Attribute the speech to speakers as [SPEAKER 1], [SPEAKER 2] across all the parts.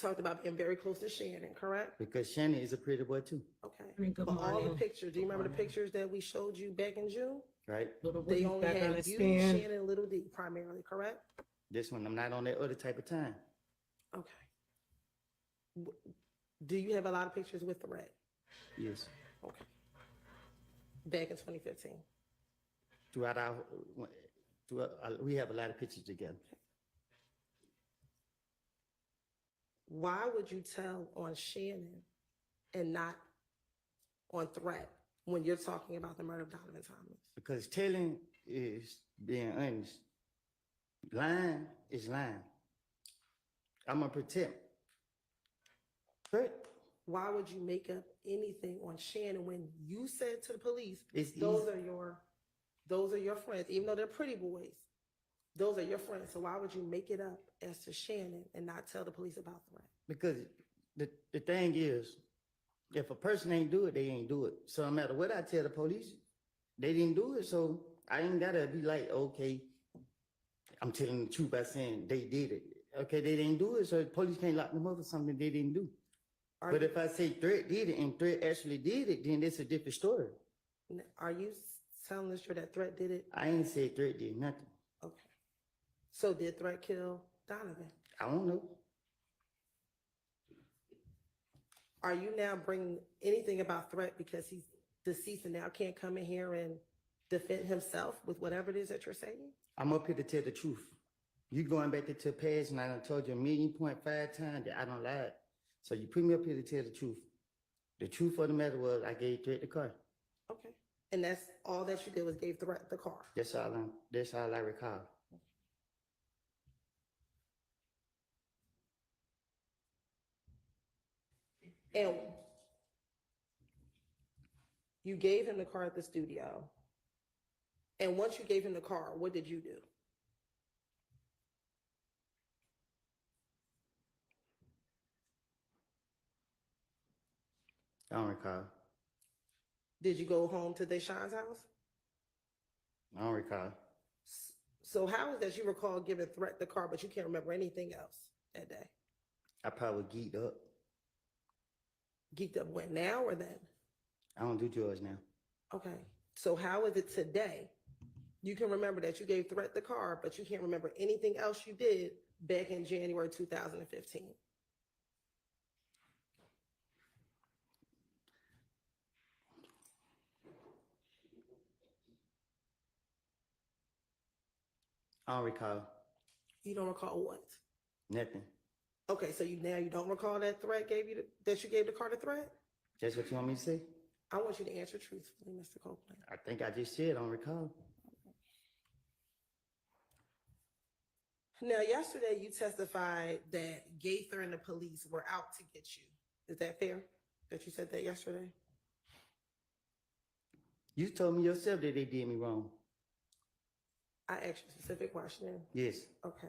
[SPEAKER 1] talked about being very close to Shannon, correct?
[SPEAKER 2] Because Shannon is a pretty boy too,
[SPEAKER 1] Okay.
[SPEAKER 3] Good
[SPEAKER 1] But all the
[SPEAKER 3] morning.
[SPEAKER 1] pictures, do you remember the pictures that we showed you back in June?
[SPEAKER 2] right?
[SPEAKER 3] Little
[SPEAKER 1] They
[SPEAKER 3] Woody's
[SPEAKER 1] only
[SPEAKER 3] back on
[SPEAKER 1] had
[SPEAKER 3] his
[SPEAKER 1] you,
[SPEAKER 3] stand.
[SPEAKER 1] Shannon, and Little D primarily, correct?
[SPEAKER 2] This one, I'm not on that other type of time.
[SPEAKER 1] Okay. Do you have a lot of pictures with Threat?
[SPEAKER 2] Yes.
[SPEAKER 1] Okay. Back in 2015.
[SPEAKER 2] Throughout our, we have a lot of pictures together.
[SPEAKER 1] Why would you tell on Shannon and not on Threat when you're talking about the murder of Donovan Thomas?
[SPEAKER 2] Because telling is being honest. Lying is lying. I'm gonna protect. Right?
[SPEAKER 1] Why would you make up anything on Shannon when you said to the police,
[SPEAKER 2] It's
[SPEAKER 1] those
[SPEAKER 2] easy.
[SPEAKER 1] are your friends, even though they're pretty boys, those are your friends. So why would you make it up as to Shannon and not tell the police about Threat?
[SPEAKER 2] Because the thing is, if a person ain't do it, they ain't do it. So no matter what I tell the police, they didn't do it. So I ain't gotta be like, okay, I'm telling the truth by saying they did it. Okay, they didn't do it, so the police can't lock them up for something they didn't do. But if I say Threat did it and Threat actually did it, then it's a different story.
[SPEAKER 1] Are you telling us that Threat did it?
[SPEAKER 2] I ain't say Threat did nothing.
[SPEAKER 1] Okay. So did Threat kill Donovan?
[SPEAKER 2] I don't know.
[SPEAKER 1] Are you now bringing anything about Threat because he's deceased and now can't come in here and defend himself with whatever it is that you're saying?
[SPEAKER 2] I'm up here to tell the truth. You going back to the past, and I done told you 1,000,000.5 times that I don't lie. So you put me up here to tell the truth. The truth of the matter was I gave Threat the car.
[SPEAKER 1] Okay. And that's all that you did was gave Threat the car.
[SPEAKER 2] That's all I recall.
[SPEAKER 1] And you gave him the car at the studio. And once you gave him the car, what did you do?
[SPEAKER 2] I don't recall.
[SPEAKER 1] Did you go home to Deshaun's house?
[SPEAKER 2] I don't recall.
[SPEAKER 1] So how is that you recall giving Threat the car, but you can't remember anything else that day?
[SPEAKER 2] I probably geeked up.
[SPEAKER 1] Geeked up when, now or then?
[SPEAKER 2] I don't do drugs now.
[SPEAKER 1] Okay. So how is it today? You can remember that you gave Threat the car, but you can't remember anything else you did back in January 2015.
[SPEAKER 2] I don't recall.
[SPEAKER 1] You don't recall what?
[SPEAKER 2] Nothing.
[SPEAKER 1] Okay, so you don't recall that Threat gave you that you gave the car to Threat?
[SPEAKER 2] That's what you want me to say?
[SPEAKER 1] I want you to answer truthfully, Mr. Copeland.
[SPEAKER 2] I think I just said I don't recall.
[SPEAKER 1] Now, yesterday you testified that Gaither and the police were out to get you. Is that fair? That you said that yesterday?
[SPEAKER 2] You told me yourself that they did me wrong.
[SPEAKER 1] I asked you a specific question.
[SPEAKER 2] Yes.
[SPEAKER 1] Okay.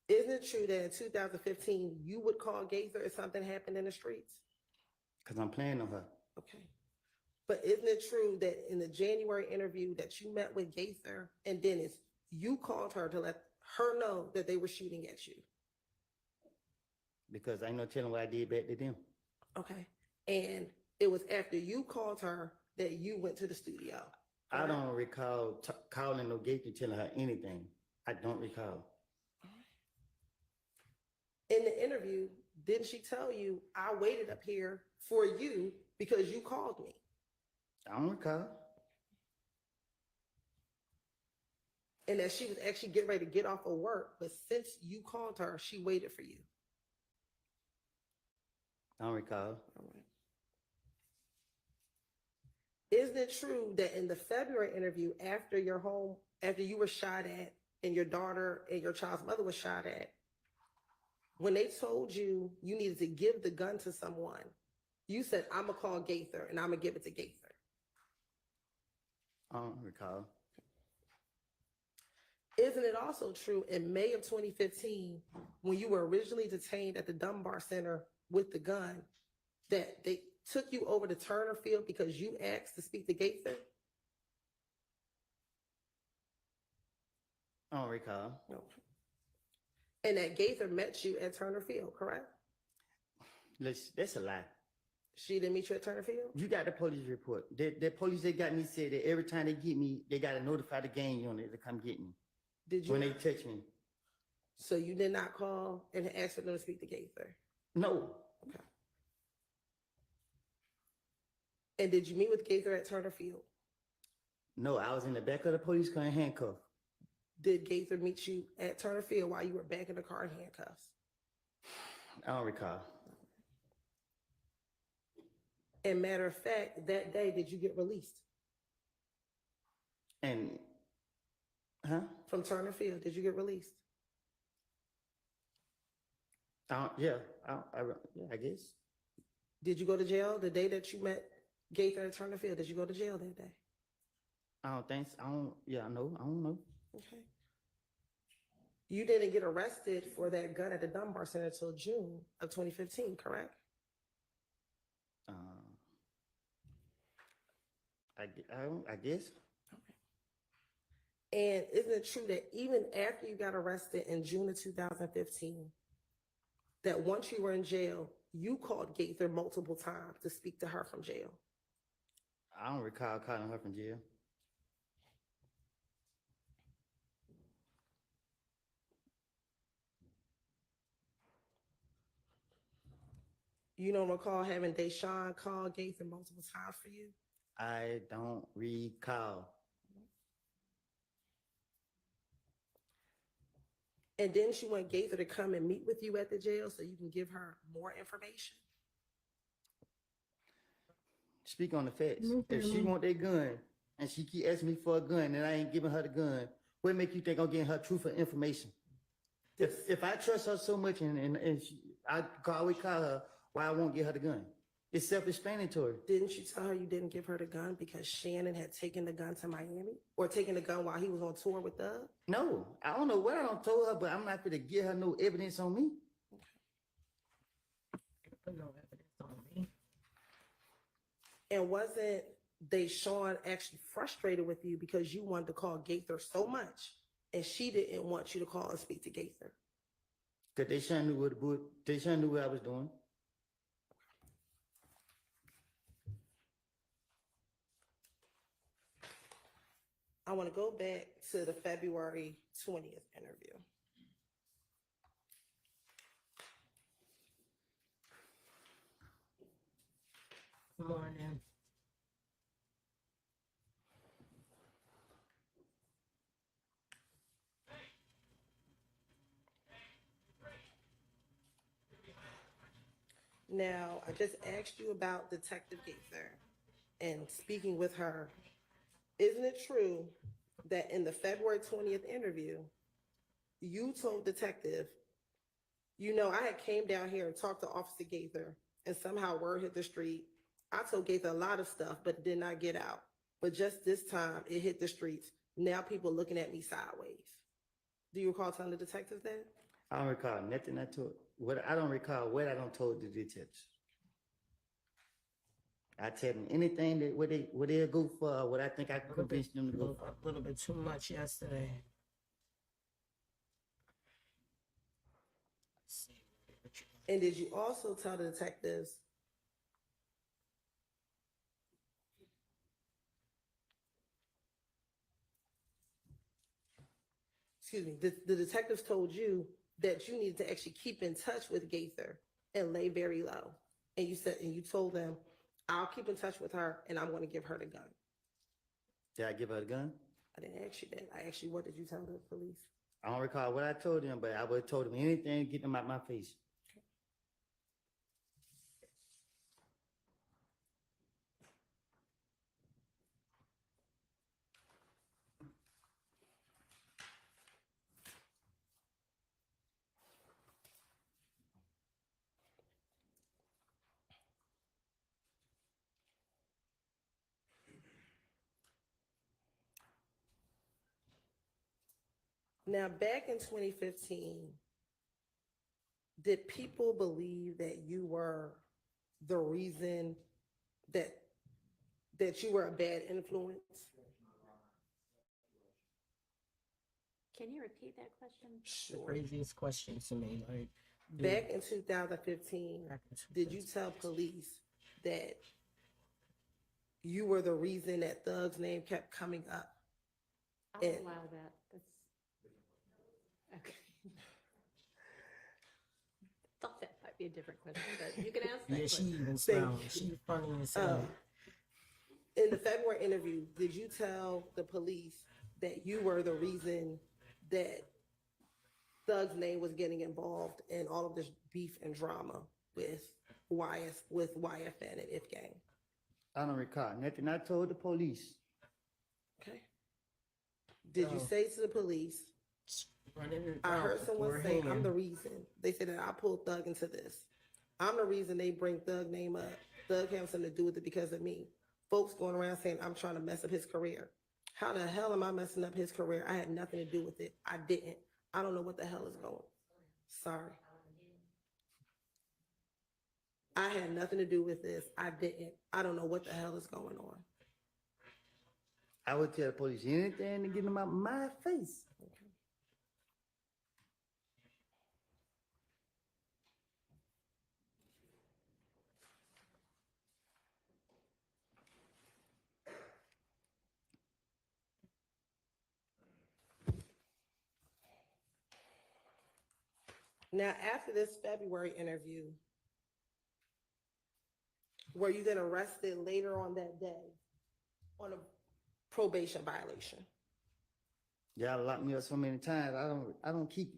[SPEAKER 1] Isn't it true that in 2015 you would call Gaither if something happened in the streets?
[SPEAKER 2] Because I'm playing on her.
[SPEAKER 1] Okay. But isn't it true that in the January interview that you met with Gaither and Dennis, you called her to let her know that they were shooting at you?
[SPEAKER 2] Because I ain't no telling what I did back to them.
[SPEAKER 1] Okay. And it was after you called her that you went to the studio.
[SPEAKER 2] I don't recall calling no Gaither and telling her anything. I don't recall.
[SPEAKER 1] In the interview, didn't she tell you, I waited up here for you because you called me?
[SPEAKER 2] I don't recall.
[SPEAKER 1] And that she was actually getting ready to get off of work, but since you called her, she waited for you.
[SPEAKER 2] I don't recall.
[SPEAKER 1] All right. Isn't it true that in the February interview, after you were shot at and your daughter and your child's mother was shot at, when they told you you needed to give the gun to someone, you said, I'm going to call Gaither and I'm going to give it to Gaither?
[SPEAKER 2] I don't recall.
[SPEAKER 1] Isn't it also true in May of 2015, when you were originally detained at the Dunbar Center with the gun, that they took you over to Turner Field because you asked to speak to Gaither?
[SPEAKER 2] I don't recall.
[SPEAKER 1] No. And that Gaither met you at Turner Field, correct?
[SPEAKER 2] That's a lie.
[SPEAKER 1] She didn't meet you at Turner Field?
[SPEAKER 2] You got the police report. The police that got me said that every time they get me, they got to notify the gang unit to come get me
[SPEAKER 1] Did you?
[SPEAKER 2] when they touch me.
[SPEAKER 1] So you did not call and ask for them to speak to Gaither?
[SPEAKER 2] No.
[SPEAKER 1] Okay. And did you meet with Gaither at Turner Field?
[SPEAKER 2] No, I was in the back of the police car in handcuffs.
[SPEAKER 1] Did Gaither meet you at Turner Field while you were back in the car in handcuffs?
[SPEAKER 2] I don't recall.
[SPEAKER 1] And matter of fact, that day, did you get released?
[SPEAKER 2] And, huh?
[SPEAKER 1] From Turner Field, did you get released?
[SPEAKER 2] Yeah, I guess.
[SPEAKER 1] Did you go to jail the day that you met Gaither at Turner Field? Did you go to jail that day?
[SPEAKER 2] I don't think so. I don't know.
[SPEAKER 1] Okay. You didn't get arrested for that gun at the Dunbar Center until June of 2015, correct?
[SPEAKER 2] I guess.
[SPEAKER 1] And isn't it true that even after you got arrested in June of 2015, that once you were in jail, you called Gaither multiple times to speak to her from jail?
[SPEAKER 2] I don't recall calling her from jail.
[SPEAKER 1] You don't recall having Deshaun call Gaither multiple times for you?
[SPEAKER 2] I don't recall.
[SPEAKER 1] And didn't you want Gaither to come and meet with you at the jail so you can give her more information?
[SPEAKER 2] Speak on the facts. If she want that gun and she keep asking me for a gun and I ain't giving her the gun, what make you think I'm getting her truthful information? If I trust her so much and I always call her, why I won't get her the gun? It's self-explanatory.
[SPEAKER 1] Didn't you tell her you didn't give her the gun because Shannon had taken the gun to Miami? Or taken the gun while he was on tour with Doug?
[SPEAKER 2] No, I don't know what I don't told her, but I'm not going to give her no evidence on me.
[SPEAKER 3] Put no evidence on me.
[SPEAKER 1] And wasn't Deshaun actually frustrated with you because you wanted to call Gaither so much and she didn't want you to call and speak to Gaither?
[SPEAKER 2] Because Deshaun knew what I was doing.
[SPEAKER 1] I want to go back to the February 20th interview.
[SPEAKER 3] Good morning.
[SPEAKER 1] Now, I just asked you about Detective Gaither and speaking with her. Isn't it true that in the February 20th interview, you told Detective, you know, I had came down here and talked to Officer Gaither and somehow word hit the street. I told Gaither a lot of stuff, but it did not get out. But just this time, it hit the streets. Now people looking at me sideways. Do you recall telling the detectives that?
[SPEAKER 2] I don't recall nothing I told. I don't recall what I don't told the detectives. I tell them anything that what they'll go for, what I think I can convince them to go for.
[SPEAKER 3] A little bit too much yesterday.
[SPEAKER 1] And did you also tell the detectives the detectives told you that you needed to actually keep in touch with Gaither and lay very low. And you told them, I'll keep in touch with her and I'm going to give her the gun.
[SPEAKER 2] Did I give her the gun?
[SPEAKER 1] I didn't ask you that. I asked you, what did you tell the police?
[SPEAKER 2] I don't recall what I told them, but I would have told them anything to get them out my face.
[SPEAKER 1] Now, back in 2015, did people believe that you were the reason that you were a bad influence?
[SPEAKER 4] Can you repeat that question?
[SPEAKER 3] The craziest question to me. Like,
[SPEAKER 1] Back in 2015,
[SPEAKER 3] Back in
[SPEAKER 1] did you tell police that you were the reason that Thug's name kept coming up?
[SPEAKER 4] I'll
[SPEAKER 1] And-
[SPEAKER 4] allow that. That's, okay. Thought that might be a different question, but you can ask that
[SPEAKER 3] Yeah, she
[SPEAKER 4] question.
[SPEAKER 3] even
[SPEAKER 1] Thank
[SPEAKER 3] smiled.
[SPEAKER 1] you.
[SPEAKER 3] She funny as hell.
[SPEAKER 1] In the February interview, did you tell the police that you were the reason that Thug's name was getting involved in all of this beef and drama with YFN and If Gang?
[SPEAKER 2] I don't recall nothing. I told the police.
[SPEAKER 1] Okay. Did you
[SPEAKER 3] Oh.
[SPEAKER 1] say to the police,
[SPEAKER 3] Running it
[SPEAKER 1] I
[SPEAKER 3] out
[SPEAKER 1] heard
[SPEAKER 3] with
[SPEAKER 1] someone
[SPEAKER 3] your
[SPEAKER 1] say I'm
[SPEAKER 3] hand.
[SPEAKER 1] the reason. They said that I pulled Thug into this. I'm the reason they bring Thug name up. Thug has something to do with it because of me. Folks going around saying I'm trying to mess up his career. How the hell am I messing up his career? I had nothing to do with it. I didn't. I don't know what the hell is going. Sorry. I had nothing to do with this. I didn't. I don't know what the hell is going on.
[SPEAKER 2] I would tell the police anything to get them out my face.
[SPEAKER 1] Now, after this February interview, were you then arrested later on that day on a probation violation?
[SPEAKER 2] Y'all locked me up so many times. I don't keep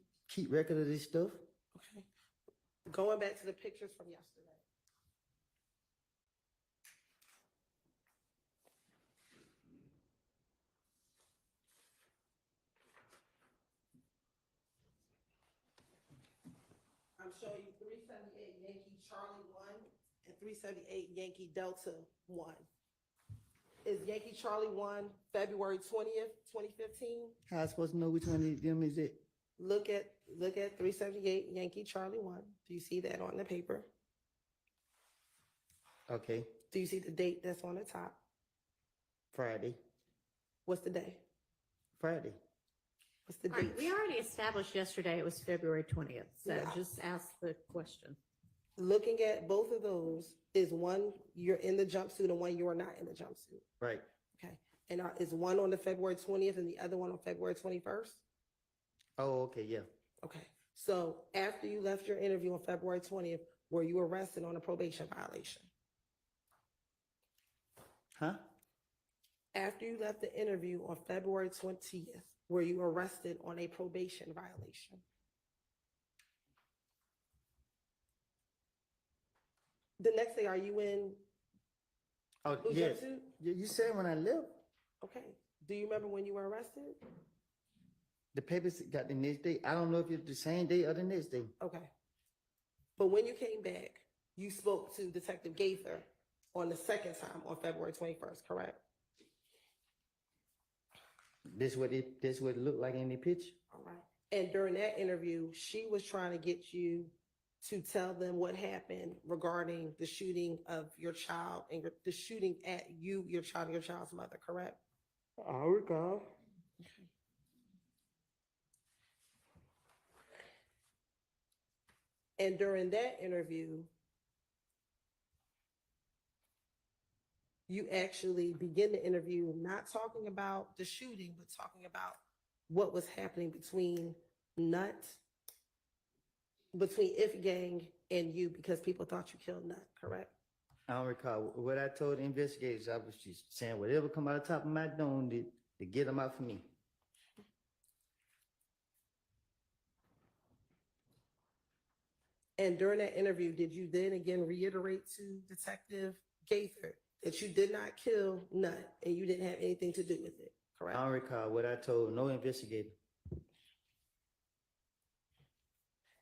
[SPEAKER 2] record of this stuff.
[SPEAKER 1] Okay. Going back to the pictures from yesterday. I'm showing you 378 Yankee Charlie 1 and 378 Yankee Delta 1. Is Yankee Charlie 1 February 20th, 2015?
[SPEAKER 2] How I supposed to know which one of them is it?
[SPEAKER 1] Look at 378 Yankee Charlie 1. Do you see that on the paper?
[SPEAKER 2] Okay,
[SPEAKER 1] Do you see the date that's on the top?
[SPEAKER 2] Friday.
[SPEAKER 1] What's the day?
[SPEAKER 2] Friday.
[SPEAKER 1] What's the
[SPEAKER 4] All right,
[SPEAKER 1] date?
[SPEAKER 4] we already established yesterday it was February 20th, so
[SPEAKER 1] Yeah.
[SPEAKER 4] just ask the question.
[SPEAKER 1] Looking at both of those, is one you're in the jumpsuit and one you are not in the jumpsuit?
[SPEAKER 2] Right.
[SPEAKER 1] Okay. And is one on the February 20th and the other one on February 21st?
[SPEAKER 2] Oh, okay, yeah.
[SPEAKER 1] Okay. So after you left your interview on February 20th, were you arrested on a probation violation?
[SPEAKER 2] Huh?
[SPEAKER 1] After you left the interview on February 20th, were you arrested on a probation violation? The next day, are you in
[SPEAKER 2] Oh,
[SPEAKER 1] blue
[SPEAKER 2] yes.
[SPEAKER 1] jumpsuit?
[SPEAKER 2] You said when I left,
[SPEAKER 1] Okay. Do you remember when you were arrested?
[SPEAKER 2] the papers got the next day. I don't know if it's the same day or the next day.
[SPEAKER 1] Okay. But when you came back, you spoke to Detective Gaither on the second time on February 21st, correct?
[SPEAKER 2] This what it looked like in the picture.
[SPEAKER 1] All right. And during that interview, she was trying to get you to tell them what happened regarding the shooting of your child and the shooting at you, your child, and your child's mother, correct?
[SPEAKER 2] I recall.
[SPEAKER 1] And during that interview, you actually begin the interview not talking about the shooting, but talking about what was happening between If Gang and you, because people thought you killed Nut, correct?
[SPEAKER 2] I don't recall. What I told the investigators, I was just saying whatever come out of the top of my dome to get them out for me.
[SPEAKER 1] And during that interview, did you then again reiterate to Detective Gaither that you did not kill Nut and you didn't have anything to do with it, correct?
[SPEAKER 2] I don't recall what I told no investigator.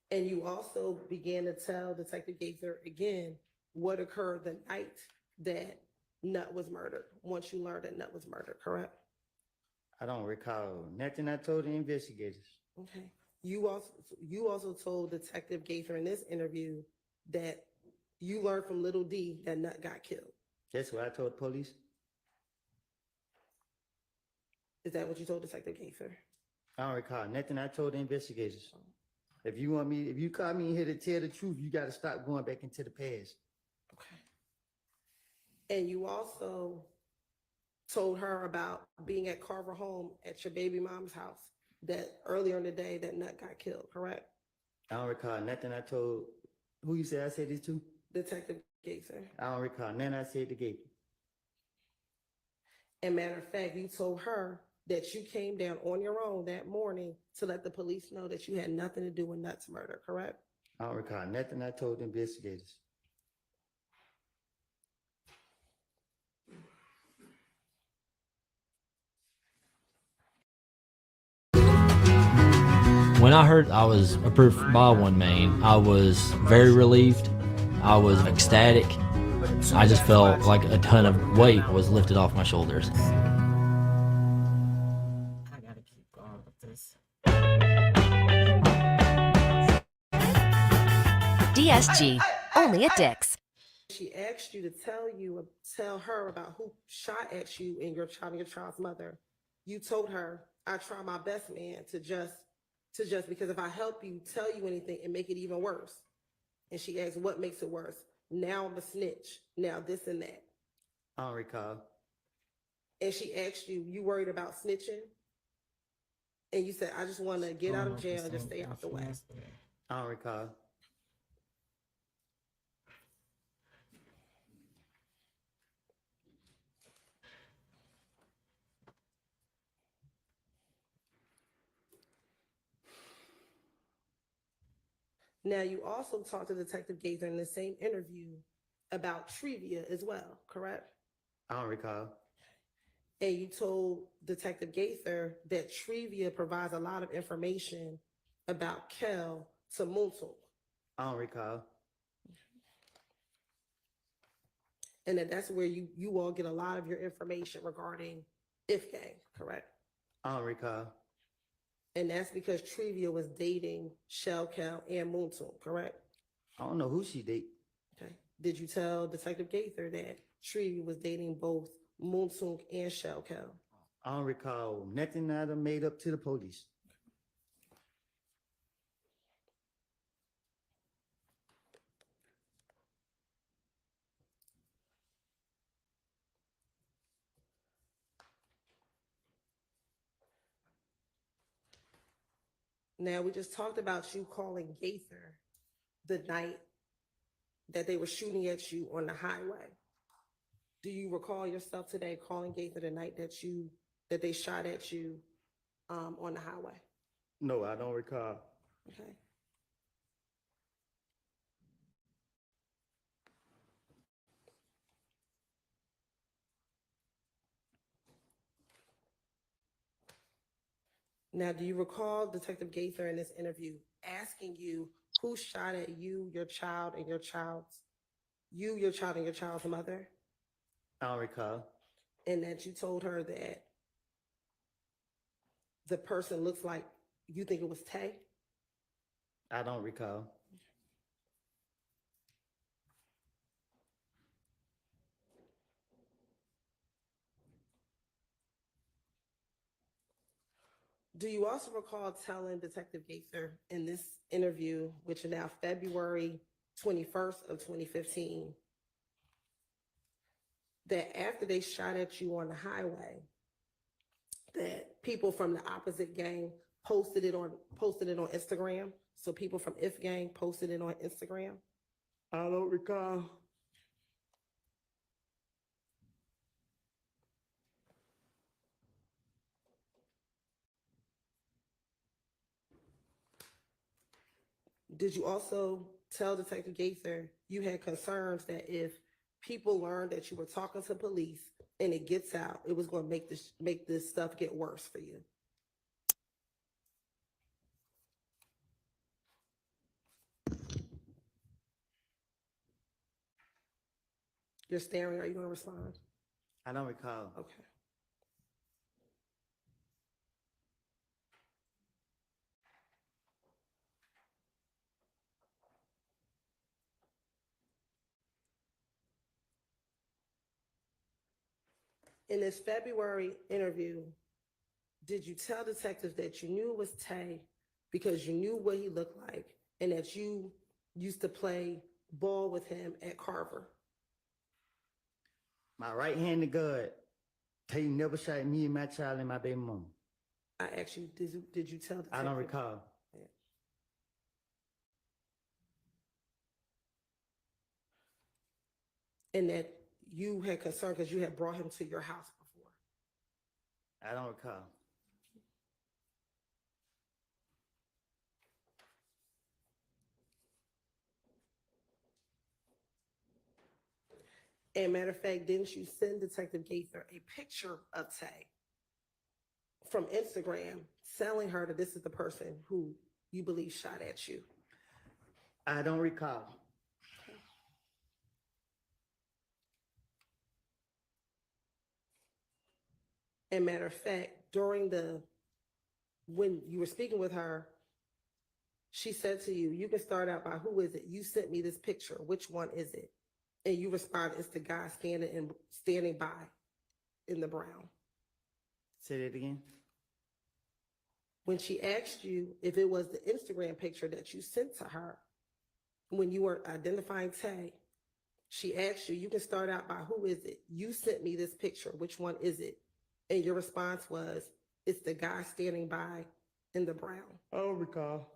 [SPEAKER 1] And you also began to tell Detective Gaither again what occurred the night that Nut was murdered, once you learned that Nut was murdered, correct?
[SPEAKER 2] I don't recall nothing I told the investigators.
[SPEAKER 1] Okay. You also told Detective Gaither in this interview that you learned from Little D that Nut got killed.
[SPEAKER 2] That's what I told the police.
[SPEAKER 1] Is that what you told Detective Gaither?
[SPEAKER 2] I don't recall nothing I told the investigators. If you call me here to tell the truth, you got to stop going back into the past.
[SPEAKER 1] Okay. And you also told her about being at Carver home at your baby mom's house that earlier in the day that Nut got killed, correct?
[SPEAKER 2] I don't recall nothing I told, who you said I said this to?
[SPEAKER 1] Detective Gaither.
[SPEAKER 2] I don't recall nothing I said to Gabe.
[SPEAKER 1] And matter of fact, you told her that you came down on your own that morning to let the police know that you had nothing to do with Nut's murder, correct?
[SPEAKER 2] I don't recall nothing I told the investigators.
[SPEAKER 5] When I heard I was approved by One Main, I was very relieved. I was ecstatic. I just felt like a ton of weight was lifted off my shoulders.
[SPEAKER 3] I gotta keep going with this.
[SPEAKER 6] DSG, only at Dick's.
[SPEAKER 1] She asked you to tell her about who shot at you and your child's mother. You told her, I try my best, man, to just because if I help you tell you anything and make it even worse. And she asked, what makes it worse? Now I'm a snitch. Now this and that.
[SPEAKER 2] I don't recall.
[SPEAKER 1] And she asked you, you worried about snitching? And you said, I just want to get out of jail and just stay out the way.
[SPEAKER 2] I don't recall.
[SPEAKER 1] Now, you also talked to Detective Gaither in the same interview about trivia as well, correct?
[SPEAKER 2] I don't recall.
[SPEAKER 1] And you told Detective Gaither that trivia provides a lot of information about Kel to Muntul,
[SPEAKER 2] I don't recall.
[SPEAKER 1] and that's where you all get a lot of your information regarding If Gang, correct?
[SPEAKER 2] I don't recall.
[SPEAKER 1] And that's because Trivia was dating Shell Kel and Muntul, correct?
[SPEAKER 2] I don't know who she date.
[SPEAKER 1] Okay. Did you tell Detective Gaither that Trivia was dating both Muntul and Shell Kel?
[SPEAKER 2] I don't recall nothing that I made up to the police.
[SPEAKER 1] Now, we just talked about you calling Gaither the night that they were shooting at you on the highway. Do you recall yourself today calling Gaither the night that they shot at you on the highway?
[SPEAKER 2] No, I don't recall.
[SPEAKER 1] Okay. Now, do you recall Detective Gaither in this interview asking you who shot at you, your child, and your child's mother?
[SPEAKER 2] I don't recall.
[SPEAKER 1] And that you told her that the person looks like you think it was Tay?
[SPEAKER 2] I don't recall.
[SPEAKER 1] Do you also recall telling Detective Gaither in this interview, which is now February 21st of 2015, that after they shot at you on the highway, that people from the opposite gang posted it on Instagram? So people from If Gang posted it on Instagram?
[SPEAKER 2] I don't recall.
[SPEAKER 1] Did you also tell Detective Gaither you had concerns that if people learned that you were talking to police and it gets out, it was going to make this stuff get worse for you? You're staring. Are you going to respond?
[SPEAKER 2] I don't recall.
[SPEAKER 1] Okay. In this February interview, did you tell detectives that you knew it was Tay because you knew what he looked like and that you used to play ball with him at Carver?
[SPEAKER 2] My right hand to God, tell you never shot me and my child and my baby mama.
[SPEAKER 1] I asked you, did you tell the
[SPEAKER 2] I don't
[SPEAKER 1] detective?
[SPEAKER 2] recall.
[SPEAKER 1] And that you had concern because you had brought him to your house before?
[SPEAKER 2] I don't recall.
[SPEAKER 1] And matter of fact, didn't you send Detective Gaither a picture of Tay from Instagram telling her that this is the person who you believe shot at you?
[SPEAKER 2] I don't recall.
[SPEAKER 1] And matter of fact, when you were speaking with her, she said to you, you can start out by, who is it? You sent me this picture. Which one is it? And you responded, it's the guy standing by in the brown.
[SPEAKER 2] Say that again.
[SPEAKER 1] When she asked you if it was the Instagram picture that you sent to her, when you were identifying Tay, she asked you, you can start out by, who is it? You sent me this picture. Which one is it? And your response was, it's the guy standing by in the brown.
[SPEAKER 2] I don't recall.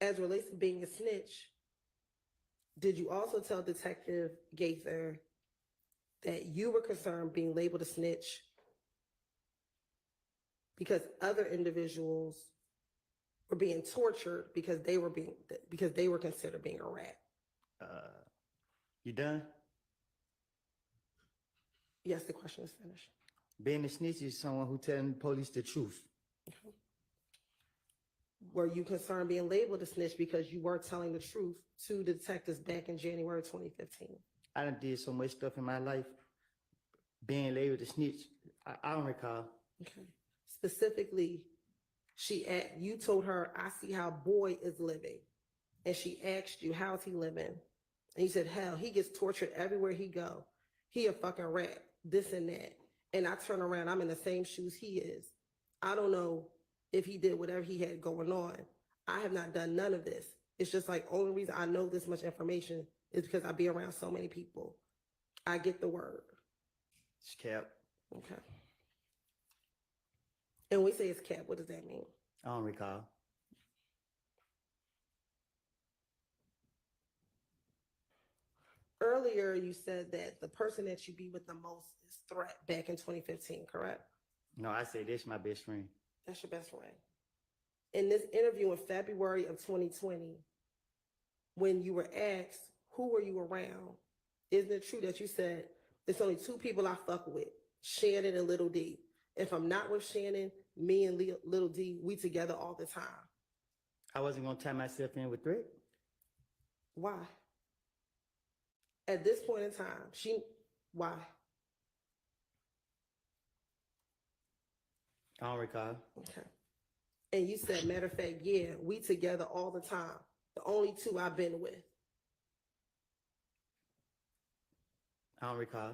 [SPEAKER 1] As it relates to being a snitch, did you also tell Detective Gaither that you were concerned being labeled a snitch because other individuals were being tortured because they were considered being a rat?
[SPEAKER 2] You done?
[SPEAKER 1] Yes, the question is finished.
[SPEAKER 2] Being a snitch is someone who telling the police the truth.
[SPEAKER 1] Okay. Were you concerned being labeled a snitch because you weren't telling the truth to the detectives back in January 2015?
[SPEAKER 2] I done did so much stuff in my life. Being labeled a snitch, I don't recall.
[SPEAKER 1] Okay. Specifically, you told her, I see how boy is living. And she asked you, how's he living? And you said, hell, he gets tortured everywhere he go. He a fucking rat, this and that. And I turn around, I'm in the same shoes he is. I don't know if he did whatever he had going on. I have not done none of this. It's just like, only reason I know this much information is because I be around so many people. I get the word.
[SPEAKER 2] It's cap.
[SPEAKER 1] Okay. And when we say it's cap, what does that mean?
[SPEAKER 2] I don't recall.
[SPEAKER 1] Earlier, you said that the person that you be with the most is Threat back in 2015, correct?
[SPEAKER 2] No, I say this my best friend.
[SPEAKER 1] That's your best friend. In this interview in February of 2020, when you were asked, who were you around? Isn't it true that you said, it's only two people I fuck with, Shannon and Little D. If I'm not with Shannon, me and Little D, we together all the time.
[SPEAKER 2] I wasn't gonna tie myself in with Threat.
[SPEAKER 1] Why? At this point in time, why?
[SPEAKER 2] I don't recall.
[SPEAKER 1] Okay. And you said, matter of fact, yeah, we together all the time. The only two I've been with.
[SPEAKER 2] I don't recall.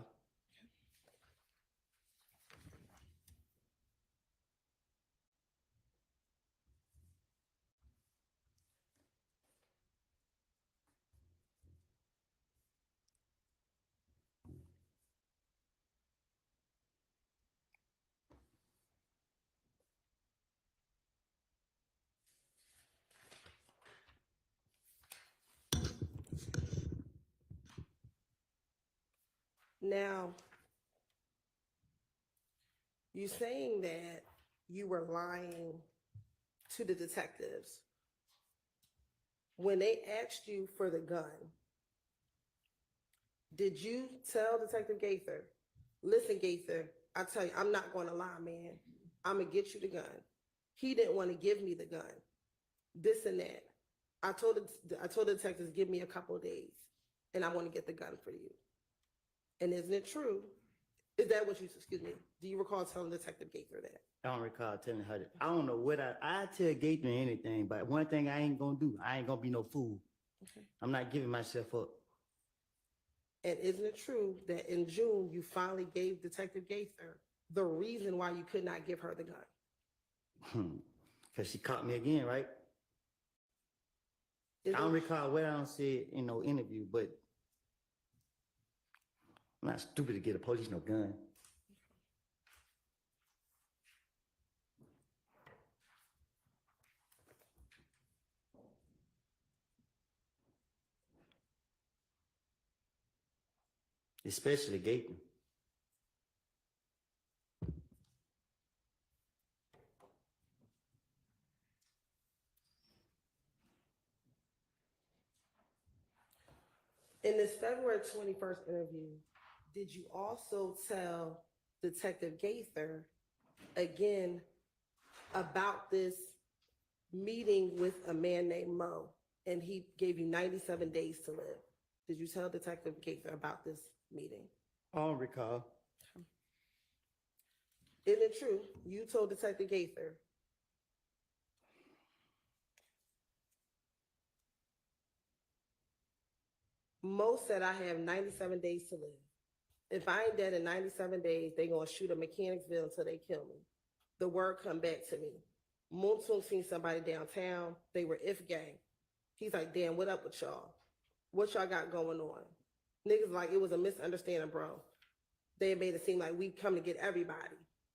[SPEAKER 1] Now, you're saying that you were lying to the detectives. When they asked you for the gun, did you tell Detective Gaither, listen, Gaither, I tell you, I'm not going to lie, man. I'm going to get you the gun. He didn't want to give me the gun. This and that. I told the detectives, give me a couple of days, and I want to get the gun for you. And isn't it true? Is that what excuse me, do you recall telling Detective Gaither that?
[SPEAKER 2] I don't recall telling her that. I don't know what I tell Gaither anything, but one thing I ain't gonna do, I ain't gonna be no fool. I'm not giving myself up.
[SPEAKER 1] And isn't it true that in June, you finally gave Detective Gaither the reason why you could not give her the gun?
[SPEAKER 2] Because she caught me again, right? I don't recall what I don't say in no interview, but I'm not stupid to get a police no gun. Especially Gaten.
[SPEAKER 1] In this February 21st interview, did you also tell Detective Gaither again about this meeting with a man named Mo, and he gave you 97 days to live? Did you tell Detective Gaither about this meeting?
[SPEAKER 2] I don't recall.
[SPEAKER 1] Isn't it true? You told Detective Gaither Mo said I have 97 days to live. If I ain't dead in 97 days, they gonna shoot a Mechanicsville until they kill me. The word come back to me. Moontung seen somebody downtown. They were If gang. He's like, damn, what up with y'all? What y'all got going on? Niggas like, it was a misunderstanding, bro. They made it seem like we come to get everybody.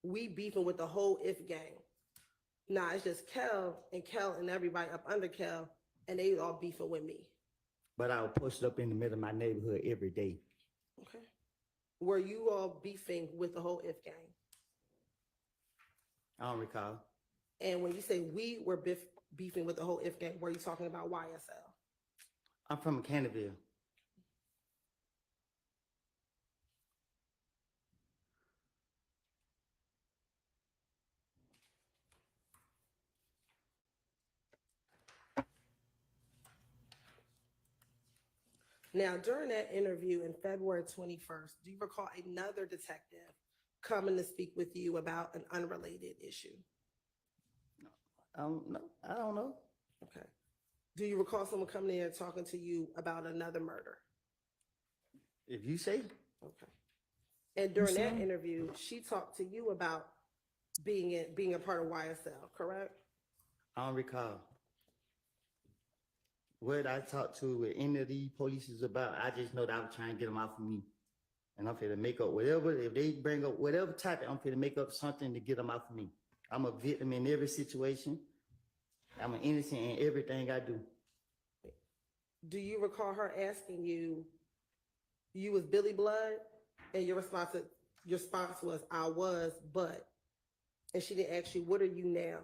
[SPEAKER 1] We beefing with the whole If gang. Nah, it's just Kel and everybody up under Kel, and they all beefing with me.
[SPEAKER 2] But I would post up in the middle of my neighborhood every day.
[SPEAKER 1] Okay. Were you all beefing with the whole If gang?
[SPEAKER 2] I don't recall.
[SPEAKER 1] And when you say we were beefing with the whole If gang, were you talking about YSL?
[SPEAKER 2] I'm from Canterville.
[SPEAKER 1] Now, during that interview in February 21st, do you recall another detective coming to speak with you about an unrelated issue?
[SPEAKER 2] No, I don't know.
[SPEAKER 1] Okay. Do you recall someone coming in and talking to you about another murder?
[SPEAKER 2] If you say.
[SPEAKER 1] Okay. And during that interview, she talked to you about being a part of YSL, correct?
[SPEAKER 2] I don't recall. What I talked to with any of these police is about, I just know that I was trying to get them out for me. And I'm finna make up whatever, if they bring up whatever topic, I'm finna make up something to get them out for me. I'm a victim in every situation. I'm an innocent in everything I do.
[SPEAKER 1] Do you recall her asking you, you was Billy Blood? And your response was, I was, but. And she didn't ask you, what are you now?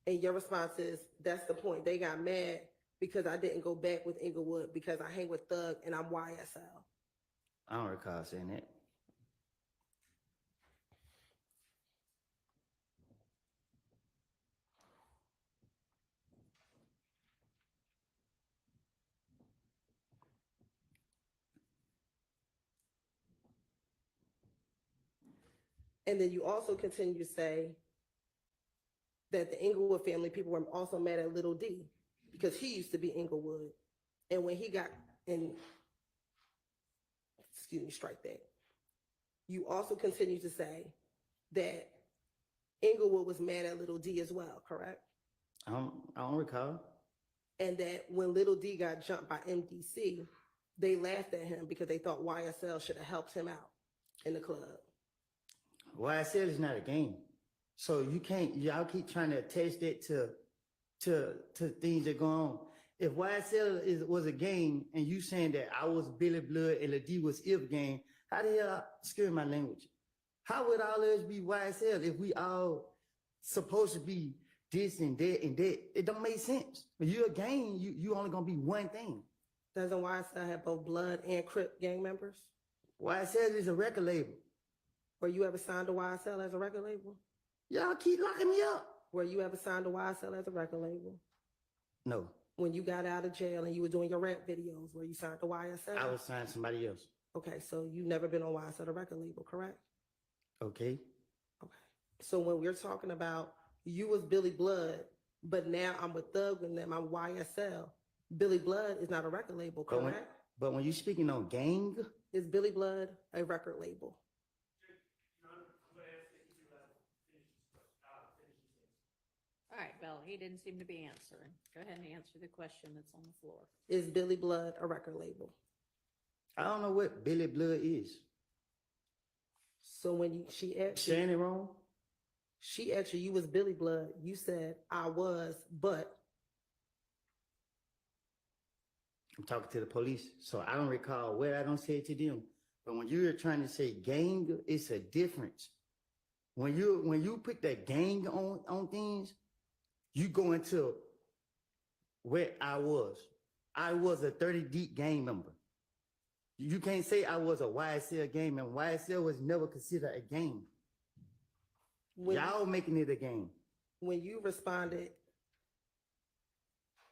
[SPEAKER 1] And your response is, that's the point. They got mad because I didn't go back with Inglewood because I hang with Thug and I'm YSL.
[SPEAKER 2] I don't recall saying that.
[SPEAKER 1] And then you also continue to say that the Inglewood family people were also mad at Little D because he used to be Inglewood. And when he got in, excuse me, strike that. You also continue to say that Inglewood was mad at Little D as well, correct?
[SPEAKER 2] I don't recall.
[SPEAKER 1] And that when Little D got jumped by MDC, they laughed at him because they thought YSL should have helped him out in the club.
[SPEAKER 2] YSL is not a game. So you can't, y'all keep trying to attach that to things that go on. If YSL was a game and you saying that I was Billy Blood and the D was If gang, how the hell, excuse my language, how would all of us be YSL if we all supposed to be this and that and that? It don't make sense. When you're a gang, you only gonna be one thing.
[SPEAKER 1] Doesn't YSL have both Blood and Crip gang members?
[SPEAKER 2] YSL is a record label.
[SPEAKER 1] Were you ever signed to YSL as a record label?
[SPEAKER 2] Y'all keep locking me up.
[SPEAKER 1] Were you ever signed to YSL as a record label?
[SPEAKER 2] No.
[SPEAKER 1] When you got out of jail and you were doing your rap videos, were you signed to YSL?
[SPEAKER 2] I was signed to somebody else.
[SPEAKER 1] Okay, so you've never been on YSL, the record label, correct?
[SPEAKER 2] Okay.
[SPEAKER 1] Okay. So when we're talking about you was Billy Blood, but now I'm with Thug and them, I'm YSL, Billy Blood is not a record label,
[SPEAKER 2] But when,
[SPEAKER 1] correct?
[SPEAKER 2] but when you're speaking on gang,
[SPEAKER 1] Is Billy Blood a record label?
[SPEAKER 4] All right, Bill, he didn't seem to be answering. Go ahead and answer the question that's on the floor.
[SPEAKER 1] Is Billy Blood a record label?
[SPEAKER 2] I don't know what Billy Blood is.
[SPEAKER 1] So when she asked you,
[SPEAKER 2] Saying it wrong?
[SPEAKER 1] she asked you was Billy Blood, you said I was, but
[SPEAKER 2] I'm talking to the police, so I don't recall what I don't say it to them. But when you're trying to say gang, it's a difference. When you put that gang on things, you go into where I was. I was a 30 deep gang member. You can't say I was a YSL gang member. YSL was never considered a gang.
[SPEAKER 1] when,
[SPEAKER 2] Y'all making it a game.
[SPEAKER 1] when you responded,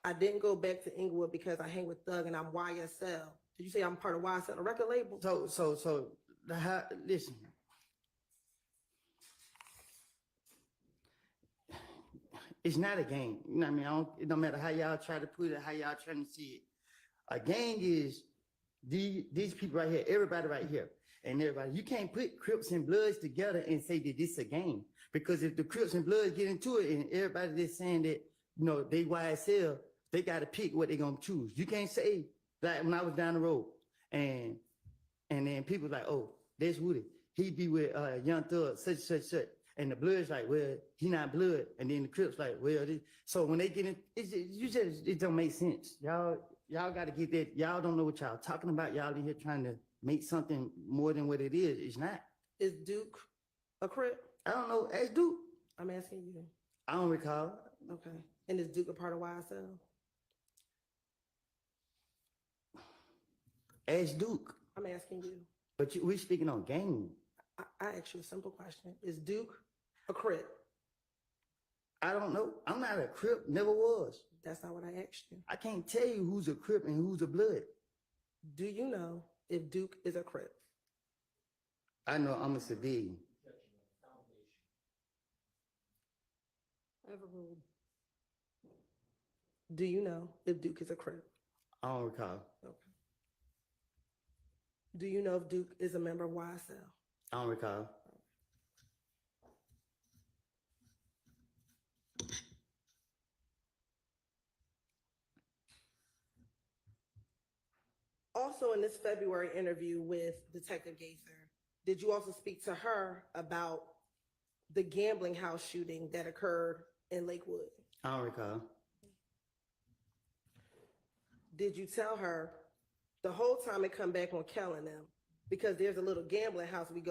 [SPEAKER 1] I didn't go back to Inglewood because I hang with Thug and I'm YSL. Did you say I'm part of YSL, a record label?
[SPEAKER 2] Listen. It's not a gang. You know what I mean? It don't matter how y'all try to put it, how y'all trying to see it. A gang is these people right here, everybody right here, and everybody. You can't put Crips and Bloods together and say that this is a gang. Because if the Crips and Bloods get into it and everybody just saying that, they YSL, they got to pick what they're going to choose. You can't say, like when I was down the road and then people like, oh, that's Woody. He be with Young Thug, such. And the Blood's like, well, he not Blood. And then the Crips like, well, so when they get in, it don't make sense. Y'all got to get that. Y'all don't know what y'all talking about. Y'all in here trying to make something more than what it is. It's not.
[SPEAKER 1] Is Duke a Crip?
[SPEAKER 2] I don't know. Ask Duke.
[SPEAKER 1] I'm asking you.
[SPEAKER 2] I don't recall.
[SPEAKER 1] Okay. And is Duke a part of YSL?
[SPEAKER 2] Ask Duke.
[SPEAKER 1] I'm asking you.
[SPEAKER 2] But we speaking on gang.
[SPEAKER 1] I asked you a simple question. Is Duke a Crip?
[SPEAKER 2] I don't know. I'm not a Crip. Never was.
[SPEAKER 1] That's not what I asked you.
[SPEAKER 2] I can't tell you who's a Crip and who's a Blood.
[SPEAKER 1] Do you know if Duke is a Crip?
[SPEAKER 2] I know I'm a civilian.
[SPEAKER 4] Overruled.
[SPEAKER 1] Do you know if Duke is a Crip?
[SPEAKER 2] I don't recall.
[SPEAKER 1] Okay. Do you know if Duke is a member of YSL?
[SPEAKER 2] I don't recall.
[SPEAKER 1] Also, in this February interview with Detective Gaither, did you also speak to her about the gambling house shooting that occurred in Lakewood?
[SPEAKER 2] I don't recall.
[SPEAKER 1] Did you tell her the whole time it come back on Kel and them? Because there's a little gambling house we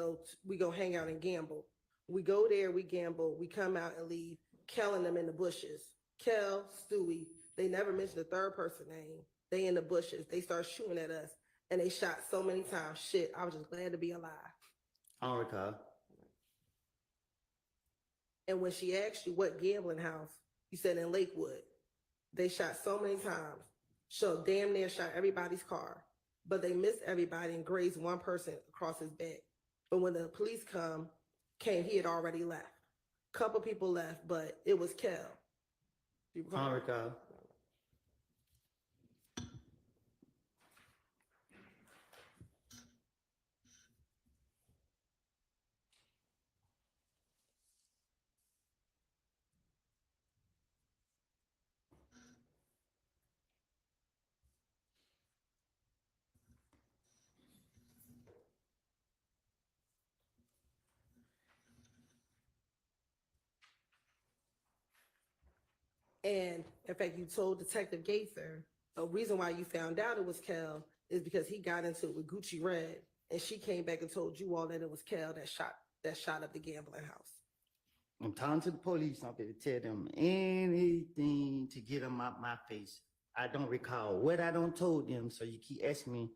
[SPEAKER 1] go hang out and gamble. We go there, we gamble, we come out and leave, Kel and them in the bushes. Kel, Stewie, they never mentioned the third person name. They in the bushes. They start shooting at us and they shot so many times. Shit, I was just glad to be alive.
[SPEAKER 2] I don't recall.
[SPEAKER 1] And when she asked you what gambling house, you said in Lakewood. They shot so many times. So damn near shot everybody's car. But they missed everybody and grazed one person across his back. But when the police came, he had already left. Couple people left, but it was Kel. Do you recall?
[SPEAKER 2] I don't recall.
[SPEAKER 1] And in fact, you told Detective Gaither the reason why you found out it was Kel is because he got into it with Gucci Red, and she came back and told you all that it was Kel that shot up the gambling house.
[SPEAKER 2] I'm talking to the police. I'm going to tell them anything to get them out my face. I don't recall what I don't told them, so you keep asking me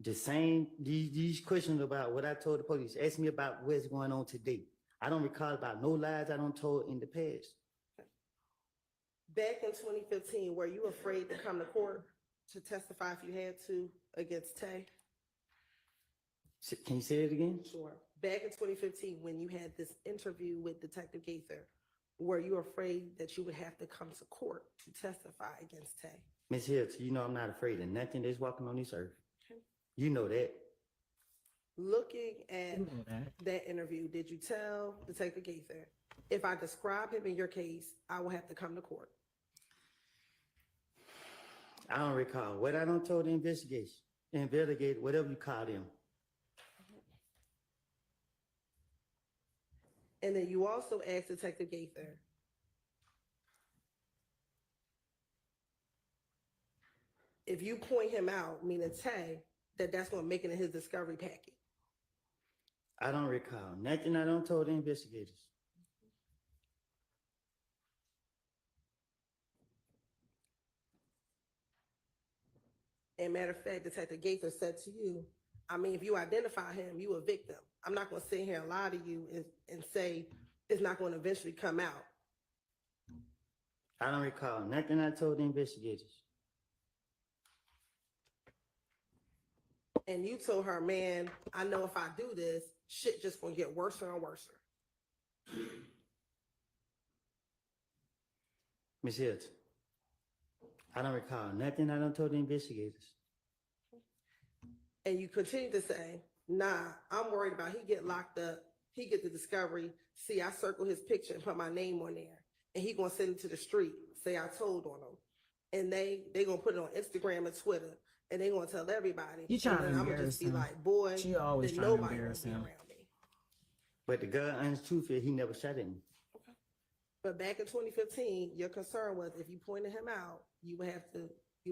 [SPEAKER 2] the same these questions about what I told the police. Ask me about what's going on today. I don't recall about no lies I don't told in the past.
[SPEAKER 1] Back in 2015, were you afraid to come to court to testify if you had to against Tay?
[SPEAKER 2] Can you say it again?
[SPEAKER 1] Sure. Back in 2015, when you had this interview with Detective Gaither, were you afraid that you would have to come to court to testify against Tay?
[SPEAKER 2] Miss Hills, you know I'm not afraid of nothing that's walking on this earth.
[SPEAKER 1] Okay.
[SPEAKER 2] You know that.
[SPEAKER 1] Looking at
[SPEAKER 3] You know that.
[SPEAKER 1] that interview, did you tell Detective Gaither, if I describe him in your case, I will have to come to court?
[SPEAKER 2] I don't recall. What I don't told the investigator, whatever you call them.
[SPEAKER 1] And then you also asked Detective Gaither, if you point him out, meaning Tay, that's going to make it in his discovery packet.
[SPEAKER 2] I don't recall. Nothing I don't told the investigators.
[SPEAKER 1] And matter of fact, Detective Gaither said to you, I mean, if you identify him, you a victim. I'm not going to sit here and lie to you and say it's not going to eventually come out.
[SPEAKER 2] I don't recall. Nothing I told the investigators.
[SPEAKER 1] And you told her, man, I know if I do this, shit just going to get worse and worse.
[SPEAKER 2] Miss Hills, I don't recall. Nothing I don't told the investigators.
[SPEAKER 1] And you continue to say, nah, I'm worried about he get locked up. He get the discovery. See, I circle his picture and put my name on there. And he going to send it to the street. Say I told on him. And they going to put it on Instagram and Twitter. And they going to tell everybody.
[SPEAKER 3] You trying
[SPEAKER 1] and
[SPEAKER 3] to
[SPEAKER 1] then I'ma
[SPEAKER 3] embarrass
[SPEAKER 1] just be
[SPEAKER 3] him.
[SPEAKER 1] like, boy,
[SPEAKER 3] She always
[SPEAKER 1] then
[SPEAKER 3] trying to
[SPEAKER 1] nobody
[SPEAKER 3] embarrass
[SPEAKER 1] gonna be
[SPEAKER 3] him.
[SPEAKER 1] around me.
[SPEAKER 2] But the God honest truth is he never shot at me.
[SPEAKER 1] But back in 2015, your concern was if you pointed him out, you'd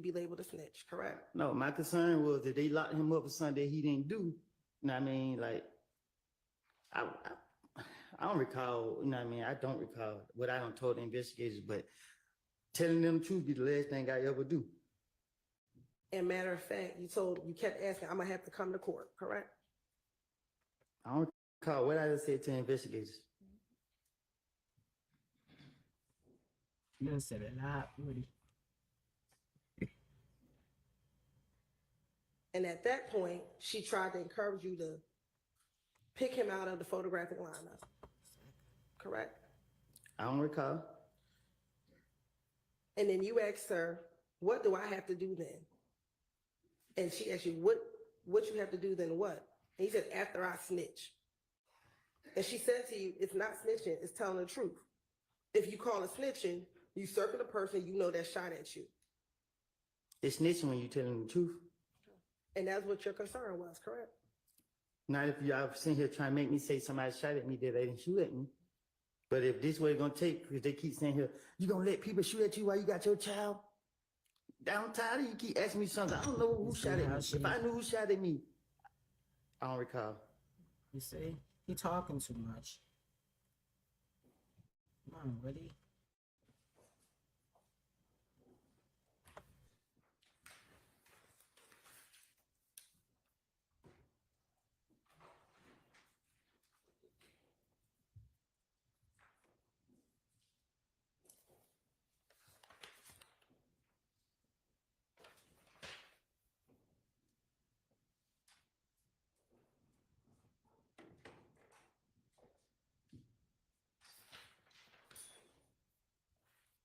[SPEAKER 1] be labeled a snitch, correct?
[SPEAKER 2] No, my concern was that they locked him up for something that he didn't do. You know what I mean? Like, I don't recall, you know what I mean? I don't recall what I don't told the investigators, but telling them the truth be the last thing I ever do.
[SPEAKER 1] And matter of fact, you kept asking, I'm gonna have to come to court, correct?
[SPEAKER 2] I don't recall what I just said to the investigators.
[SPEAKER 3] You done said a lot, Woody.
[SPEAKER 1] And at that point, she tried to encourage you to pick him out of the photographic lineup, correct?
[SPEAKER 2] I don't recall.
[SPEAKER 1] And then you asked her, what do I have to do then? And she asked you, what you have to do then what? And you said, after I snitch. And she said to you, it's not snitching, it's telling the truth. If you call it snitching, you circle the person you know that shot at you.
[SPEAKER 2] It's snitching when you telling the truth.
[SPEAKER 1] And that's what your concern was, correct?
[SPEAKER 2] Not if y'all sitting here trying to make me say somebody shot at me that they didn't shoot at me. But if this way gonna take, because they keep saying here, you gonna let people shoot at you while you got your child? I'm tired of you keep asking me something. I don't know who shot at me. If I knew who shot at me, I don't recall.
[SPEAKER 3] You see? He talking too much. Come on, Woody.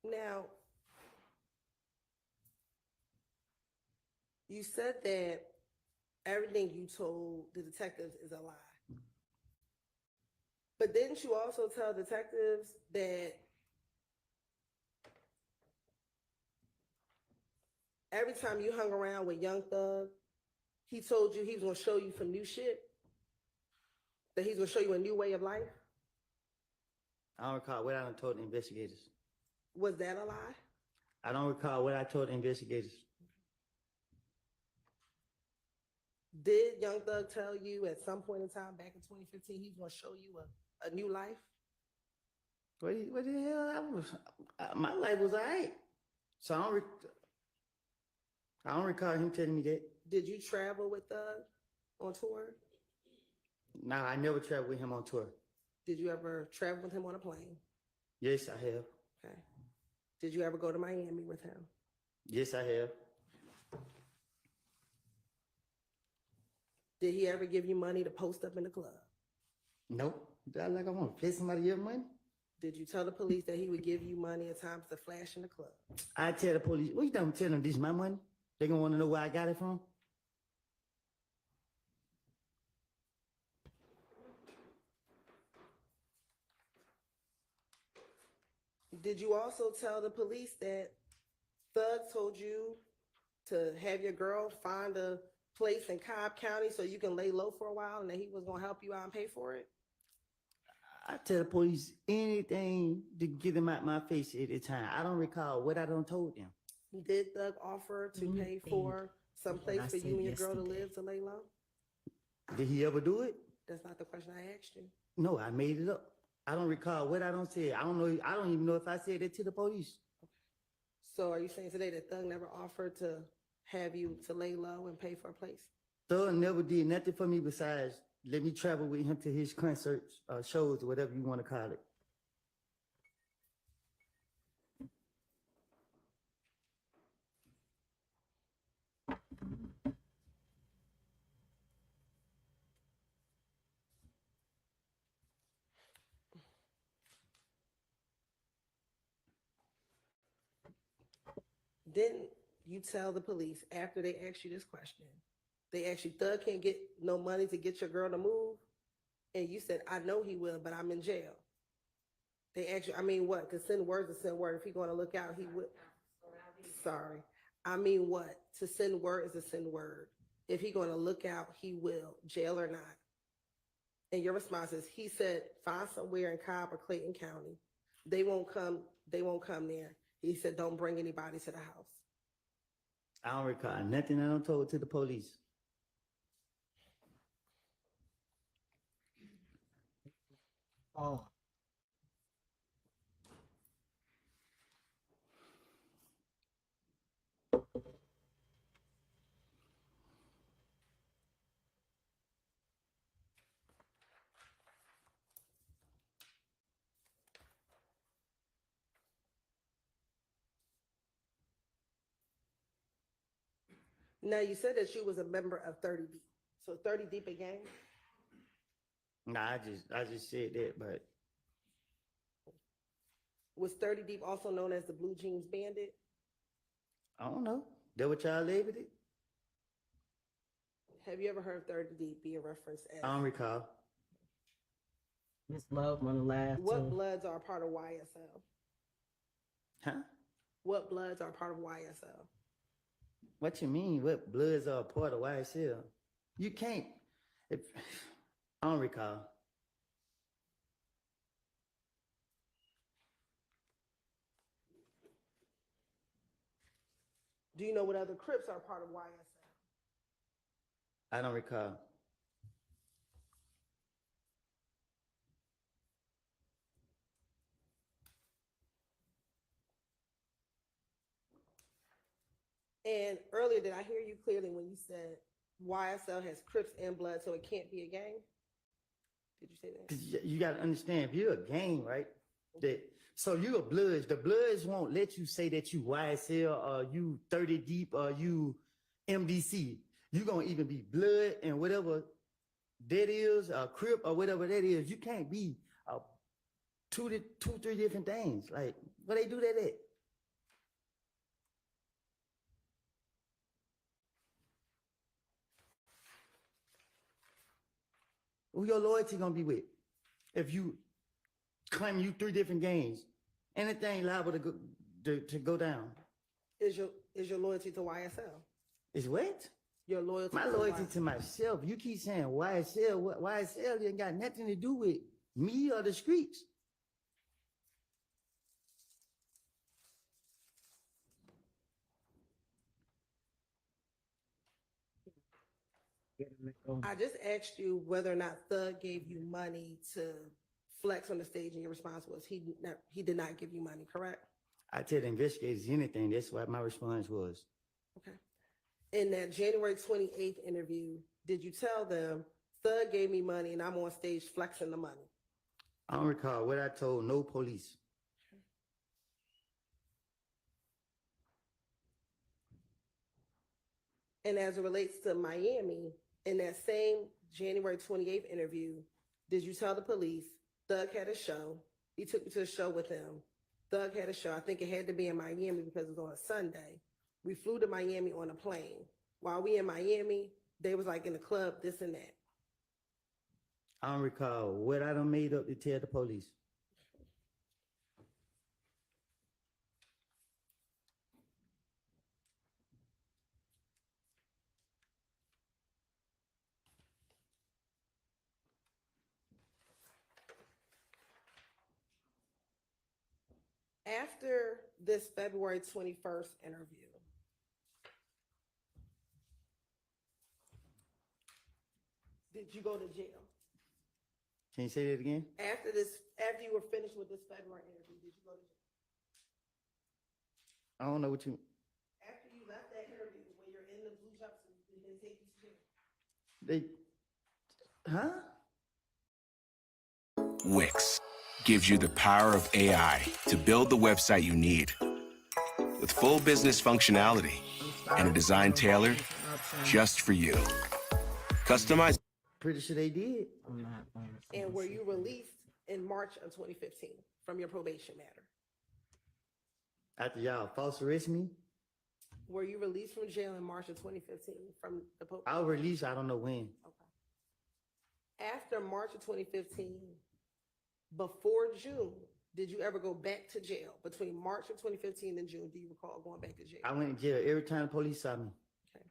[SPEAKER 1] Now, you said that everything you told the detectives is a lie. But didn't you also tell detectives that every time you hung around with Young Thug, he told you he was going to show you some new shit? That he's going to show you a new way of life?
[SPEAKER 2] I don't recall what I done told the investigators.
[SPEAKER 1] Was that a lie?
[SPEAKER 2] I don't recall what I told the investigators.
[SPEAKER 1] Did Young Thug tell you at some point in time back in 2015 he's going to show you a new life?
[SPEAKER 2] What the hell? My life was all right. So I don't recall him telling me that.
[SPEAKER 1] Did you travel with Thug on tour?
[SPEAKER 2] No, I never traveled with him on tour.
[SPEAKER 1] Did you ever travel with him on a plane?
[SPEAKER 2] Yes, I have.
[SPEAKER 1] Okay. Did you ever go to Miami with him?
[SPEAKER 2] Yes, I have.
[SPEAKER 1] Did he ever give you money to post up in the club?
[SPEAKER 2] Nope. Do I like I want to pay somebody your money?
[SPEAKER 1] Did you tell the police that he would give you money at times to flash in the club?
[SPEAKER 2] I tell the police, what you don't tell them this is my money? They gonna wanna know where I got it from?
[SPEAKER 1] Did you also tell the police that Thug told you to have your girl find a place in Cobb County so you can lay low for a while and that he was gonna help you out and pay for it?
[SPEAKER 2] I tell the police anything to get them out my face at the time. I don't recall what I done told them.
[SPEAKER 1] Did Thug offer to pay for some place
[SPEAKER 3] I
[SPEAKER 1] for you
[SPEAKER 3] said
[SPEAKER 1] and your girl to
[SPEAKER 3] yesterday.
[SPEAKER 1] live to lay low?
[SPEAKER 2] Did he ever do it?
[SPEAKER 1] That's not the question I asked you.
[SPEAKER 2] No, I made it up. I don't recall what I don't say. I don't know. I don't even know if I said that to the police.
[SPEAKER 1] So are you saying today that Thug never offered to have you to lay low and pay for a place?
[SPEAKER 2] Thug never did nothing for me besides let me travel with him to his concerts, shows, whatever you want to call it.
[SPEAKER 1] Didn't you tell the police after they asked you this question? They asked you, Thug can't get no money to get your girl to move? And you said, I know he will, but I'm in jail. They asked you, I mean what? Because send words to send word. If he's going to look out, he would. Sorry. I mean what? To send word is to send word. If he's going to look out, he will, jail or not. And your response is, he said, find somewhere in Cobb or Clayton County. They won't come there. He said, don't bring anybody to the house.
[SPEAKER 2] I don't recall nothing I don't told to the police.
[SPEAKER 3] Oh,
[SPEAKER 1] Now, you said that you was a member of 30 Deep. So 30 Deep a gang?
[SPEAKER 2] Nah, I just said that, but
[SPEAKER 1] Was 30 Deep also known as the Blue Jeans Bandit?
[SPEAKER 2] I don't know. That what y'all labeled it?
[SPEAKER 1] Have you ever heard 30 Deep being referenced as?
[SPEAKER 2] I don't recall.
[SPEAKER 3] Miss Love on the last
[SPEAKER 1] What
[SPEAKER 3] two.
[SPEAKER 1] Bloods are part of YSL?
[SPEAKER 2] Huh?
[SPEAKER 1] What Bloods are part of YSL?
[SPEAKER 2] What you mean? What Bloods are a part of YSL? You can't. I don't recall.
[SPEAKER 1] Do you know what other Crips are part of YSL?
[SPEAKER 2] I don't recall.
[SPEAKER 1] And earlier, did I hear you clearly when you said YSL has Crips and Blood, so it can't be a gang? Did you say that?
[SPEAKER 2] Because you got to understand, if you're a gang, right? So you a Bloods. The Bloods won't let you say that you YSL or you 30 Deep or you MDC. You going to even be Blood and whatever that is, a Crip or whatever that is. You can't be two, three different things. Like, where they do that at? Who your loyalty gonna be with? If you claim you three different gangs, anything liable to go down.
[SPEAKER 1] Is your loyalty to YSL?
[SPEAKER 2] Is what?
[SPEAKER 1] Your loyalty
[SPEAKER 2] My
[SPEAKER 1] to
[SPEAKER 2] loyalty
[SPEAKER 1] YSL.
[SPEAKER 2] to myself. You keep saying YSL. What YSL ain't got nothing to do with me or the streets.
[SPEAKER 1] I just asked you whether or not Thug gave you money to flex on the stage, and your response was he did not give you money, correct?
[SPEAKER 2] I tell the investigators anything. That's what my response was.
[SPEAKER 1] Okay. In that January 28th interview, did you tell them Thug gave me money and I'm on stage flexing the money?
[SPEAKER 2] I don't recall what I told no police.
[SPEAKER 1] And as it relates to Miami, in that same January 28th interview, did you tell the police Thug had a show He took me to a show with him. Thug had a show. I think it had to be in Miami because it was on a Sunday. We flew to Miami on a plane. While we in Miami, they was like in the club, this and that.
[SPEAKER 2] I don't recall what I done made up to tell the police.
[SPEAKER 1] After this February 21st interview, did you go to jail?
[SPEAKER 2] Can you say that again?
[SPEAKER 1] After you were finished with this February interview, did you go to jail?
[SPEAKER 2] I don't know what you,
[SPEAKER 1] After you left that interview, when you're in the blue jumpsuit, did they take you to jail?
[SPEAKER 2] huh?
[SPEAKER 7] Wix gives you the power of AI to build the website you need with full business functionality and a design tailored just for you. Customize.
[SPEAKER 2] Pretty sure they did.
[SPEAKER 3] I'm not.
[SPEAKER 1] And were you released in March of 2015 from your probation matter?
[SPEAKER 2] After y'all false arrest me,
[SPEAKER 1] Were you released from jail in March of 2015 from the
[SPEAKER 2] I was released, I don't know when.
[SPEAKER 1] Okay. After March of 2015, before June, did you ever go back to jail? Between March of 2015 and June, do you recall going back to jail?
[SPEAKER 2] I went to jail every time the police saw me.
[SPEAKER 1] Okay.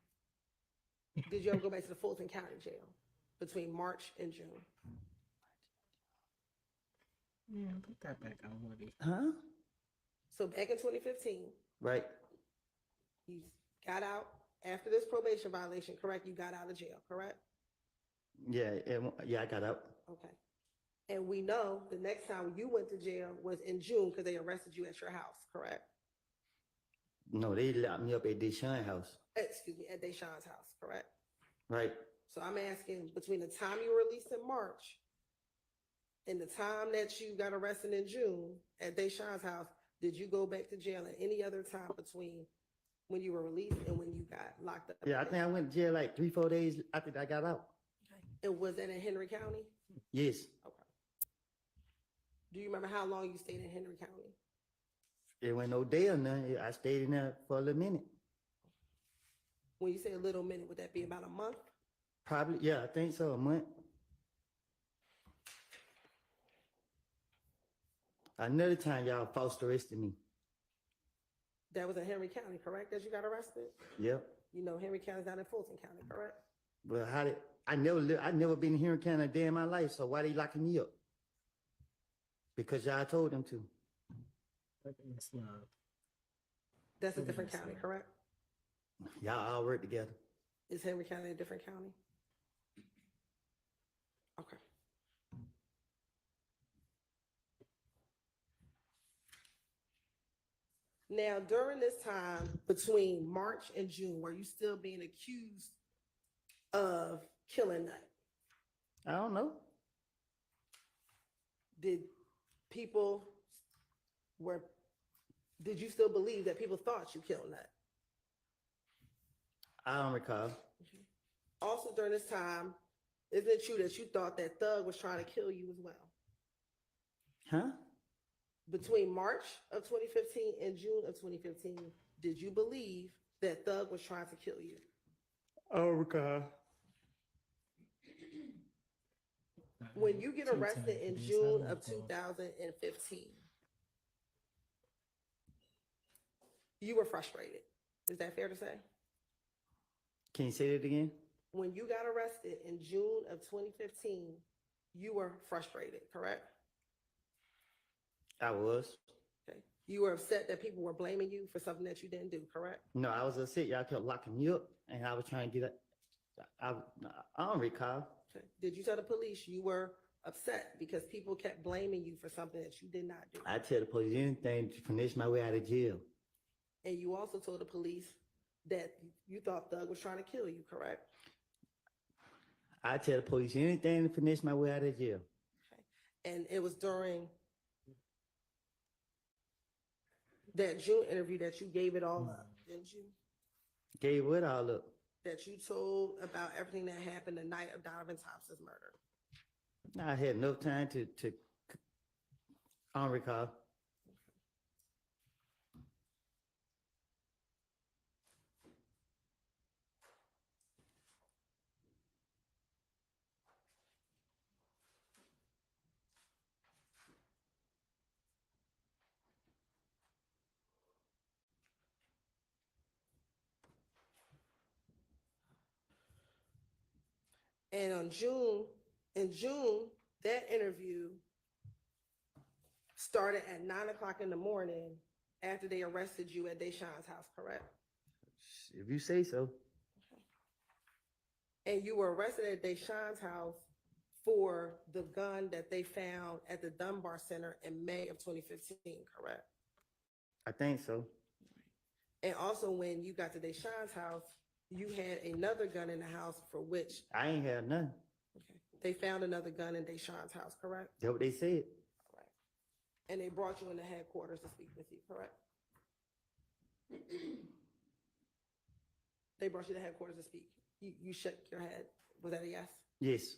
[SPEAKER 1] Did you ever go back to the Fulton County Jail between March and June?
[SPEAKER 3] Yeah, put that back on Woody.
[SPEAKER 2] Huh?
[SPEAKER 1] So back in 2015,
[SPEAKER 2] Right.
[SPEAKER 1] you got out after this probation violation, correct? You got out of jail, correct?
[SPEAKER 2] Yeah, I got out.
[SPEAKER 1] Okay. And we know the next time you went to jail was in June because they arrested you at your house, correct?
[SPEAKER 2] No, they locked me up at Deshaun house.
[SPEAKER 1] Excuse me, at Deshaun's house, correct?
[SPEAKER 2] Right.
[SPEAKER 1] So I'm asking, between the time you were released in March and the time that you got arrested in June at Deshaun's house, did you go back to jail at any other time between when you were released and when you got locked up?
[SPEAKER 2] Yeah, I think I went to jail like 3-4 days after I got out.
[SPEAKER 1] And was that in Henry County?
[SPEAKER 2] Yes.
[SPEAKER 1] Okay. Do you remember how long you stayed in Henry County?
[SPEAKER 2] It went no day or nothing. I stayed in there for a little minute.
[SPEAKER 1] When you say a little minute, would that be about a month?
[SPEAKER 2] Probably, yeah, I think so, a month. Another time y'all false arrested me.
[SPEAKER 1] That was in Henry County, correct, that you got arrested?
[SPEAKER 2] Yep.
[SPEAKER 1] You know Henry County's not in Fulton County, correct?
[SPEAKER 2] But I never been here in Canada a day in my life, so why they locking me up? Because y'all told them to.
[SPEAKER 3] Inysl.
[SPEAKER 1] That's a different county, correct?
[SPEAKER 2] Y'all all work together.
[SPEAKER 1] Is Henry County a different county? Okay. Now, during this time between March and June, were you still being accused of killing Nut?
[SPEAKER 2] I don't know.
[SPEAKER 1] Did you still believe that people thought you killed Nut?
[SPEAKER 2] I don't recall.
[SPEAKER 1] Also during this time, isn't it true that you thought that Thug was trying to kill you as well?
[SPEAKER 2] Huh?
[SPEAKER 1] Between March of 2015 and June of 2015, did you believe that Thug was trying to kill you?
[SPEAKER 2] I don't recall.
[SPEAKER 1] When you get arrested in June of 2015, you were frustrated. Is that fair to say?
[SPEAKER 2] Can you say that again?
[SPEAKER 1] When you got arrested in June of 2015, you were frustrated, correct?
[SPEAKER 2] I was.
[SPEAKER 1] Okay. You were upset that people were blaming you for something that you didn't do, correct?
[SPEAKER 2] No, I was upset. Y'all kept locking me up, and I was trying to get it. I don't recall.
[SPEAKER 1] Okay. Did you tell the police you were upset because people kept blaming you for something that you did not do?
[SPEAKER 2] I tell the police anything to finish my way out of jail.
[SPEAKER 1] And you also told the police that you thought Thug was trying to kill you, correct?
[SPEAKER 2] I tell the police anything to finish my way out of jail.
[SPEAKER 1] Okay. And it was during that June interview that you gave it all up, didn't you?
[SPEAKER 2] Gave it all up.
[SPEAKER 1] That you told about everything that happened the night of Donovan Thompson's murder.
[SPEAKER 2] I had enough time to I don't recall.
[SPEAKER 1] And in June, that interview started at 9 o'clock in the morning after they arrested you at Deshaun's house, correct?
[SPEAKER 2] If you say so.
[SPEAKER 1] And you were arrested at Deshaun's house for the gun that they found at the Dunbar Center in May of 2015, correct?
[SPEAKER 2] I think so.
[SPEAKER 1] And also when you got to Deshaun's house, you had another gun in the house for which,
[SPEAKER 2] I ain't had none.
[SPEAKER 1] okay, they found another gun in Deshaun's house, correct?
[SPEAKER 2] That's what they said.
[SPEAKER 1] Correct. And they brought you in the headquarters to speak with you, correct? They brought you to headquarters to speak. You shook your head. Was that a yes?
[SPEAKER 2] Yes.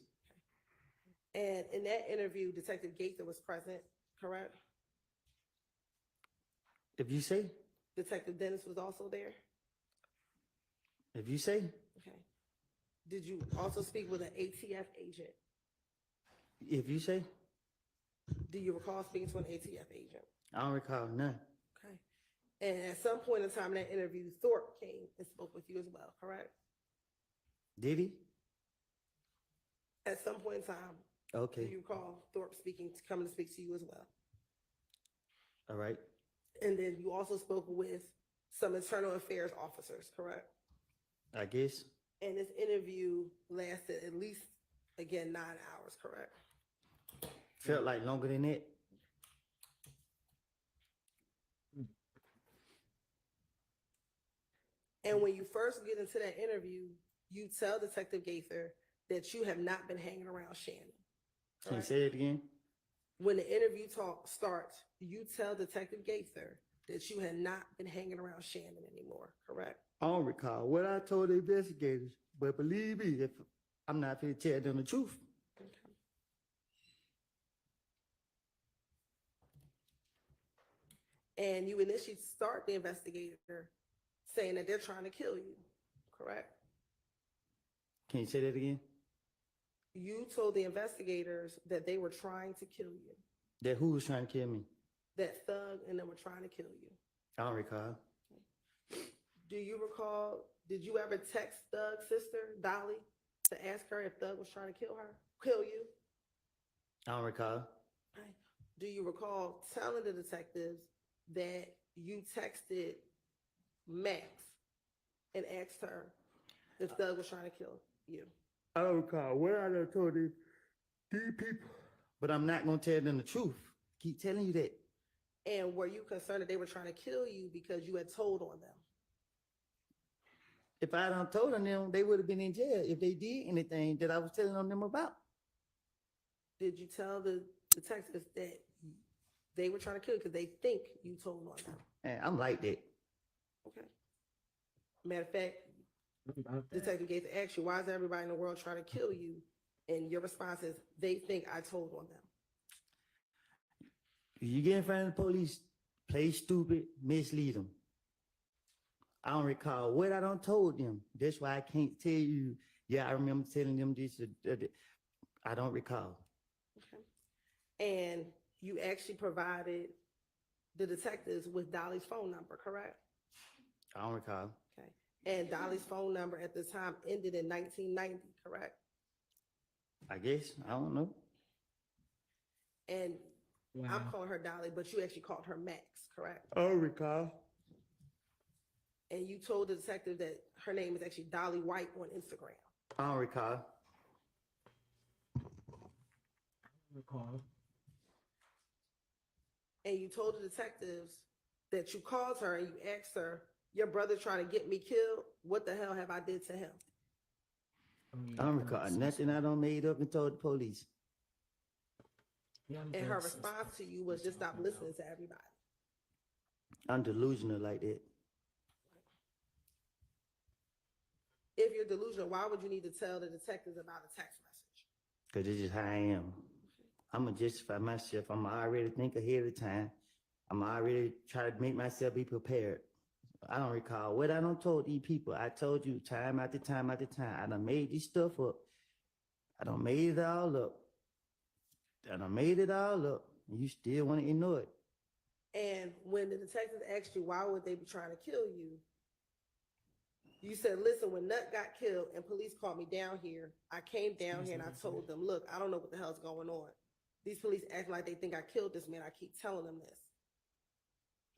[SPEAKER 1] And in that interview, Detective Gaither was present, correct?
[SPEAKER 2] If you say.
[SPEAKER 1] Detective Dennis was also there?
[SPEAKER 2] If you say.
[SPEAKER 1] Okay. Did you also speak with an ATF agent?
[SPEAKER 2] If you say.
[SPEAKER 1] Do you recall speaking to an ATF agent?
[SPEAKER 2] I don't recall none.
[SPEAKER 1] Okay. And at some point in time in that interview, Thorpe came and spoke with you as well, correct?
[SPEAKER 2] Did he?
[SPEAKER 1] At some point in time, do
[SPEAKER 2] Okay.
[SPEAKER 1] you recall Thorpe coming to speak to you as well?
[SPEAKER 2] All right.
[SPEAKER 1] And then you also spoke with some internal affairs officers, correct?
[SPEAKER 2] I guess.
[SPEAKER 1] And this interview lasted at least, again, 9 hours, correct?
[SPEAKER 2] Felt like longer than that.
[SPEAKER 1] And when you first get into that interview, you tell Detective Gaither that you have not been hanging around Shannon.
[SPEAKER 2] Can you
[SPEAKER 1] correct?
[SPEAKER 2] say it again?
[SPEAKER 1] When the interview talk starts, you tell Detective Gaither that you had not been hanging around Shannon anymore, correct?
[SPEAKER 2] I don't recall what I told the investigators, but believe me, if I'm not going to tell them the truth.
[SPEAKER 1] And you initially start the investigator saying that they're trying to kill you, correct?
[SPEAKER 2] Can you say that again?
[SPEAKER 1] You told the investigators that they were trying to kill you,
[SPEAKER 2] That who was trying to kill me?
[SPEAKER 1] that Thug and them were trying to kill you.
[SPEAKER 2] I don't recall.
[SPEAKER 1] Do you recall, did you ever text Thug's sister, Dolly, to ask her if Thug was trying to kill you?
[SPEAKER 2] I don't recall.
[SPEAKER 1] Right. Do you recall telling the detectives that you texted Max and asked her if Thug was trying to kill you?
[SPEAKER 2] I don't recall what I done told these people. But I'm not going to tell them the truth. Keep telling you that.
[SPEAKER 1] And were you concerned that they were trying to kill you because you had told on them?
[SPEAKER 2] If I done told on them, they would have been in jail if they did anything that I was telling on them about.
[SPEAKER 1] Did you tell the detectives that they were trying to kill you because they think you told on them?
[SPEAKER 2] And I'm like that.
[SPEAKER 1] Okay. Matter of fact, Detective Gates asked you, why is everybody in the world trying to kill you? And your response is, they think I told on them.
[SPEAKER 2] If you get in front of the police, play stupid, mislead them. I don't recall what I done told them. That's why I can't tell you, yeah, I remember telling them this. I don't recall.
[SPEAKER 1] Okay. And you actually provided the detectives with Dolly's phone number, correct?
[SPEAKER 2] I don't recall.
[SPEAKER 1] Okay. And Dolly's phone number at the time ended in 1990, correct?
[SPEAKER 2] I guess. I don't know.
[SPEAKER 1] And
[SPEAKER 3] Wow.
[SPEAKER 1] I'm calling her Dolly, but you actually called her Max, correct?
[SPEAKER 2] I don't recall.
[SPEAKER 1] And you told the detective that her name is actually Dolly White on Instagram.
[SPEAKER 2] I don't recall.
[SPEAKER 3] Recall.
[SPEAKER 1] And you told the detectives that you called her and you asked her, your brother trying to get me killed, what the hell have I did to him?
[SPEAKER 2] I don't recall nothing I done made up and told the police.
[SPEAKER 1] And her response to you was just stop listening to everybody.
[SPEAKER 2] I'm delusional like that.
[SPEAKER 1] If you're delusional, why would you need to tell the detectives about a text message?
[SPEAKER 2] Because this is how I am. I'm gonna justify myself. I'm already think ahead of time. I'm already try to make myself be prepared. I don't recall what I done told these people. I told you time after time after time. I done made this stuff up. I done made it all up. I done made it all up. And you still want to ignore it.
[SPEAKER 1] And when the detectives asked you, why would they be trying to kill you? You said, listen, when Nut got killed and police called me down here, I came down here and I told them, look, I don't know what the hell's going on. These police act like they think I killed this man. I keep telling them this.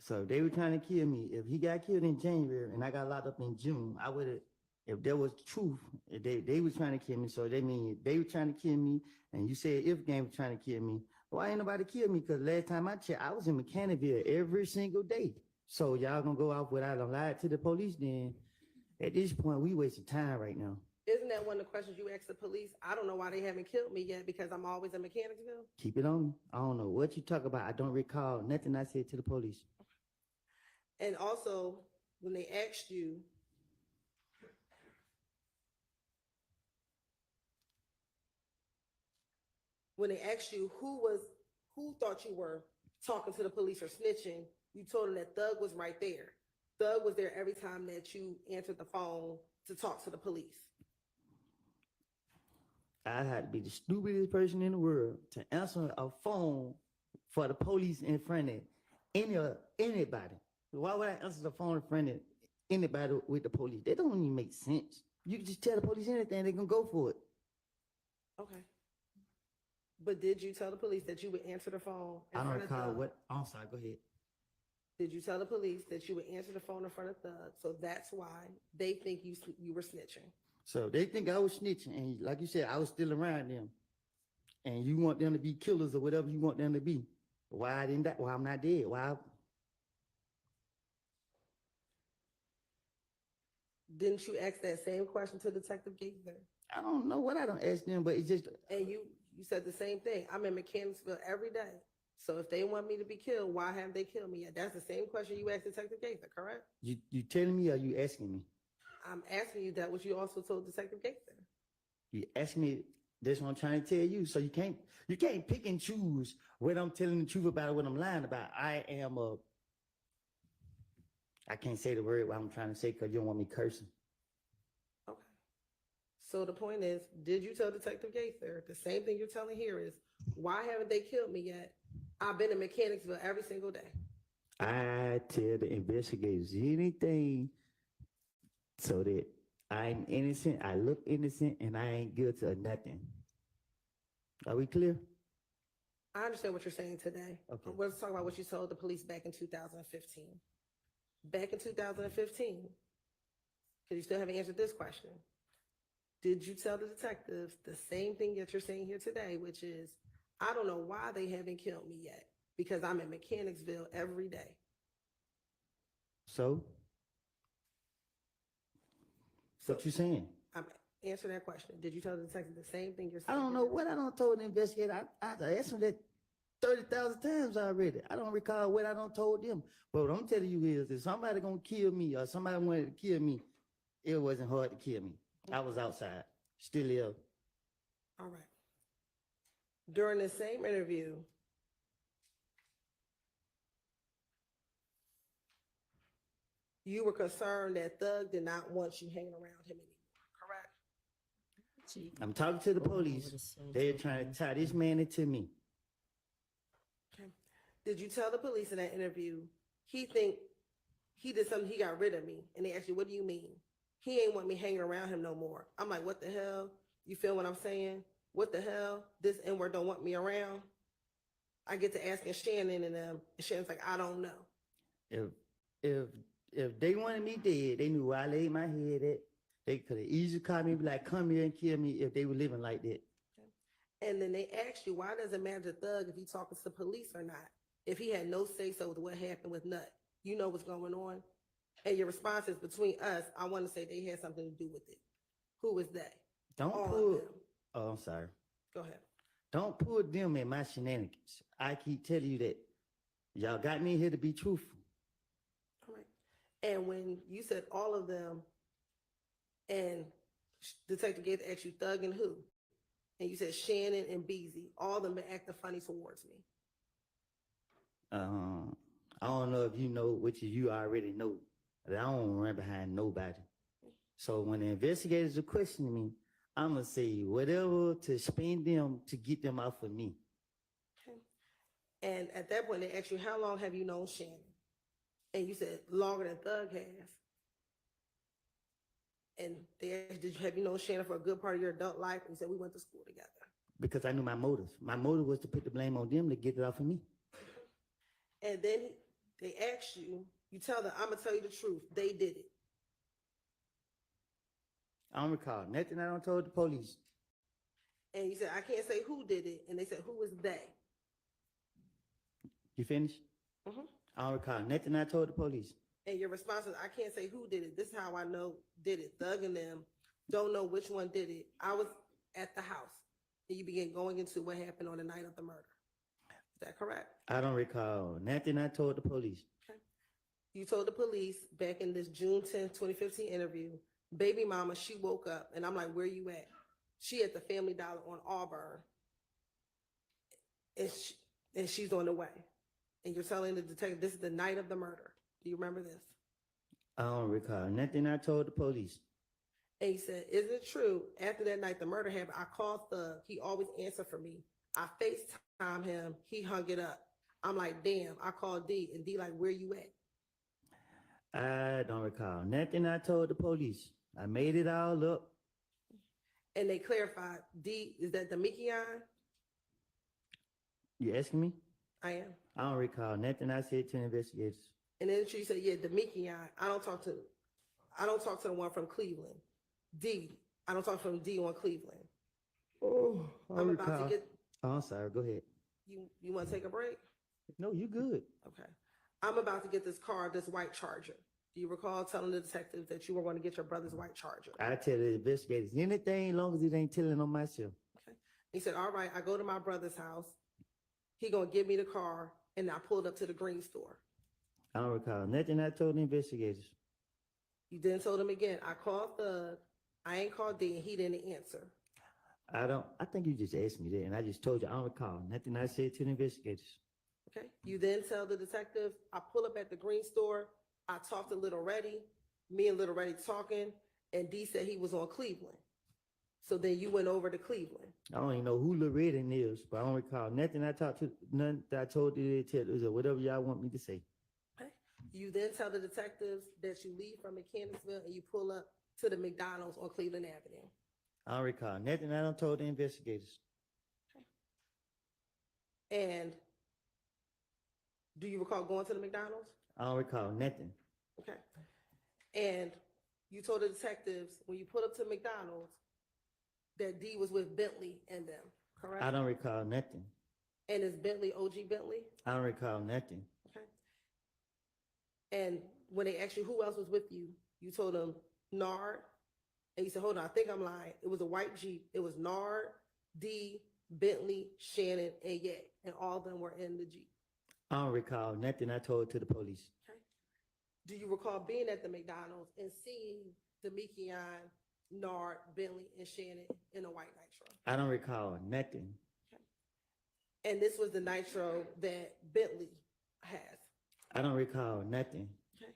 [SPEAKER 2] So they were trying to kill me. If he got killed in January and I got locked up in June, I would have, if there was truth, if they were trying to kill me. So they mean they were trying to kill me, and you said if game was trying to kill me, why ain't nobody kill me? Because last time I checked, I was in Mechanicville every single day. So y'all gonna go off without a lie to the police then? At this point, we wasting time right now.
[SPEAKER 1] Isn't that one of the questions you asked the police? I don't know why they haven't killed me yet because I'm always in Mechanicsville.
[SPEAKER 2] Keep it on me. I don't know what you talk about. I don't recall nothing I said to the police.
[SPEAKER 1] And also, when they asked you, who thought you were talking to the police or snitching, you told them that Thug was right there. Thug was there every time that you answered the phone to talk to the police.
[SPEAKER 2] I had to be the stupidest person in the world to answer a phone for the police in front of anybody. Why would I answer the phone in front of anybody with the police? That don't even make sense. You can just tell the police anything, they're gonna go for it.
[SPEAKER 1] Okay. But did you tell the police that you would answer the phone in
[SPEAKER 2] I don't
[SPEAKER 1] front of
[SPEAKER 2] recall
[SPEAKER 1] Thug?
[SPEAKER 2] what. I'm sorry, go ahead.
[SPEAKER 1] Did you tell the police that you would answer the phone in front of Thug? So that's why they think you were snitching.
[SPEAKER 2] So they think I was snitching, and like you said, I was still around them. And you want them to be killers or whatever you want them to be. Why didn't that? Why I'm not dead? Why?
[SPEAKER 1] Didn't you ask that same question to Detective Gaither?
[SPEAKER 2] I don't know what I don't ask them, but it's just
[SPEAKER 1] And you said the same thing. I'm in Mechanicsville every day. So if they want me to be killed, why haven't they killed me yet? That's the same question you asked Detective Gaither, correct?
[SPEAKER 2] you telling me or you asking me?
[SPEAKER 1] I'm asking you that, what you also told Detective Gaither.
[SPEAKER 2] You ask me. That's what I'm trying to tell you. So you can't pick and choose what I'm telling the truth about or what I'm lying about. I can't say the word what I'm trying to say because you don't want me cursing.
[SPEAKER 1] Okay. So the point is, did you tell Detective Gaither the same thing you're telling here is, why haven't they killed me yet? I've been in Mechanicsville every single day.
[SPEAKER 2] I tell the investigators anything so that I'm innocent, I look innocent, and I ain't guilty of nothing. Are we clear?
[SPEAKER 1] I understand what you're saying today.
[SPEAKER 2] Okay.
[SPEAKER 1] Let's talk about what you told the police back in 2015. Back in 2015, because you still haven't answered this question. Did you tell the detectives the same thing that you're saying here today, which is, I don't know why they haven't killed me yet because I'm in Mechanicsville every day.
[SPEAKER 2] So what you saying?
[SPEAKER 1] I'm answering that question. Did you tell the detective the same thing you're
[SPEAKER 2] I
[SPEAKER 1] saying?
[SPEAKER 2] don't know what I don't told the investigator. I asked them that 30,000 times already. I don't recall what I don't told them. But what I'm telling you is, if somebody gonna kill me or somebody wanted to kill me, it wasn't hard to kill me. I was outside, still ill.
[SPEAKER 1] All right. During the same interview, you were concerned that Thug did not want you hanging around him anymore, correct?
[SPEAKER 2] I'm talking to the police. They're trying to tie this man into me.
[SPEAKER 1] Okay. Did you tell the police in that interview, he did something, he got rid of me? And they asked you, what do you mean? He ain't want me hanging around him no more. I'm like, what the hell? You feel what I'm saying? What the hell? This N-word don't want me around? I get to asking Shannon and them, and Shannon's like, I don't know.
[SPEAKER 2] If they wanted me dead, they knew where I laid my head at. They could have easily called me and be like, come here and kill me if they were living like that.
[SPEAKER 1] Okay. And then they asked you, why does it matter to Thug if he talking to the police or not? If he had no say-so with what happened with Nut, you know what's going on? And your response is, between us, I want to say they had something to do with it. Who was they?
[SPEAKER 2] Don't
[SPEAKER 1] All of
[SPEAKER 2] pull.
[SPEAKER 1] them.
[SPEAKER 2] Oh, I'm sorry.
[SPEAKER 1] Go ahead.
[SPEAKER 2] Don't pull them in my shenanigans. I keep telling you that. Y'all got me here to be truthful.
[SPEAKER 1] All right. And when you said all of them, and Detective Gates asked you Thug and who, And you said Shannon and Beezy, all of them been acting funny towards me.
[SPEAKER 2] I don't know if you know, which you already know, but I don't run behind nobody. So when the investigators are questioning me, I'm gonna say whatever to spend them to get them off of me.
[SPEAKER 1] Okay. And at that point, they asked you, how long have you known Shannon? And you said, longer than Thug has. And they asked, have you known Shannon for a good part of your adult life? And you said, we went to school together.
[SPEAKER 2] Because I knew my motive. My motive was to put the blame on them to get it off of me.
[SPEAKER 1] And then they asked you, you tell them, I'm gonna tell you the truth, they did it.
[SPEAKER 2] I don't recall nothing I don't told the police.
[SPEAKER 1] And you said, I can't say who did it. And they said, who is they?
[SPEAKER 2] You finished?
[SPEAKER 1] Mhm.
[SPEAKER 2] I don't recall nothing I told the police.
[SPEAKER 1] And your response is, I can't say who did it. This is how I know did it. Thug and them don't know which one did it. I was at the house. And you began going into what happened on the night of the murder. Is that correct?
[SPEAKER 2] I don't recall nothing I told the police.
[SPEAKER 1] Okay. You told the police back in this June 10th, 2015 interview, baby mama, she woke up and I'm like, where you at? She at the Family Dollar on Auburn. And she's on the way. And you're telling the detective, this is the night of the murder. Do you remember this?
[SPEAKER 2] I don't recall nothing I told the police.
[SPEAKER 1] And he said, is it true? After that night the murder happened, I called Thug. He always answered for me. I FaceTime him. He hung it up. I'm like, damn, I called D. And D like, where you at?
[SPEAKER 2] I don't recall nothing I told the police. I made it all up.
[SPEAKER 1] And they clarified, D, is that the Mikion?
[SPEAKER 2] You asking me?
[SPEAKER 1] I am.
[SPEAKER 2] I don't recall nothing I said to the investigators.
[SPEAKER 1] And then she said, yeah, the Mikion. I don't talk to the one from Cleveland. D. I don't talk from D on Cleveland.
[SPEAKER 2] Oh,
[SPEAKER 1] I'm about to get,
[SPEAKER 2] Oh, I'm sorry. Go ahead.
[SPEAKER 1] you want to take a break?
[SPEAKER 2] No, you good.
[SPEAKER 1] Okay. I'm about to get this car, this white Charger. Do you recall telling the detectives that you were going to get your brother's white Charger?
[SPEAKER 2] I tell the investigators anything as long as it ain't telling on myself.
[SPEAKER 1] Okay. He said, all right, I go to my brother's house. He going to give me the car. And I pulled up to the green store.
[SPEAKER 2] I don't recall nothing I told the investigators.
[SPEAKER 1] You then told him again, I called Thug. I ain't called D and he didn't answer.
[SPEAKER 2] I think you just asked me that and I just told you I don't recall nothing I said to the investigators.
[SPEAKER 1] Okay. You then tell the detective, I pull up at the green store. I talked to Little Reddy. Me and Little Reddy talking. And D said he was on Cleveland. So then you went over to Cleveland.
[SPEAKER 2] I don't even know who Loretta is, but I don't recall nothing I talked to, none that I told the detectives or whatever y'all want me to say.
[SPEAKER 1] Okay. You then tell the detectives that you leave from Mechanicsville and you pull up to the McDonald's on Cleveland Avenue.
[SPEAKER 2] I don't recall nothing I don't told the investigators.
[SPEAKER 1] And do you recall going to the McDonald's?
[SPEAKER 2] I don't recall nothing.
[SPEAKER 1] Okay. And you told the detectives when you pulled up to McDonald's that D was with Bentley and them, correct?
[SPEAKER 2] I don't recall nothing.
[SPEAKER 1] And is Bentley OG Bentley?
[SPEAKER 2] I don't recall nothing.
[SPEAKER 1] Okay. And when they asked you who else was with you, you told them Nard. And you said, hold on, I think I'm lying. It was a white Jeep. It was Nard, D, Bentley, Shannon, and Ye. And all of them were in the Jeep.
[SPEAKER 2] I don't recall nothing I told to the police.
[SPEAKER 1] Okay. Do you recall being at the McDonald's and seeing the Mikion, Nard, Bentley, and Shannon in a white Nitro?
[SPEAKER 2] I don't recall nothing.
[SPEAKER 1] Okay. And this was the Nitro that Bentley has.
[SPEAKER 2] I don't recall nothing.
[SPEAKER 1] Okay.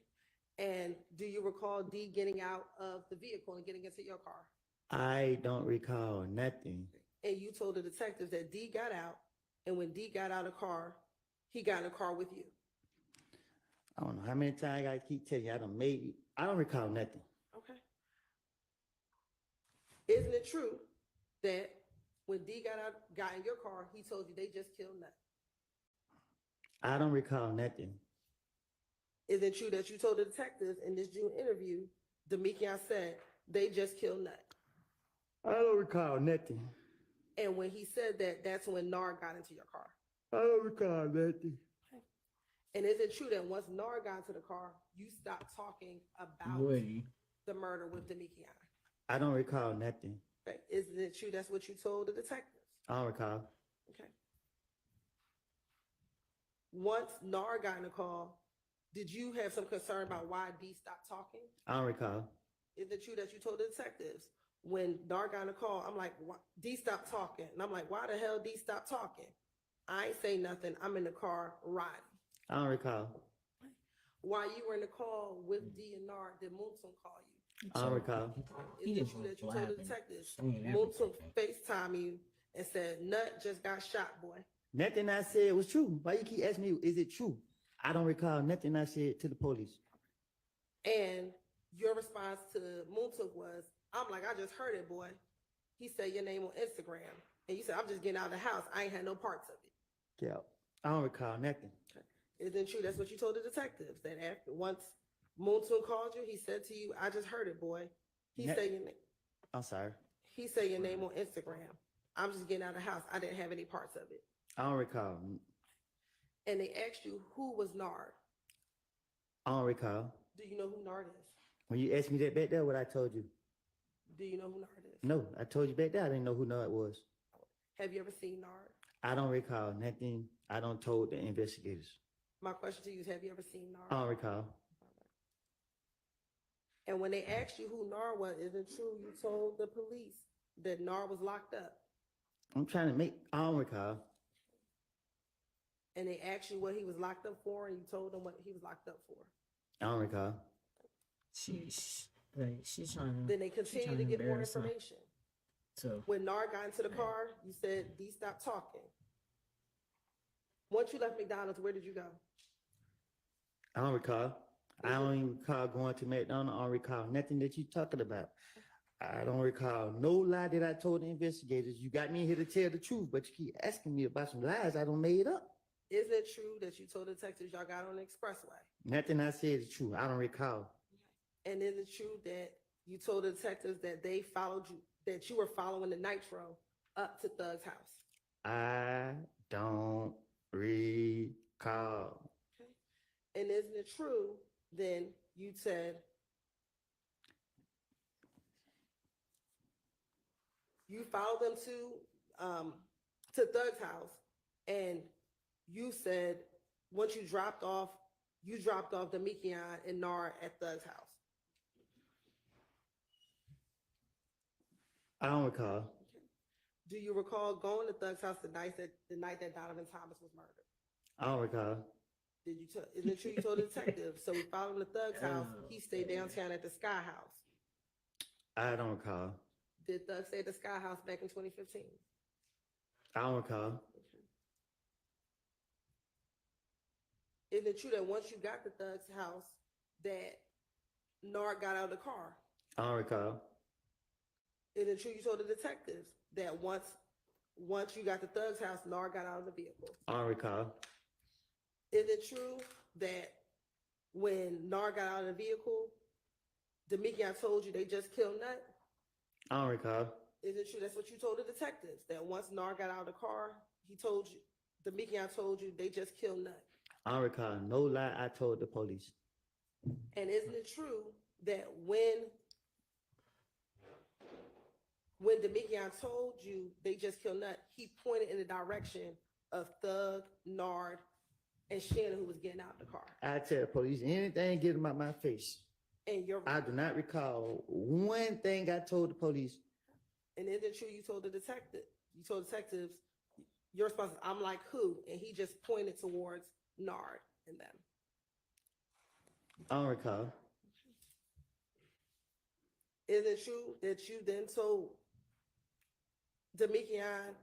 [SPEAKER 1] And do you recall D getting out of the vehicle and getting into your car?
[SPEAKER 2] I don't recall nothing.
[SPEAKER 1] And you told the detectives that D got out, and when D got out of the car, he got in a car with you.
[SPEAKER 2] I don't know how many times I keep telling you I don't recall nothing.
[SPEAKER 1] Okay. Isn't it true that when D got in your car, he told you they just killed Nut?
[SPEAKER 2] I don't recall nothing.
[SPEAKER 1] Is it true that you told the detectives in this June interview, Demekion said they just killed Nut?
[SPEAKER 2] I don't recall nothing.
[SPEAKER 1] And when he said that, that's when Nard got into your car.
[SPEAKER 2] I don't recall nothing.
[SPEAKER 1] Okay. And is it true that once Nard got into the car, you stopped talking about
[SPEAKER 3] Woody.
[SPEAKER 1] the murder with Demekion?
[SPEAKER 2] I don't recall nothing.
[SPEAKER 1] Okay. Isn't it true that's what you told the detectives?
[SPEAKER 2] I don't recall.
[SPEAKER 1] Okay. Once Nard got in the call, did you have some concern about why D stopped talking?
[SPEAKER 2] I don't recall.
[SPEAKER 1] Is it true that you told the detectives when Dar got on the call, I'm like, D stop talking. And I'm like, why the hell D stop talking? I ain't say nothing. I'm in the car riding.
[SPEAKER 2] I don't recall.
[SPEAKER 1] While you were in the call with D and Nar, did Moonson call you?
[SPEAKER 2] I don't recall.
[SPEAKER 1] Is it true that you told the detectives Moonson FaceTime you and said, Nut just got shot, boy?
[SPEAKER 2] Nothing I said was true. Why you keep asking me, is it true? I don't recall nothing I said to the police.
[SPEAKER 1] And your response to Moonson was, I'm like, I just heard it, boy. He said your name on Instagram. And you said, I'm just getting out of the house. I ain't had no parts of it.
[SPEAKER 2] Yeah. I don't recall nothing.
[SPEAKER 1] Isn't it true? That's what you told the detectives. That after once Moonson called you, he said to you, I just heard it, boy. He said your name.
[SPEAKER 2] I'm sorry.
[SPEAKER 1] He said your name on Instagram. I'm just getting out of the house. I didn't have any parts of it.
[SPEAKER 2] I don't recall.
[SPEAKER 1] And they asked you who was Nard.
[SPEAKER 2] I don't recall.
[SPEAKER 1] Do you know who Nard is?
[SPEAKER 2] When you asked me that back there, what I told you?
[SPEAKER 1] Do you know who Nard is?
[SPEAKER 2] No, I told you back there I didn't know who Nard was.
[SPEAKER 1] Have you ever seen Nard?
[SPEAKER 2] I don't recall nothing. I don't told the investigators.
[SPEAKER 1] My question to you is, have you ever seen Nard?
[SPEAKER 2] I don't recall.
[SPEAKER 1] And when they asked you who Nard was, is it true you told the police that Nard was locked up?
[SPEAKER 2] I'm trying to make, I don't recall.
[SPEAKER 1] And they asked you what he was locked up for, and you told them what he was locked up for.
[SPEAKER 2] I don't recall.
[SPEAKER 3] She's trying.
[SPEAKER 1] Then they continue to get more information.
[SPEAKER 3] So
[SPEAKER 1] When Nard got into the car, you said, D, stop talking. Once you left McDonald's, where did you go?
[SPEAKER 2] I don't recall. I don't even recall going to McDonald's. I don't recall nothing that you talking about. I don't recall no lie that I told the investigators. You got me here to tell the truth, but you keep asking me about some lies I don't made up.
[SPEAKER 1] Isn't it true that you told the detectives y'all got on the expressway?
[SPEAKER 2] Nothing I said is true. I don't recall.
[SPEAKER 1] And is it true that you told the detectives that they followed you, that you were following the Nitro up to Thug's house?
[SPEAKER 2] I don't recall.
[SPEAKER 1] Okay. And isn't it true then you said you followed them to Thug's house, and you said once you dropped off Demekion and Nard at Thug's house?
[SPEAKER 2] I don't recall.
[SPEAKER 1] Do you recall going to Thug's house the night that Donovan Thomas was murdered?
[SPEAKER 2] I don't recall.
[SPEAKER 1] Isn't it true you told the detective? So we followed him to Thug's house. He stayed downtown at the Sky House.
[SPEAKER 2] I don't recall.
[SPEAKER 1] Did Thug stay at the Sky House back in 2015?
[SPEAKER 2] I don't recall.
[SPEAKER 1] Isn't it true that once you got to Thug's house, that Nard got out of the car?
[SPEAKER 2] I don't recall.
[SPEAKER 1] Isn't it true you told the detectives that once you got to Thug's house, Nard got out of the vehicle?
[SPEAKER 2] I don't recall.
[SPEAKER 1] Is it true that when Nard got out of the vehicle, Demekion told you they just killed Nut?
[SPEAKER 2] I don't recall.
[SPEAKER 1] Is it true that's what you told the detectives, that once Nard got out of the car, Demekion told you they just killed Nut?
[SPEAKER 2] I don't recall no lie I told the police.
[SPEAKER 1] And isn't it true that when Demekion told you they just killed Nut, he pointed in the direction of Thug, Nard, and Shannon, who was getting out of the car?
[SPEAKER 2] I tell the police anything get them out my face.
[SPEAKER 1] And
[SPEAKER 2] I do not recall one thing I told the police.
[SPEAKER 1] And isn't it true you told detectives, your response is, I'm like who? And he just pointed towards Nard and them.
[SPEAKER 2] I don't recall.
[SPEAKER 1] Is it true that you then told Demekion,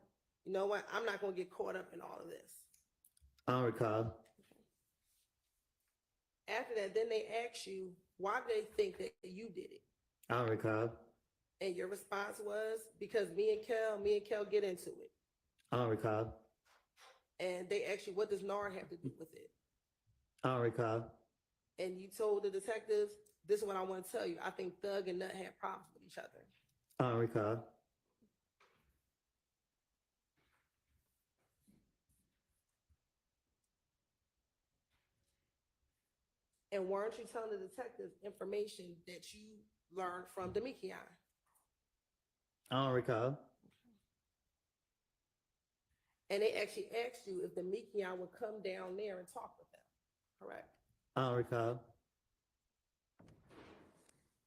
[SPEAKER 1] you know what, I'm not going to get caught up in all of this?
[SPEAKER 2] I don't recall.
[SPEAKER 1] After that, then they asked you, why do they think that you did it?
[SPEAKER 2] I don't recall.
[SPEAKER 1] And your response was, because me and Kel get into it.
[SPEAKER 2] I don't recall.
[SPEAKER 1] And they asked you, what does Nard have to do with it?
[SPEAKER 2] I don't recall.
[SPEAKER 1] And you told the detectives, this is what I want to tell you. I think Thug and Nut had problems with each other.
[SPEAKER 2] I don't recall.
[SPEAKER 1] And weren't you telling the detectives information that you learned from Demekion?
[SPEAKER 2] I don't recall.
[SPEAKER 1] And they actually asked you if Demekion would come down there and talk with them, correct?
[SPEAKER 2] I don't recall.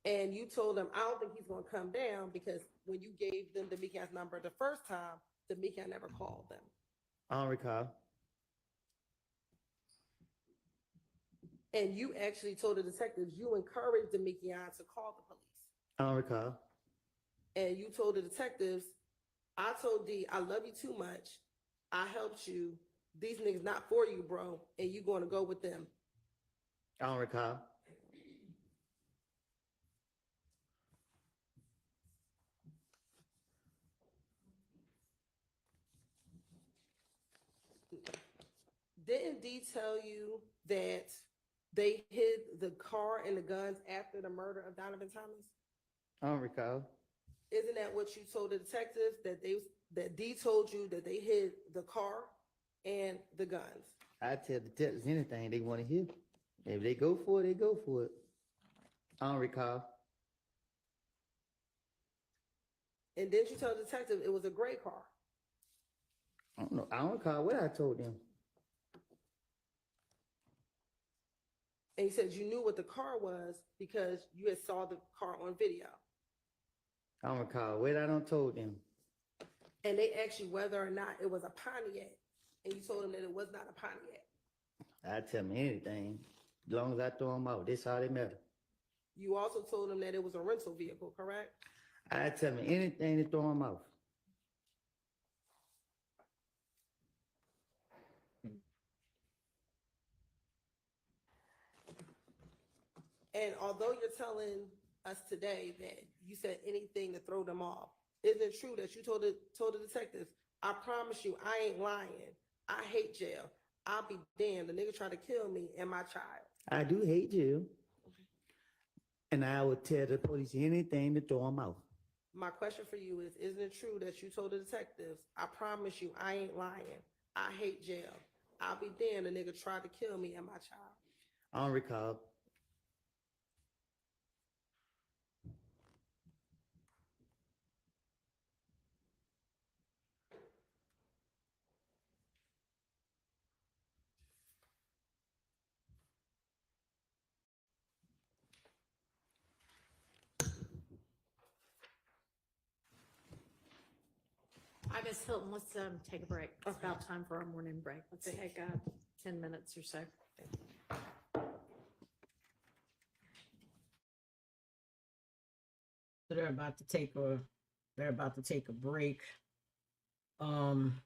[SPEAKER 1] And you told them, I don't think he's gonna come down because when you gave them Demikian's number the first time, Demikian never called them.
[SPEAKER 2] I don't recall.
[SPEAKER 1] And you actually told the detectives you encouraged Demikian to call the police.
[SPEAKER 2] I don't recall.
[SPEAKER 1] And you told the detectives, I told D, I love you too much. I helped you. These niggas not for you, bro. And you going to go with them.
[SPEAKER 2] I don't recall.
[SPEAKER 1] Didn't D tell you that they hid the car and the guns after the murder of Donovan Thomas?
[SPEAKER 2] I don't recall.
[SPEAKER 1] Isn't that what you told the detectives, that D told you that they hid the car and the guns?
[SPEAKER 2] I tell the detectives anything they want to hear. If they go for it, they go for it. I don't recall.
[SPEAKER 1] And didn't you tell the detective it was a gray car?
[SPEAKER 2] I don't know. I don't recall what I told them.
[SPEAKER 1] And you said you knew what the car was because you had saw the car on video.
[SPEAKER 2] I don't recall what I don't told them.
[SPEAKER 1] And they asked you whether or not it was a Pontiac. And you told them that it was not a Pontiac.
[SPEAKER 2] I tell them anything. As long as I throw them out, that's all they matter.
[SPEAKER 1] You also told them that it was a rental vehicle, correct?
[SPEAKER 2] I tell them anything to throw them off.
[SPEAKER 1] And although you're telling us today that you said anything to throw them off, isn't it true that you told the detectives, I promise you, I ain't lying. I hate jail. I'll be damned. The nigga tried to kill me and my child.
[SPEAKER 2] I do hate you. And I would tell the police anything to throw them out.
[SPEAKER 1] My question for you is, isn't it true that you told the detectives, I promise you, I ain't lying. I hate jail. I'll be damned. The nigga tried to kill me and my child.
[SPEAKER 2] I don't recall.
[SPEAKER 4] Hi, Ms. Hilton, let's take a break. It's about time for our morning break. Let's take 10 minutes or so.
[SPEAKER 3] So they're about to take a break. Um,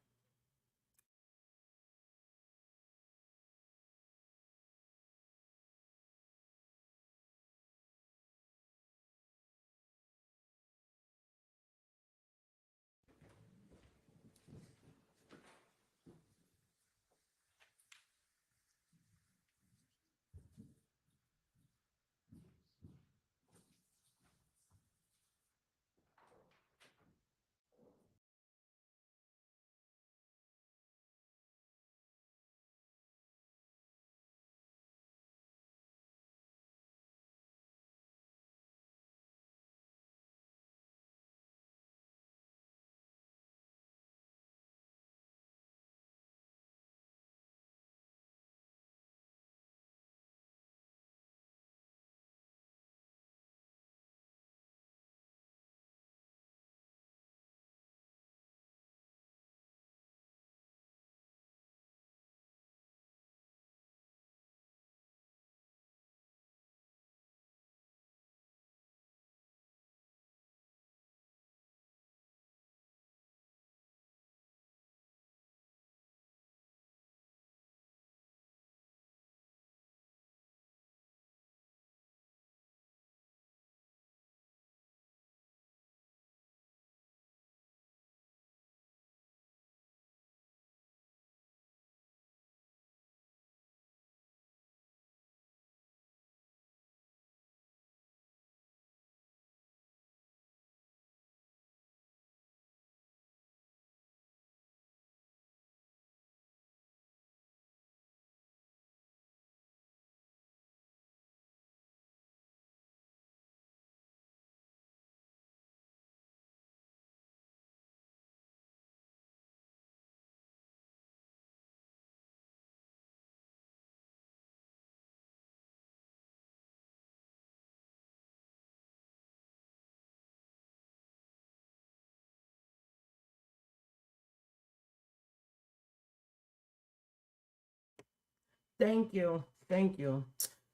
[SPEAKER 3] Thank you. Thank you.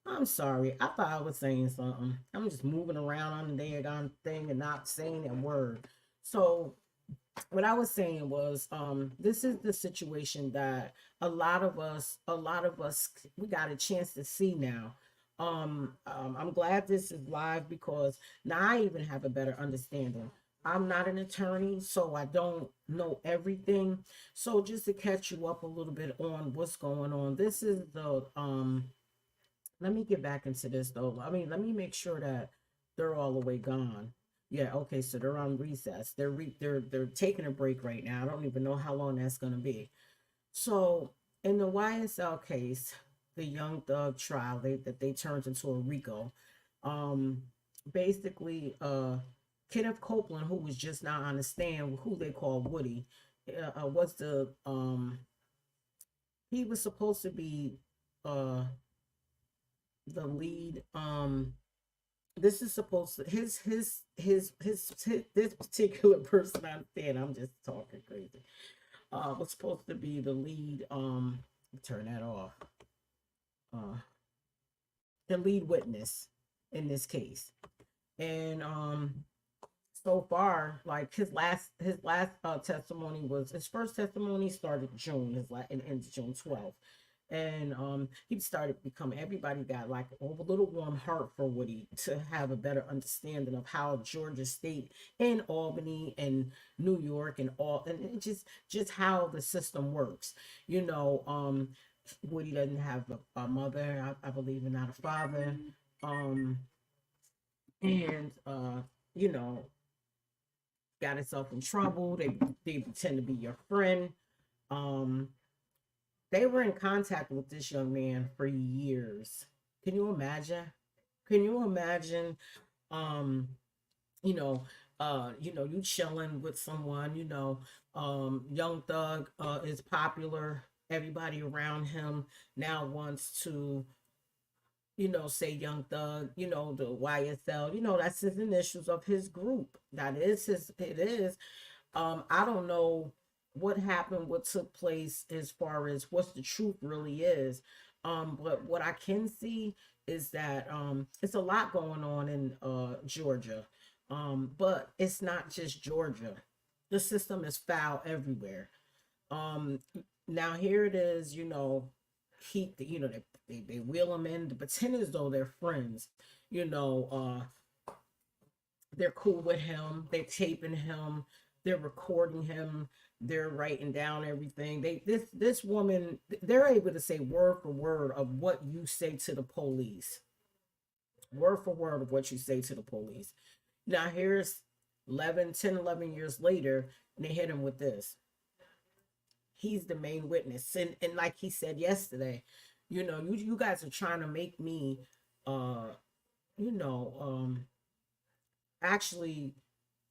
[SPEAKER 3] I'm sorry. I thought I was saying something. I'm just moving around on the daggone thing and not saying a word. So what I was saying was, this is the situation that a lot of us, we got a chance to see now. I'm glad this is live because now I even have a better understanding. I'm not an attorney, so I don't know everything. So just to catch you up a little bit on what's going on, this is the let me get back into this though. I mean, let me make sure that they're all the way gone. Yeah, okay, so they're on recess. They're taking a break right now. I don't even know how long that's gonna be. So in the YSL case, the Young Thug trial, they turned into a RICO. Um, basically, Kenneth Copeland, who was just not on the stand, who they call Woody, was he was supposed to be uh the lead. This is supposed to his this particular person I'm saying, I'm just talking crazy, was supposed to be the lead, turn that off, uh the lead witness in this case. And so far, like his last testimony was, his first testimony started June, his last, and ends June 12th. And he started becoming, everybody got like a little warm heart for Woody to have a better understanding of how Georgia State and Albany and New York and all, and it just how the system works. You know, Woody doesn't have a mother, I believe, and not a father. Um, and you know, got himself in trouble. They pretend to be your friend. Um, they were in contact with this young man for years. Can you imagine? Can you imagine? Um, you chilling with someone. Young Thug is popular. Everybody around him now wants to, say Young Thug, the YSL, that's his initials of his group. It is. I don't know what happened, what took place as far as what's the truth really is. But what I can see is that it's a lot going on in Georgia. But it's not just Georgia. The system is foul everywhere. Um, Now here it is, they wheel them in to pretend as though they're friends. You know, they're cool with him. They're taping him. They're recording him. They're writing down everything. This woman, they're able to say word for word of what you say to the police. Word for word of what you say to the police. Now here's 11 years later, and they hit him with this. He's the main witness. And like he said yesterday, you guys are trying to make me uh you know actually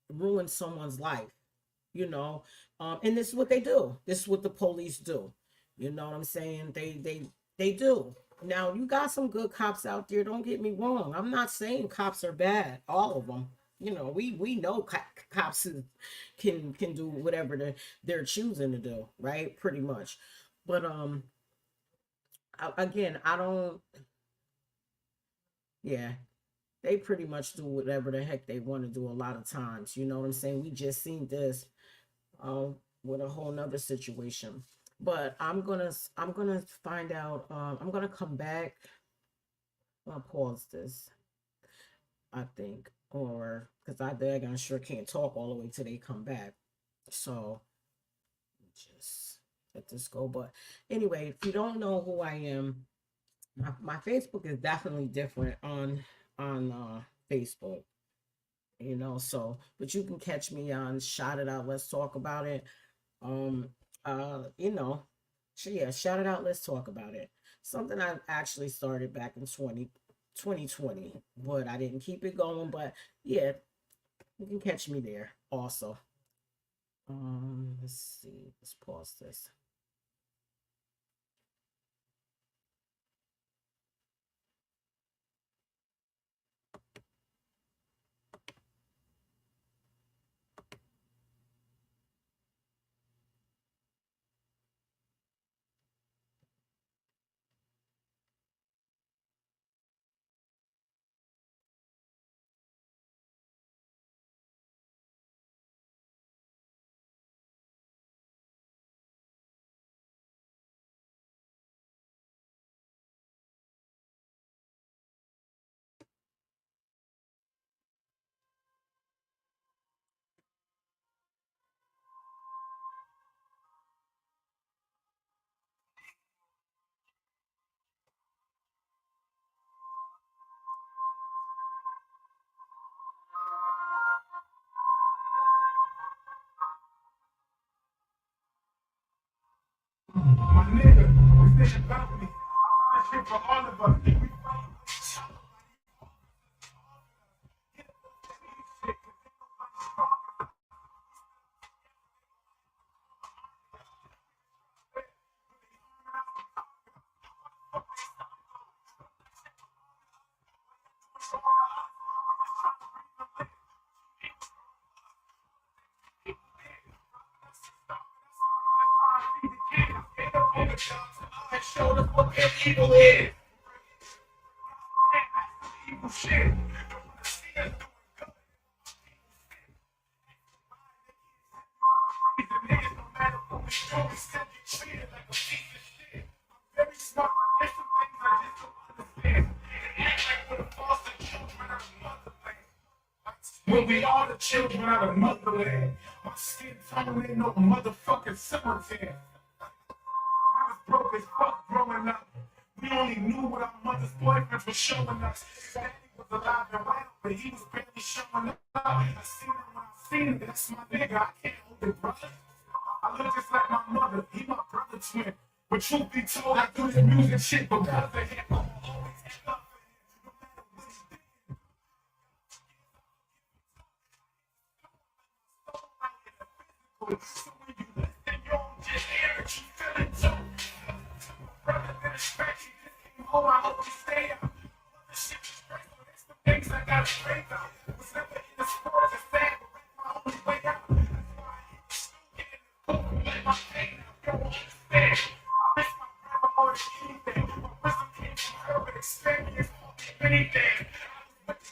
[SPEAKER 3] ruin someone's life, and this is what they do. This is what the police do. You know what I'm saying? They do. Now you got some good cops out there, don't get me wrong. I'm not saying cops are bad, all of them. We know cops can do whatever they're choosing to do, right? Pretty much. But again, I don't. Yeah, they pretty much do whatever the heck they want to do a lot of times. You know what I'm saying? We just seen this with a whole nother situation. But I'm gonna find out. I'm gonna come back. I'll pause this, I think, or because I sure can't talk all the way till they come back. So just let this go. But anyway, if you don't know who I am, my Facebook is definitely different on Facebook. So but you can catch me on Shout It Out, Let's Talk About It. Um so yeah, Shout It Out, Let's Talk About It. Something I actually started back in 2020, but I didn't keep it going. But yeah, you can catch me there also. Let's see, let's pause this.
[SPEAKER 8] My nigga, this ain't about me. I'm this shit for all of us. We fight each other. Show them what their evil is. Evil shit. Very smart, but there's some things I just don't understand. They act like we're the foster children of the motherland. When we are the children of the motherland, my skin tone ain't no motherfucking cemetery. I was broke as fuck growing up. We only knew what our mother's boyfriends were showing us. Daddy was alive and well, but he was barely showing up. I seen him when I seen him. That's my nigga. I can't hold it, brother. I look just like my mother. He my brother twin. But truth be told, I do this music shit because of him. I always had love for him, no matter what he did. So when you listen, you don't just hear it, you feel it too. Brother, been a stretch, he just came home, I hope you stay out. The shit is straight, so there's some things I gotta pray about. Was never in the sports, it's sad, but that's my only way out. That's why I hit the studio, get in the book, and let my pain out, you don't understand. I miss my grandma more than anything. My wisdom came from her, but experience taught me anything. I was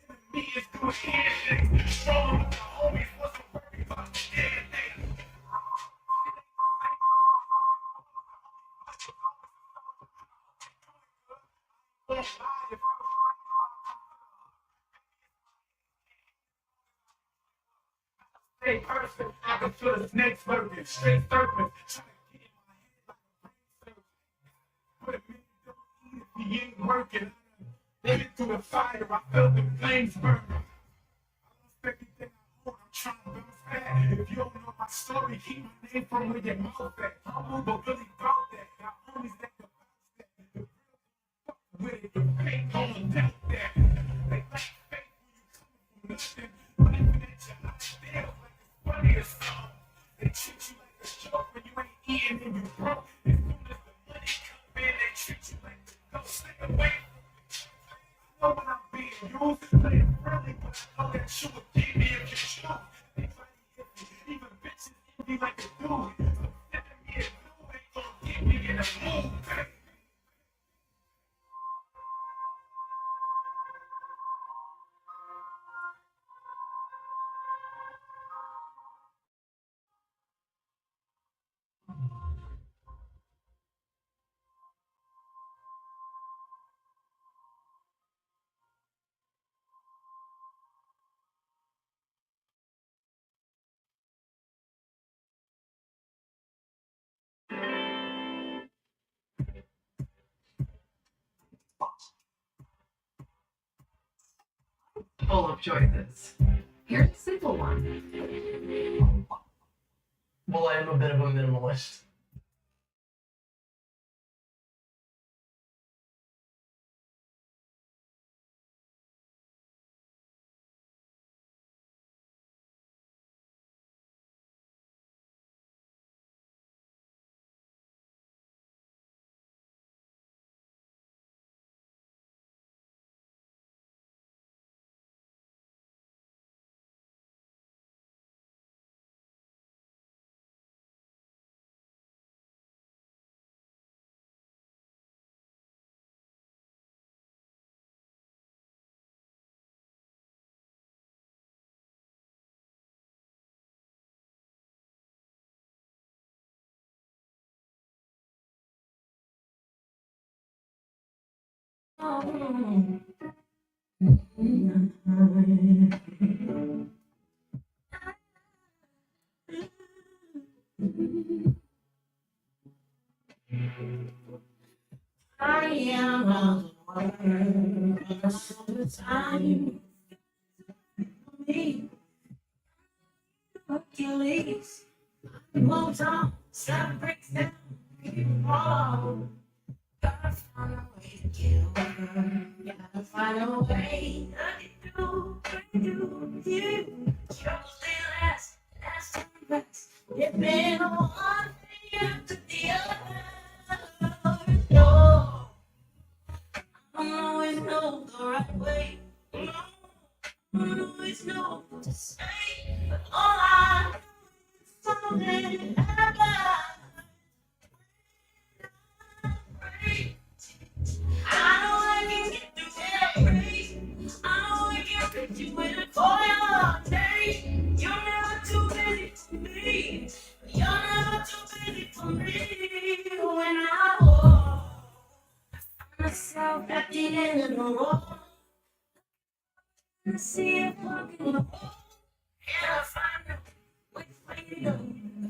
[SPEAKER 8] with the enemy is doing anything. Strolling with the homies, wasn't worried about the damn thing. Stay person, I can feel the snakes lurking, straight serpents, trying to get in my head like a brain surgeon. But a minute don't eat if he ain't working. Been through the fire, I felt the flames burn. I lost everything I own, I'm trying to bounce back. If you don't know my story, keep my name from where your mouth at. Humble but really about that. I always think about that. The real fuck with it, the fake don't doubt that. They like fake when you coming from nothing. Laughing at your ideas like it's funny or something. They treat you like a joke when you ain't eating and you broke. As soon as the money come in, they treat you like the ghost. Stay away from me. I know when I'm being used, play it friendly, but I know that you would keep me if you choose. They try to hit me, even bitches envy like a dude. So sending me a dude ain't gonna get me in the mood, baby.
[SPEAKER 9] Full of choices. Here's a simple one. Well, I am a bit of a minimalist. I am all the time. Me, Hercules, moves on, sun breaks down.
[SPEAKER 8] you wrong. Gotta find a way to get over. Gotta find a way to get through you. Troubles they last time last. It's been one thing after the other. No, I don't always know the right way. No, I don't always know what to say. But all I know is something happened. I know I can get through it. I know I can fix you with a call your name. You're never too busy for me. You're never too busy for me. When I walk myself at the end of the road, I see it walking the wall. And I find a way to go.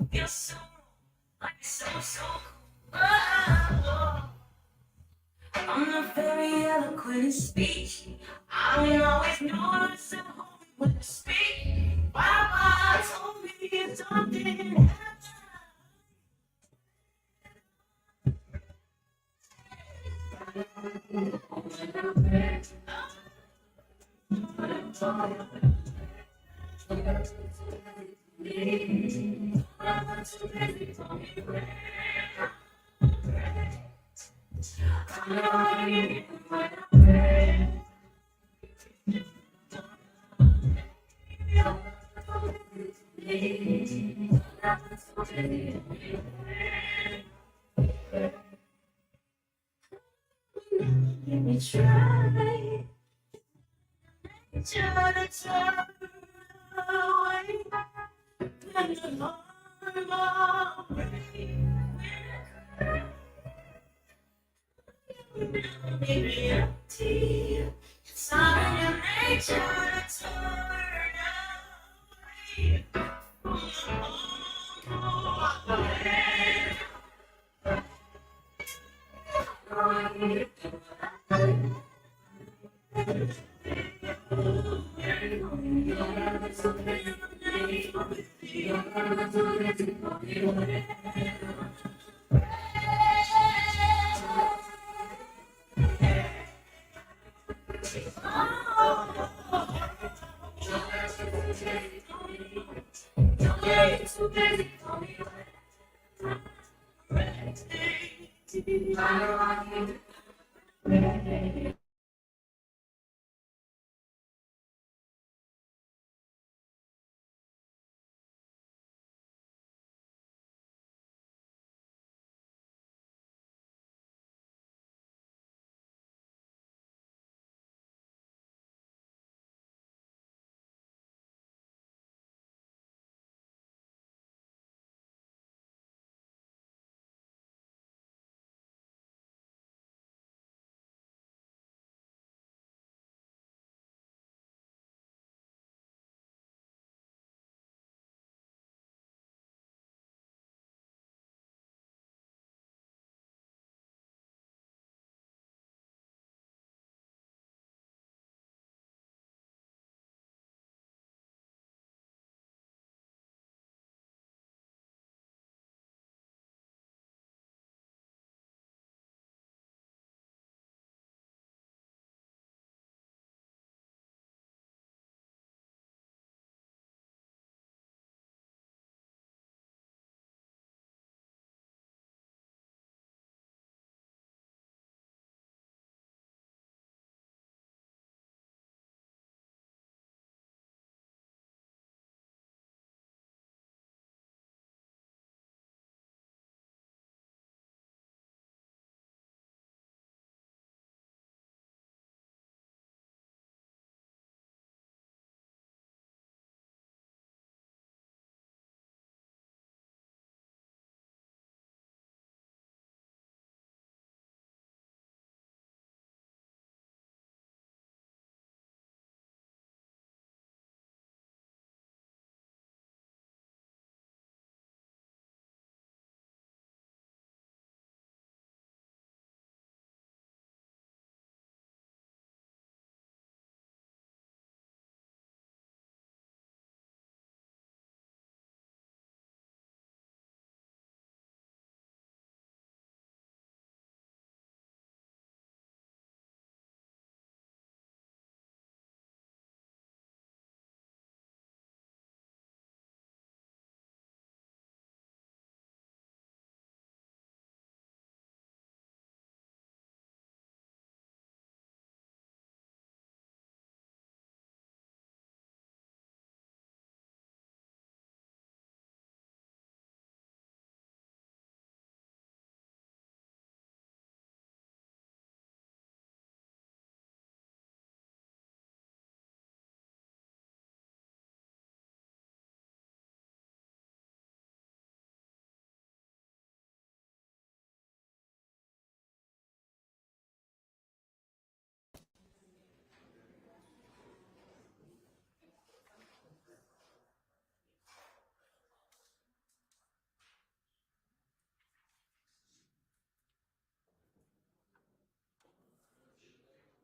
[SPEAKER 8] I feel so like so cool. Oh. I'm not very eloquent in speech. I don't always know myself when to speak. Baba told me something Let me try to turn away when the harm maybe empty. It's not in your nature to turn away from the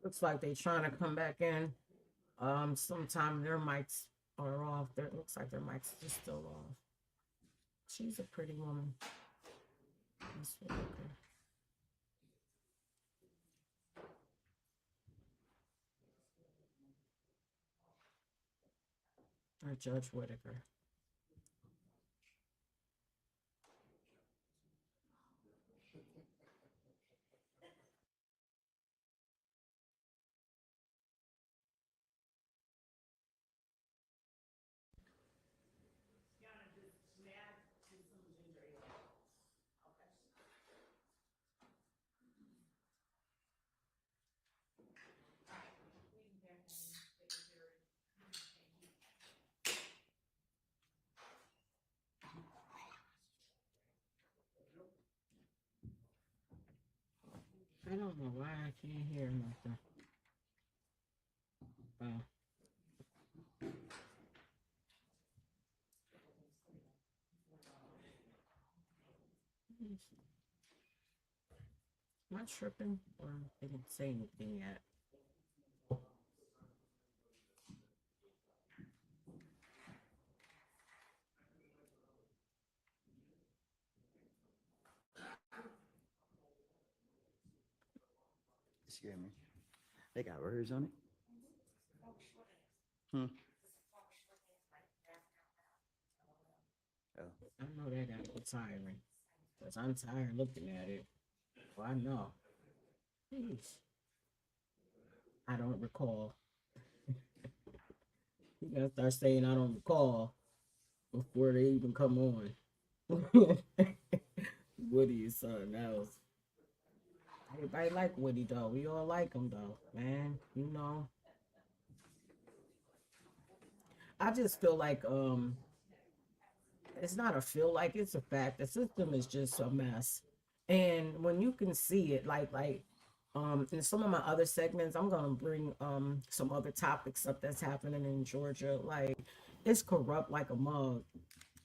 [SPEAKER 3] Looks like they trying to come back in. Sometime their mics are off. There looks like their mics are still off. She's a pretty woman. Miss Whitaker. Or Judge Whitaker. I don't know why I can't hear nothing. Oh. Am I tripping or they didn't say anything yet?
[SPEAKER 2] Scare me. They got words on it. Hmm. Oh.
[SPEAKER 3] I know that got to be tiring. Because I'm tired looking at it. Well, I know. Jeez. I don't recall. You gotta start saying I don't recall before they even come on. Woody is something else. Everybody like Woody though. We all like him though, man. You know. I just feel like it's not a feel like, it's a fact. The system is just a mess. And when you can see it, like in some of my other segments, I'm gonna bring some other topics up that's happening in Georgia. Like it's corrupt like a mug,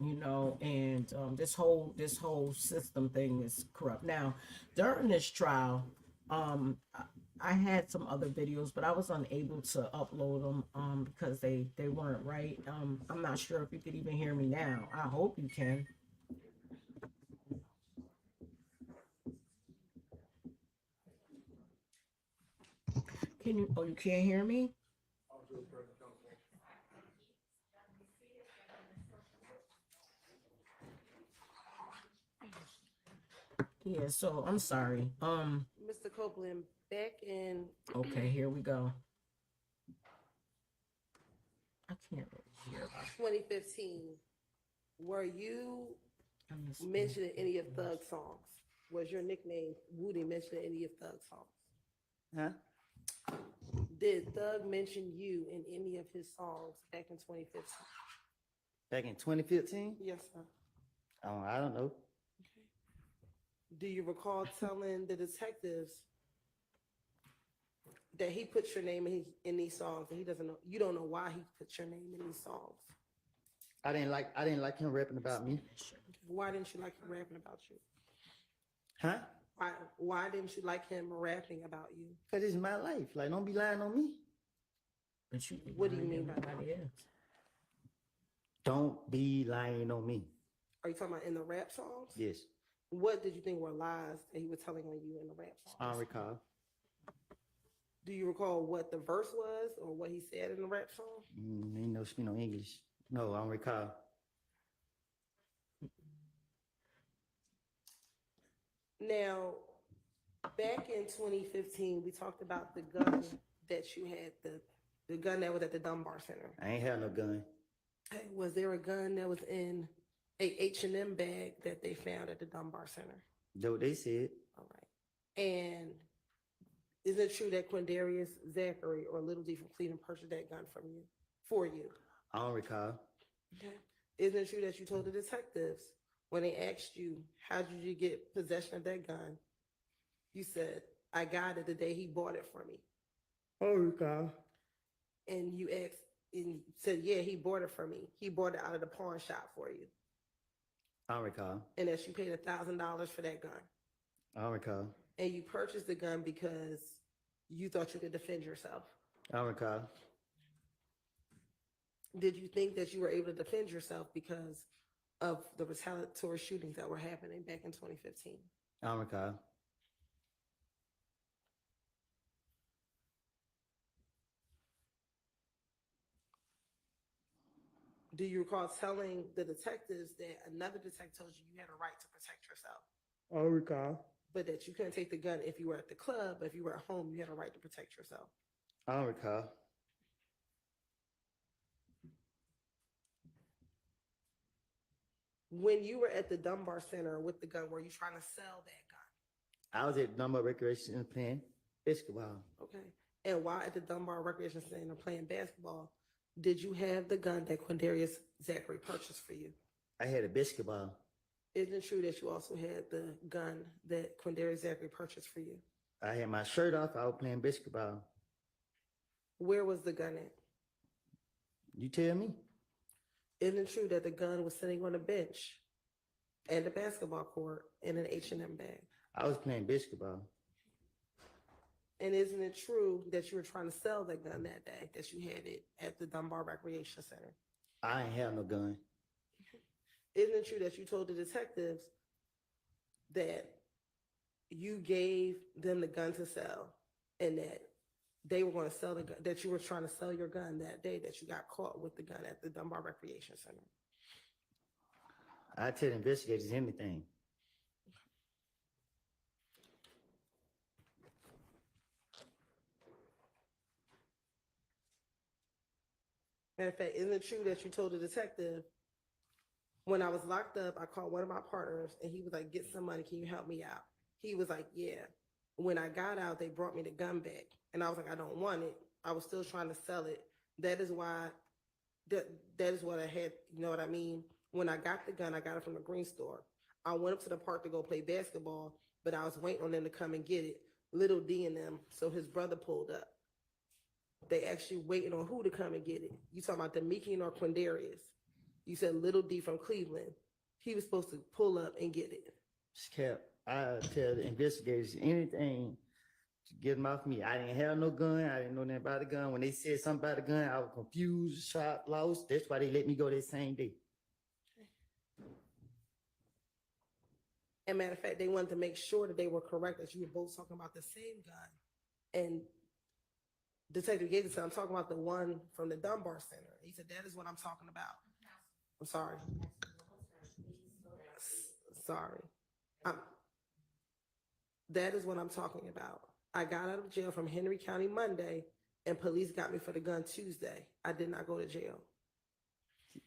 [SPEAKER 3] you know, and this whole system thing is corrupt. Now, during this trial, I had some other videos, but I was unable to upload them because they weren't right. I'm not sure if you could even hear me now. I hope you can. Can you? Oh, you can't hear me? Yeah. So I'm sorry.
[SPEAKER 1] Mr. Copeland, back in
[SPEAKER 3] Okay, here we go. I can't really hear.
[SPEAKER 1] 2015, were you
[SPEAKER 3] Let me see.
[SPEAKER 1] mentioned in any of Thug songs? Was your nickname Woody mentioned in any of Thug songs?
[SPEAKER 2] Huh?
[SPEAKER 1] Did Thug mention you in any of his songs back in 2015?
[SPEAKER 2] Back in 2015?
[SPEAKER 1] Yes, sir.
[SPEAKER 2] Oh, I don't know.
[SPEAKER 1] Do you recall telling the detectives that he put your name in these songs and he doesn't know, you don't know why he put your name in these songs?
[SPEAKER 2] I didn't like him rapping about me.
[SPEAKER 1] Why didn't you like him rapping about you?
[SPEAKER 2] Huh?
[SPEAKER 1] Why didn't you like him rapping about you?
[SPEAKER 2] Cause it's my life. Like, don't be lying on me.
[SPEAKER 3] But you,
[SPEAKER 1] What do you mean by that?
[SPEAKER 3] everybody else?
[SPEAKER 2] Don't be lying on me.
[SPEAKER 1] Are you talking about in the rap songs?
[SPEAKER 2] Yes.
[SPEAKER 1] What did you think were lies that he was telling on you in the rap songs?
[SPEAKER 2] I don't recall.
[SPEAKER 1] Do you recall what the verse was or what he said in the rap song?
[SPEAKER 2] Ain't no speak no English. No, I don't recall.
[SPEAKER 1] Now, back in 2015, we talked about the gun that you had, the gun that was at the Dunbar Center.
[SPEAKER 2] I ain't had no gun.
[SPEAKER 1] Hey, was there a gun that was in a H&M bag that they found at the Dunbar Center?
[SPEAKER 2] That's what they said.
[SPEAKER 1] All right. And is it true that Quindarius Zachary or Little D from Cleveland purchased that gun from you, for you?
[SPEAKER 2] I don't recall.
[SPEAKER 1] Okay. Isn't it true that you told the detectives when they asked you, how did you get possession of that gun? You said, I got it the day he bought it for me.
[SPEAKER 2] I don't recall.
[SPEAKER 1] And you asked, and you said, yeah, he bought it for me. He bought it out of the pawn shop for you.
[SPEAKER 2] I don't recall.
[SPEAKER 1] And that you paid $1,000 for that gun.
[SPEAKER 2] I don't recall.
[SPEAKER 1] And you purchased the gun because you thought you could defend yourself?
[SPEAKER 2] I don't recall.
[SPEAKER 1] Did you think that you were able to defend yourself because of the retaliatory shootings that were happening back in 2015?
[SPEAKER 2] I don't recall.
[SPEAKER 1] Do you recall telling the detectives that another detective told you you had a right to protect yourself,
[SPEAKER 2] I don't recall.
[SPEAKER 1] but that you couldn't take the gun if you were at the club, but if you were at home, you had a right to protect yourself?
[SPEAKER 2] I don't recall.
[SPEAKER 1] When you were at the Dunbar Center with the gun, were you trying to sell that gun?
[SPEAKER 2] I was at Dunbar Recreation Center playing basketball.
[SPEAKER 1] Okay. And while at the Dunbar Recreation Center playing basketball, did you have the gun that Quindarius Zachary purchased for you?
[SPEAKER 2] I had a basketball.
[SPEAKER 1] Isn't it true that you also had the gun that Quindarius Zachary purchased for you?
[SPEAKER 2] I had my shirt off. I was playing basketball.
[SPEAKER 1] Where was the gun at?
[SPEAKER 2] You tell me.
[SPEAKER 1] Isn't it true that the gun was sitting on a bench and the basketball court in an H&M bag?
[SPEAKER 2] I was playing basketball.
[SPEAKER 1] And isn't it true that you were trying to sell that gun that day, that you had it at the Dunbar Recreation Center?
[SPEAKER 2] I ain't have no gun.
[SPEAKER 1] Isn't it true that you told the detectives that you gave them the gun to sell and that they were going to sell the gun, that you were trying to sell your gun that day, that you got caught with the gun at the Dunbar Recreation Center?
[SPEAKER 2] I tell investigators anything.
[SPEAKER 1] Matter of fact, isn't it true that you told the detective, when I was locked up, I called one of my partners and he was like, get some money, can you help me out? He was like, yeah. When I got out, they brought me the gun back. And I was like, I don't want it. I was still trying to sell it. That is why, that is what I had, you know what I mean? When I got the gun, I got it from the green store. I went up to the park to go play basketball, but I was waiting on them to come and get it. Little D and them, so his brother pulled up. They actually waiting on who to come and get it. You talking about Demikian or Quindarius? You said Little D from Cleveland. He was supposed to pull up and get it.
[SPEAKER 2] Cap, I tell the investigators anything to get them off me. I didn't have no gun. I didn't know nothing about the gun. When they said something about the gun, I was confused, shot, lost. That's why they let me go that same day.
[SPEAKER 1] And matter of fact, they wanted to make sure that they were correct, that you were both talking about the same gun. And Detective Gates said, I'm talking about the one from the Dunbar Center. He said, that is what I'm talking about. I'm sorry. Sorry. That is what I'm talking about. I got out of jail from Henry County Monday, and police got me for the gun Tuesday. I did not go to jail.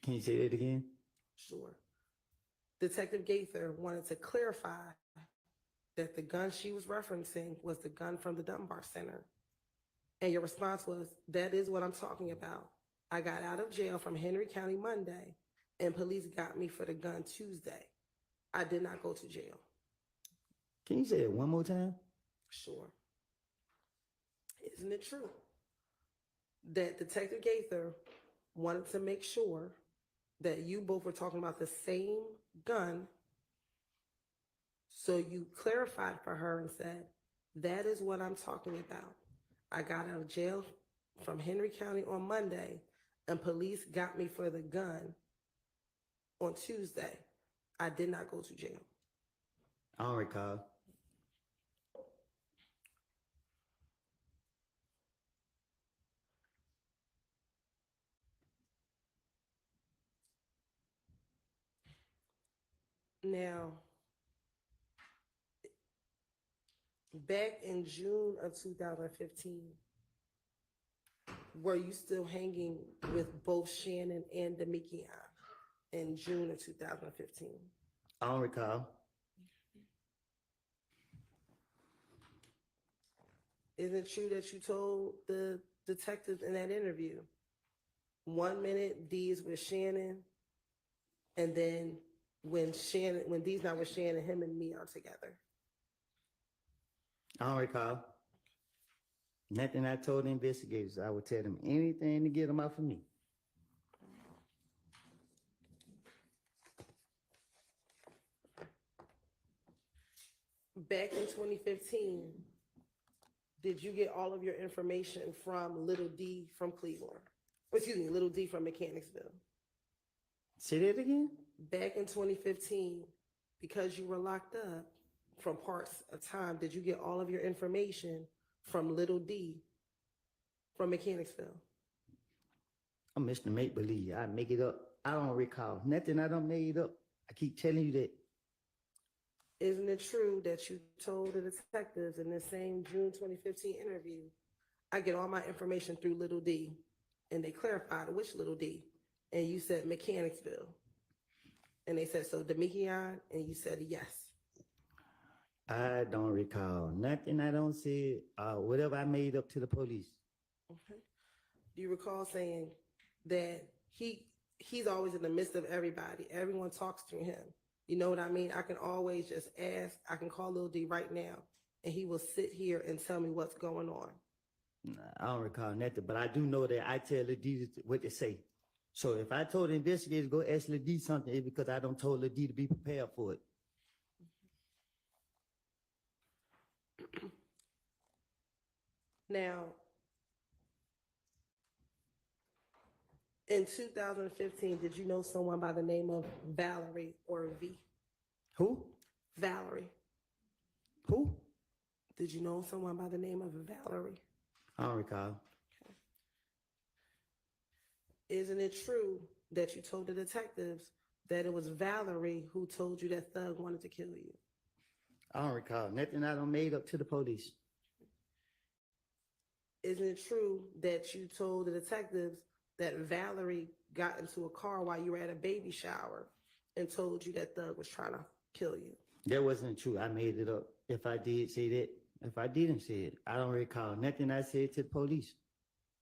[SPEAKER 2] Can you say that again?
[SPEAKER 1] Sure. Detective Gaither wanted to clarify that the gun she was referencing was the gun from the Dunbar Center. And your response was, that is what I'm talking about. I got out of jail from Henry County Monday, and police got me for the gun Tuesday. I did not go to jail.
[SPEAKER 2] Can you say it one more time?
[SPEAKER 1] Sure. Isn't it true that Detective Gaither wanted to make sure that you both were talking about the same gun, so you clarified for her and said, that is what I'm talking about. I got out of jail from Henry County on Monday, and police got me for the gun on Tuesday. I did not go to jail.
[SPEAKER 2] I don't recall.
[SPEAKER 1] Now, back in June of 2015, were you still hanging with both Shannon and Demikian in June of 2015?
[SPEAKER 2] I don't recall.
[SPEAKER 1] Isn't it true that you told the detectives in that interview, 1 minute D's with Shannon, and then when D's not with Shannon, him and me are together?
[SPEAKER 2] I don't recall. Nothing I told the investigators. I would tell them anything to get them out of me.
[SPEAKER 1] Back in 2015, did you get all of your information from Little D from Cleveland? Excuse me, Little D from Mechanicsville.
[SPEAKER 2] Say that again?
[SPEAKER 1] Back in 2015, because you were locked up from parts of time, did you get all of your information from Little D from Mechanicsville?
[SPEAKER 2] I'm Mr. Make Believe. I make it up. I don't recall nothing. I don't made up. I keep telling you that.
[SPEAKER 1] Isn't it true that you told the detectives in the same June 2015 interview, I get all my information through Little D, and they clarified which Little D, and you said Mechanicsville, and they said, so Demekion, and you said yes.
[SPEAKER 2] I don't recall nothing. I don't say whatever I made up to the police.
[SPEAKER 1] Okay. Do you recall saying that he's always in the midst of everybody? Everyone talks through him. You know what I mean? I can always just ask. I can call Lil D right now, and he will sit here and tell me what's going on.
[SPEAKER 2] Nah, I don't recall nothing, but I do know that I tell the D what to say. So if I told the investigator to go ask the D something, it's because I don't told the D to be prepared for it.
[SPEAKER 1] Now, in 2015, did you know someone by the name of Valerie or V?
[SPEAKER 2] Who?
[SPEAKER 1] Valerie.
[SPEAKER 2] Who?
[SPEAKER 1] Did you know someone by the name of Valerie?
[SPEAKER 2] I don't recall.
[SPEAKER 1] Isn't it true that you told the detectives that it was Valerie who told you that Thug wanted to kill you?
[SPEAKER 2] I don't recall nothing. I don't made up to the police.
[SPEAKER 1] Isn't it true that you told the detectives that Valerie got into a car while you were at a baby shower and told you that Thug was trying to kill you?
[SPEAKER 2] That wasn't true. I made it up. If I did say that, if I didn't say it, I don't recall nothing I said to the police.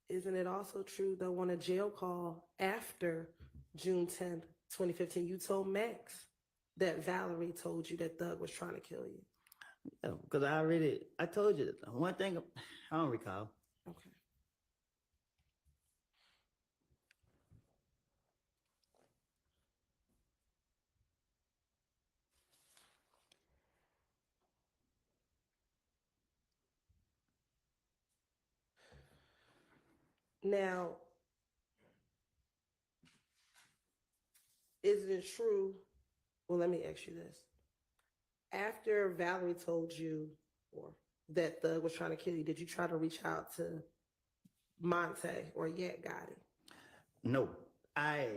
[SPEAKER 1] Isn't it also true that on a jail call after June 10th, 2015, you told Max that Valerie told you that Thug was trying to kill you?
[SPEAKER 2] Yeah, because I told you one thing, I don't recall.
[SPEAKER 1] Okay. Now, isn't it true? Well, let me ask you this. After Valerie told you or that Thug was trying to kill you, did you try to reach out to Monte or Yak Gotti?
[SPEAKER 2] No, I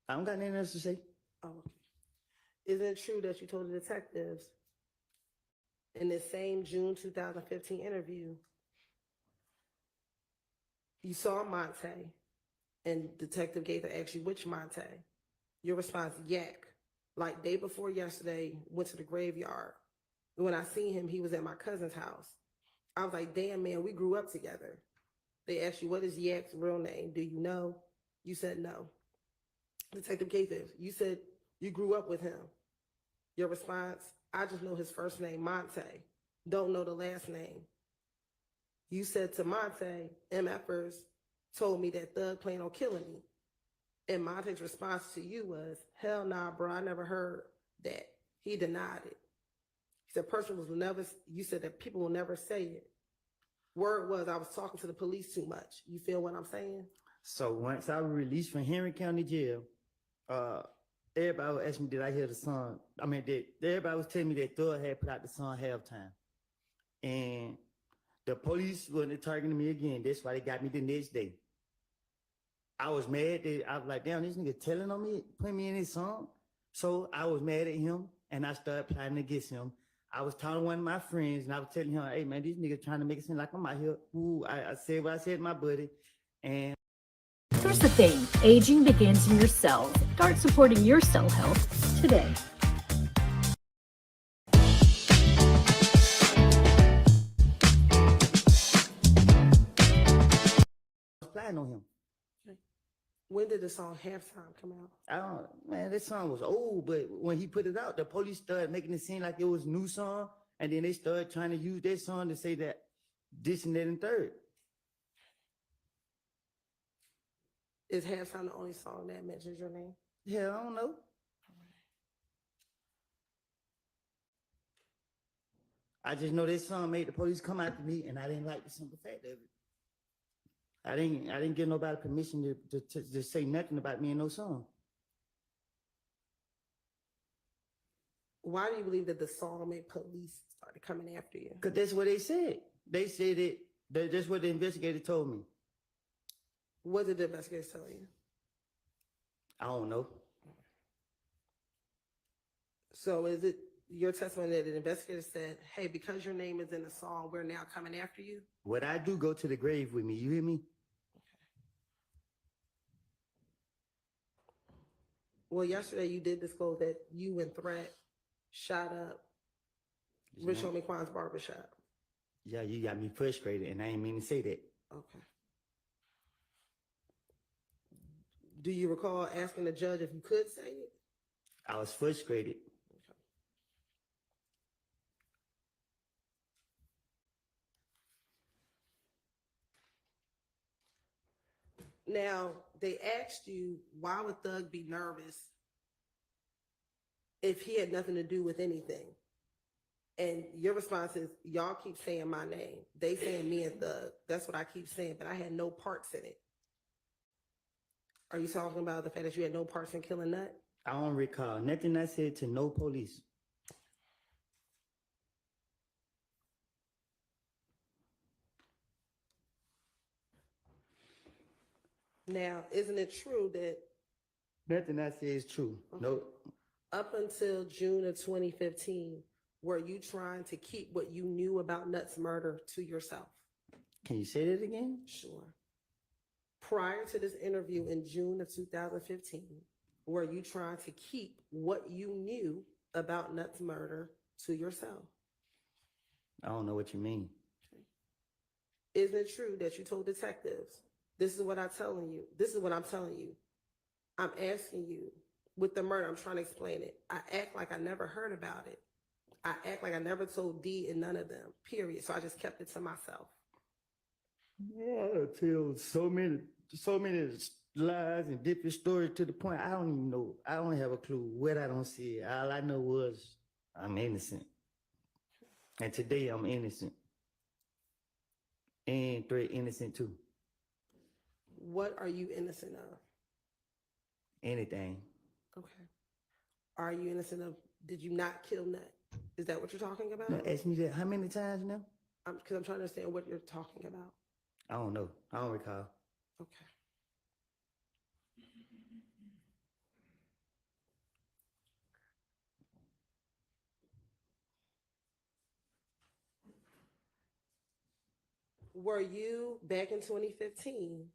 [SPEAKER 2] don't got nothing else to say.
[SPEAKER 1] Oh, okay. Isn't it true that you told the detectives in this same June 2015 interview, you saw Monte and Detective Gaither asked you which Monte? Your response, Yak. Like day before yesterday, went to the graveyard. When I seen him, he was at my cousin's house. I was like, damn, man, we grew up together. They asked you, what is Yak's real name? Do you know? You said no. Detective Gaither, you said you grew up with him. Your response, I just know his first name, Monte. Don't know the last name. You said to Monte, MFers told me that Thug planned on killing me. And Monte's response to you was, hell nah, bro, I never heard that. He denied it. He said, you said that people will never say it. Word was, I was talking to the police too much. You feel what I'm saying?
[SPEAKER 2] So once I was released from Henry County Jail, everybody was asking me, did I hear the song? Everybody was telling me that Thug had put out the song Halftime. And the police wasn't targeting me again. That's why they got me the next day. I was mad. I was like, damn, this nigga telling on me, putting me in his song. So I was mad at him, and I started plotting against him. I was telling one of my friends, and I was telling him, hey, man, these niggas trying to make it seem like I'm out here. Ooh, I said what I said to my buddy, and
[SPEAKER 10] Here's the thing, aging begins in your cells. Start supporting your cell health today.
[SPEAKER 2] I was plotting on him.
[SPEAKER 1] When did the song Halftime come out?
[SPEAKER 2] This song was old, but when he put it out, the police started making it seem like it was a new song, and then they started trying to use that song to say that this and that and third.
[SPEAKER 1] Is Halftime the only song that mentions your name?
[SPEAKER 2] Yeah, I don't know. I just know this song made the police come after me, and I didn't like the simple fact of it. I didn't give nobody permission to say nothing about me in no song.
[SPEAKER 1] Why do you believe that the song made police started coming after you?
[SPEAKER 2] Because that's what they said. They said it. That's what the investigator told me.
[SPEAKER 1] What did the investigators tell you?
[SPEAKER 2] I don't know.
[SPEAKER 1] So is it your testimony that the investigator said, hey, because your name is in the song, we're now coming after you?
[SPEAKER 2] What I do, go to the grave with me. You hear me?
[SPEAKER 1] Well, yesterday you did disclose that you and Threat shot up Rich Homie Quan's barbershop.
[SPEAKER 2] Yeah, you got me frustrated, and I ain't mean to say that.
[SPEAKER 1] Okay. Do you recall asking the judge if you could say it?
[SPEAKER 2] I was frustrated.
[SPEAKER 1] Now, they asked you, why would Thug be nervous if he had nothing to do with anything? And your response is, y'all keep saying my name. They saying me and Thug. That's what I keep saying, but I had no parts in it. Are you talking about the fact that you had no parts in killing Nut?
[SPEAKER 2] I don't recall nothing I said to no police.
[SPEAKER 1] Now, isn't it true that
[SPEAKER 2] Nothing I said is true.
[SPEAKER 1] Okay.
[SPEAKER 2] No.
[SPEAKER 1] up until June of 2015, were you trying to keep what you knew about Nut's murder to yourself?
[SPEAKER 2] Can you say that again?
[SPEAKER 1] Sure. Prior to this interview in June of 2015, were you trying to keep what you knew about Nut's murder to yourself?
[SPEAKER 2] I don't know what you mean.
[SPEAKER 1] Isn't it true that you told detectives, this is what I'm telling you, this is what I'm telling you, I'm asking you, with the murder, I'm trying to explain it. I act like I never heard about it. I act like I never told D and none of them, period. So I just kept it to myself.
[SPEAKER 2] Yeah, I tell so many lies and different stories to the point I don't even know. I don't have a clue what I don't see. All I know was I'm innocent. And today I'm innocent. And Threat innocent too.
[SPEAKER 1] What are you innocent of?
[SPEAKER 2] Anything.
[SPEAKER 1] Okay. Are you innocent of, did you not kill Nut? Is that what you're talking about?
[SPEAKER 2] Now, ask me that how many times now?
[SPEAKER 1] Because I'm trying to understand what you're talking about.
[SPEAKER 2] I don't know. I don't recall.
[SPEAKER 1] Okay. Were you, back in 2015,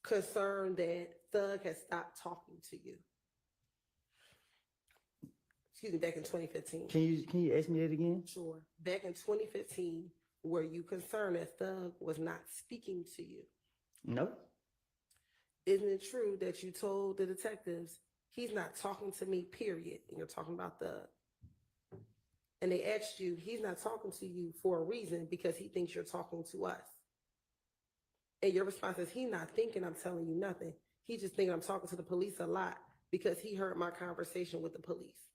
[SPEAKER 1] concerned that Thug had stopped talking to you? Excuse me, back in 2015.
[SPEAKER 2] Can you ask me that again?
[SPEAKER 1] Sure. Back in 2015, were you concerned that Thug was not speaking to you?
[SPEAKER 2] No.
[SPEAKER 1] Isn't it true that you told the detectives, he's not talking to me, period, and you're talking about Thug? And they asked you, he's not talking to you for a reason because he thinks you're talking to us. And your response is, he's not thinking I'm telling you nothing. He just thinking I'm talking to the police a lot because he heard my conversation with the police.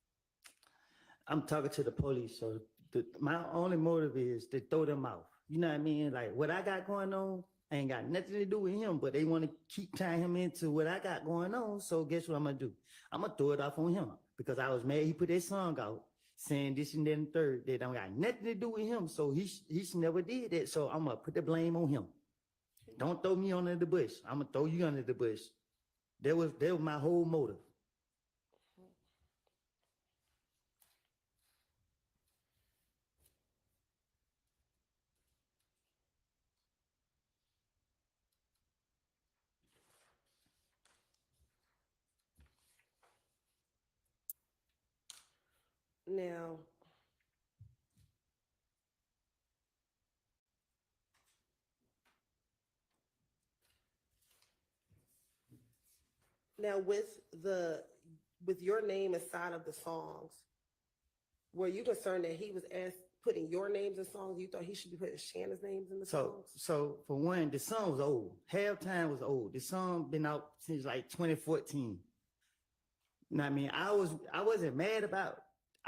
[SPEAKER 2] I'm talking to the police, so my only motive is to throw them off. You know what I mean? Like what I got going on ain't got nothing to do with him, but they want to keep tying him into what I got going on. So guess what I'm gonna do? I'm gonna throw it off on him because I was mad he put that song out saying this and that and third that don't got nothing to do with him. So he never did that. So I'm gonna put the blame on him. Don't throw me under the bush. I'm gonna throw you under the bush. That was my whole motive.
[SPEAKER 1] Now with your name inside of the songs, were you concerned that he was putting your names in songs? You thought he should be putting Shanna's names in the songs?
[SPEAKER 2] So for one, the song was old. Halftime was old. The song been out since like 2014. You know what I mean? I wasn't mad about.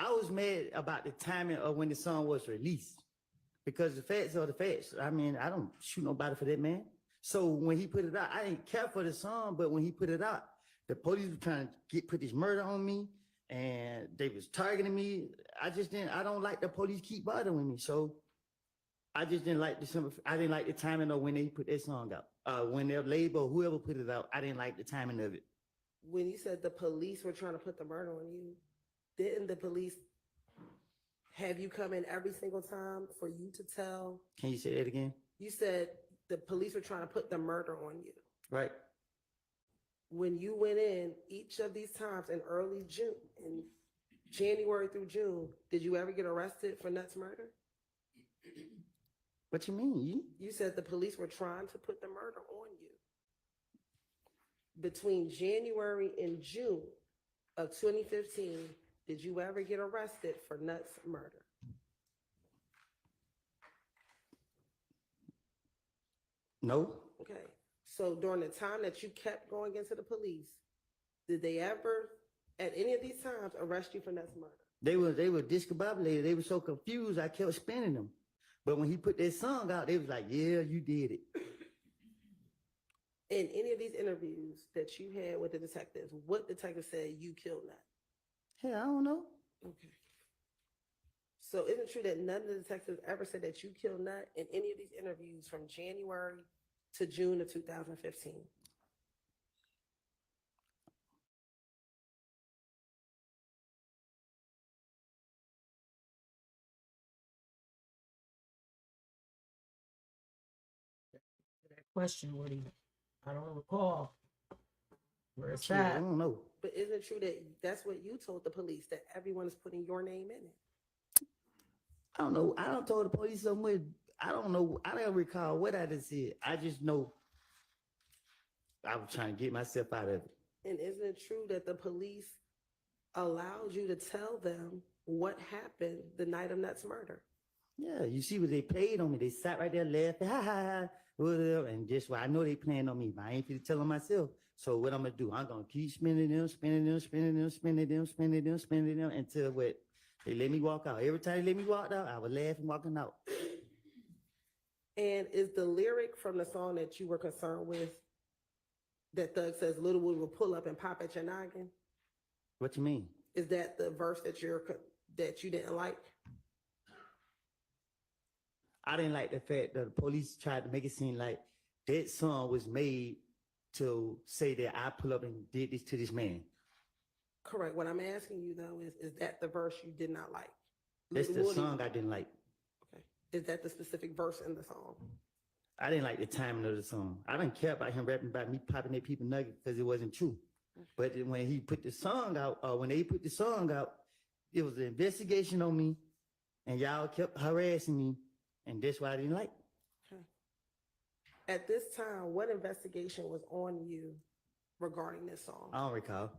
[SPEAKER 2] I was mad about the timing of when the song was released. Because the facts are the facts. I mean, I don't shoot nobody for that, man. So when he put it out, I didn't care for the song, but when he put it out, the police were trying to put this murder on me, and they was targeting me. I don't like the police keep bothering me. So I just didn't like I didn't like the timing of when they put that song out. When their label, whoever put it out, I didn't like the timing of it.
[SPEAKER 1] When you said the police were trying to put the murder on you, didn't the police have you come in every single time for you to tell?
[SPEAKER 2] Can you say that again?
[SPEAKER 1] You said the police were trying to put the murder on you.
[SPEAKER 2] Right.
[SPEAKER 1] When you went in each of these times in early June, in January through June, did you ever get arrested for Nuts murder?
[SPEAKER 2] What you mean?
[SPEAKER 1] You said the police were trying to put the murder on you. Between January and June of 2015, did you ever get arrested for Nuts murder?
[SPEAKER 2] No.
[SPEAKER 1] Okay. So during the time that you kept going into the police, did they ever, at any of these times, arrest you for Nuts murder?
[SPEAKER 2] They were discombobulated. They were so confused. I kept spinning them. But when he put that song out, they was like, "Yeah, you did it."
[SPEAKER 1] In any of these interviews that you had with the detectives, what detective said you killed Nut?
[SPEAKER 2] Hey, I don't know.
[SPEAKER 1] Okay. So isn't it true that none of the detectives ever said that you killed Nut in any of these interviews from January to June of 2015?
[SPEAKER 3] That question, Woody. I don't recall. Where it's
[SPEAKER 2] Shit, I
[SPEAKER 3] at.
[SPEAKER 2] don't know.
[SPEAKER 1] But isn't it true that that's what you told the police, that everyone is putting your name in it?
[SPEAKER 2] I don't know. I don't told the police so much. I don't know. I don't recall what I just said. I just know I was trying to get myself out of it.
[SPEAKER 1] And isn't it true that the police allowed you to tell them what happened the night of Nut's murder?
[SPEAKER 2] Yeah, you see what they played on me. They sat right there laughing, ha ha ha, whatever. And just why I know they playing on me, but I ain't finna tell them myself. So what I'm gonna do? I'm gonna keep spinning them until what they let me walk out. Every time they let me walk out, I would laugh and walking out.
[SPEAKER 1] And is the lyric from the song that you were concerned with that Thug says Little Wood will pull up and pop at your noggin?
[SPEAKER 2] What you mean?
[SPEAKER 1] Is that the verse that you didn't like?
[SPEAKER 2] I didn't like the fact that the police tried to make it seem like that song was made to say that I pull up and did this to this man.
[SPEAKER 1] Correct. What I'm asking you though is that the verse you did not like?
[SPEAKER 2] That's
[SPEAKER 1] Little
[SPEAKER 2] the
[SPEAKER 1] Woody-
[SPEAKER 2] song I didn't like.
[SPEAKER 1] Okay. Is that the specific verse in the song?
[SPEAKER 2] I didn't like the timing of the song. I didn't care about him rapping about me popping at people nuggets because it wasn't true. But then when he put the song out, when they put the song out, it was an investigation on me, and y'all kept harassing me, and that's why I didn't like.
[SPEAKER 1] Okay. At this time, what investigation was on you regarding this song?
[SPEAKER 2] I don't recall.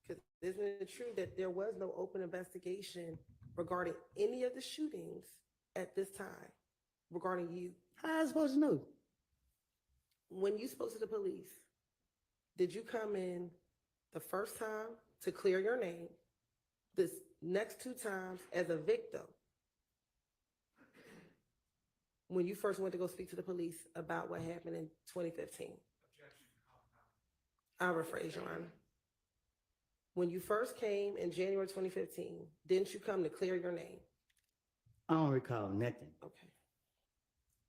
[SPEAKER 1] Because isn't it true that there was no open investigation regarding any of the shootings at this time regarding you?
[SPEAKER 2] How am I supposed to know?
[SPEAKER 1] When you spoke to the police, did you come in the first time to clear your name, this next two times as a victim? When you first went to go speak to the police about what happened in 2015? I'll rephrase, Your Honor. When you first came in January 2015, didn't you come to clear your name?
[SPEAKER 2] I don't recall nothing.
[SPEAKER 1] Okay.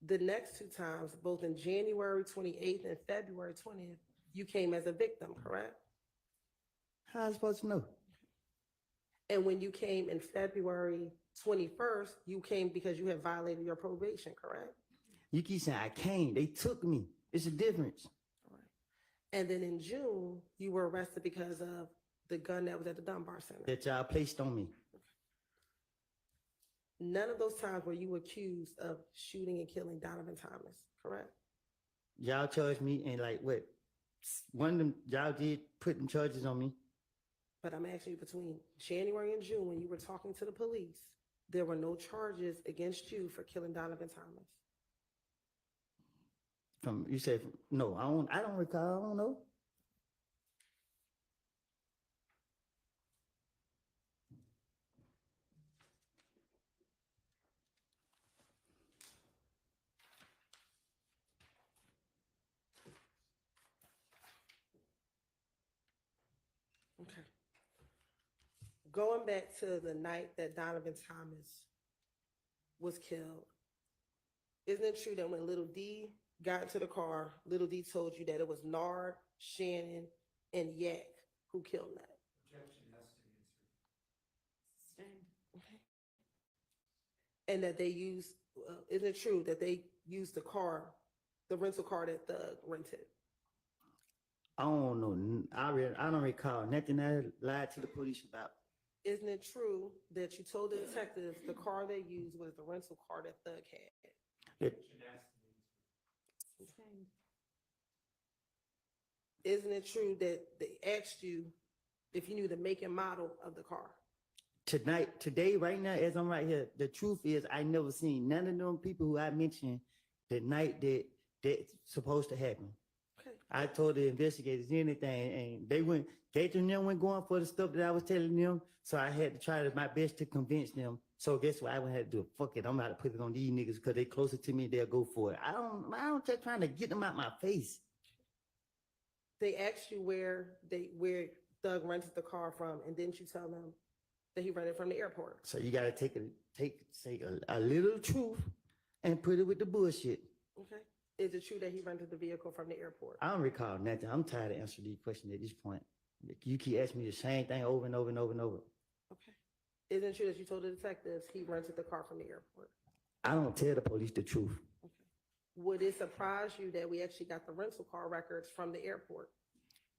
[SPEAKER 1] The next two times, both in January 28th and February 20th, you came as a victim, correct?
[SPEAKER 2] How am I supposed to know?
[SPEAKER 1] And when you came in February 21st, you came because you had violated your probation, correct?
[SPEAKER 2] You keep saying I came. They took me. It's a difference.
[SPEAKER 1] All right. And then in June, you were arrested because of the gun that was at the Dunbar Center.
[SPEAKER 2] That y'all placed on me.
[SPEAKER 1] None of those times were you accused of shooting and killing Donovan Thomas, correct?
[SPEAKER 2] Y'all charged me and like what? One of them, y'all did put them charges on me.
[SPEAKER 1] But I'm asking you, between January and June, when you were talking to the police, there were no charges against you for killing Donovan Thomas.
[SPEAKER 2] You said no. I don't recall. I don't know.
[SPEAKER 1] Okay. Going back to the night that Donovan Thomas was killed, isn't it true that when Little D got into the car, Little D told you that it was Nard, Shannon, and Yak who killed Nut?
[SPEAKER 4] Sustained.
[SPEAKER 1] Okay. And that they used, isn't it true that they used the car, the rental car that Thug rented?
[SPEAKER 2] I don't know. I don't recall nothing I lied to the police about.
[SPEAKER 1] Isn't it true that you told the detectives the car they used was the rental car that Thug had?
[SPEAKER 2] It,
[SPEAKER 4] Sustained.
[SPEAKER 1] Isn't it true that they asked you if you knew the make and model of the car?
[SPEAKER 2] today, right now, as I'm right here, the truth is I never seen none of them people who I mentioned the night that that's supposed to happen.
[SPEAKER 1] Okay.
[SPEAKER 2] I told the investigators anything, and they went. Gator and them went going for the stuff that I was telling them, so I had to try my best to convince them. So guess what? I would have to do. Fuck it, I'm about to put it on these niggas because they closer to me. They'll go for it. I don't just trying to get them out my face.
[SPEAKER 1] They asked you where Thug rented the car from, and didn't you tell them that he rented from the airport?
[SPEAKER 2] So you gotta take a little truth and put it with the bullshit.
[SPEAKER 1] Okay. Is it true that he rented the vehicle from the airport?
[SPEAKER 2] I don't recall nothing. I'm tired of answering these questions at this point. You keep asking me the same thing over and over and over and over.
[SPEAKER 1] Okay. Isn't it true that you told the detectives he rented the car from the airport?
[SPEAKER 2] I don't tell the police the truth.
[SPEAKER 1] Okay. Would it surprise you that we actually got the rental car records from the airport,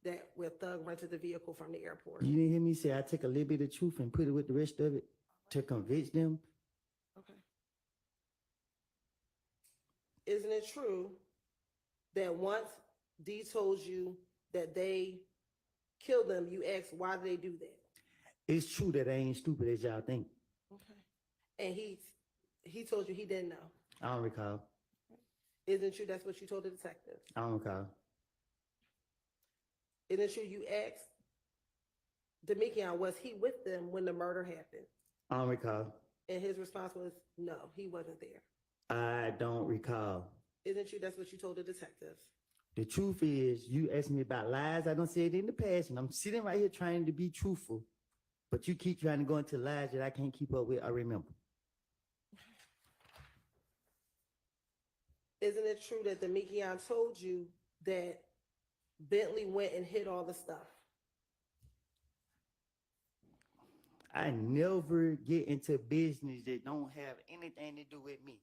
[SPEAKER 1] that where Thug rented the vehicle from the airport?
[SPEAKER 2] You didn't hear me say I take a little bit of truth and put it with the rest of it to convince them?
[SPEAKER 1] Okay. Isn't it true that once D told you that they killed them, you asked why did they do that?
[SPEAKER 2] It's true that I ain't stupid as y'all think.
[SPEAKER 1] Okay. And he told you he didn't know.
[SPEAKER 2] I don't recall.
[SPEAKER 1] Isn't it true that's what you told the detectives?
[SPEAKER 2] I don't recall.
[SPEAKER 1] Isn't it true you asked Demekion, was he with them when the murder happened?
[SPEAKER 2] I don't recall.
[SPEAKER 1] And his response was, no, he wasn't there.
[SPEAKER 2] I don't recall.
[SPEAKER 1] Isn't it true that's what you told the detectives?
[SPEAKER 2] The truth is, you asked me about lies. I don't say it in the past, and I'm sitting right here trying to be truthful. But you keep trying to go into lies that I can't keep up with. I remember.
[SPEAKER 1] Isn't it true that Demekion told you that Bentley went and hid all the stuff?
[SPEAKER 2] I never get into business that don't have anything to do with me.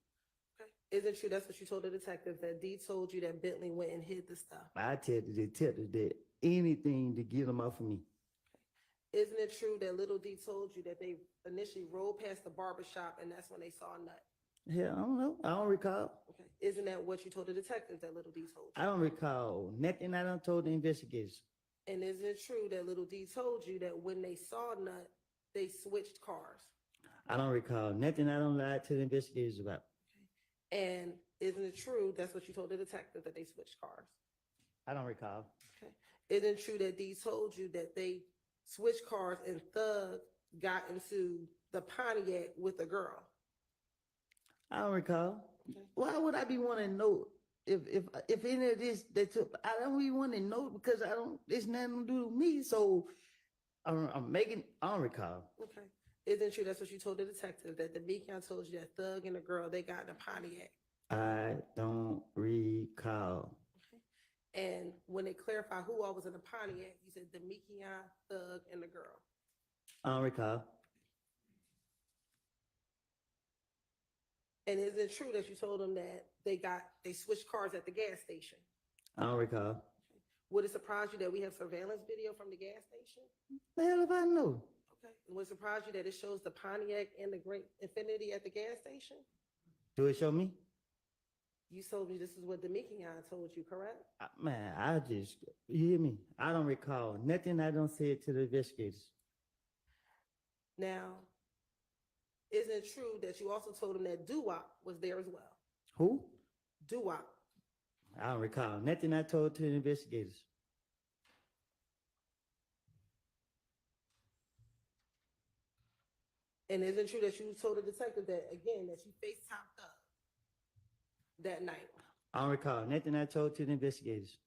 [SPEAKER 1] Okay. Isn't it true that's what you told the detectives, that D told you that Bentley went and hid the stuff?
[SPEAKER 2] I tell the detectives that anything to get them off of me.
[SPEAKER 1] Isn't it true that Little D told you that they initially rode past the barbershop and that's when they saw Nut?
[SPEAKER 2] Yeah, I don't know. I don't recall.
[SPEAKER 1] Okay. Isn't that what you told the detectives that Little D told you?
[SPEAKER 2] I don't recall nothing I done told the investigators.
[SPEAKER 1] And isn't it true that Little D told you that when they saw Nut, they switched cars?
[SPEAKER 2] I don't recall nothing I don't lie to the investigators about.
[SPEAKER 1] Okay. And isn't it true that's what you told the detectives, that they switched cars?
[SPEAKER 2] I don't recall.
[SPEAKER 1] Okay. Isn't it true that D told you that they switched cars and Thug got into the Pontiac with a girl?
[SPEAKER 2] I don't recall.
[SPEAKER 1] Okay.
[SPEAKER 2] Why would I be wanting to know if any of this they took? I don't even want to know because I don't. It's nothing to do with me. So I'm making. I don't recall.
[SPEAKER 1] Okay. Isn't it true that's what you told the detective, that the Demekion told you that Thug and the girl, they got in a Pontiac?
[SPEAKER 2] I don't recall.
[SPEAKER 1] Okay. And when they clarified who all was in the Pontiac, you said Demekion, Thug, and the girl.
[SPEAKER 2] I don't recall.
[SPEAKER 1] And is it true that you told them that they switched cars at the gas station?
[SPEAKER 2] I don't recall.
[SPEAKER 1] Would it surprise you that we have surveillance video from the gas station?
[SPEAKER 2] The hell if I know?
[SPEAKER 1] Okay. And would it surprise you that it shows the Pontiac and the Great Infinity at the gas station?
[SPEAKER 2] Do it show me?
[SPEAKER 1] You told me this is what Demekion told you, correct?
[SPEAKER 2] Man, you hear me? I don't recall nothing I don't say to the investigators.
[SPEAKER 1] Now, isn't it true that you also told them that Doo-Wop was there as well?
[SPEAKER 2] Who?
[SPEAKER 1] Doo-Wop.
[SPEAKER 2] I don't recall nothing I told to the investigators.
[SPEAKER 1] And isn't it true that you told the detective that, again, that you FaceTimed Thug that night?
[SPEAKER 2] I don't recall nothing I told to the investigators.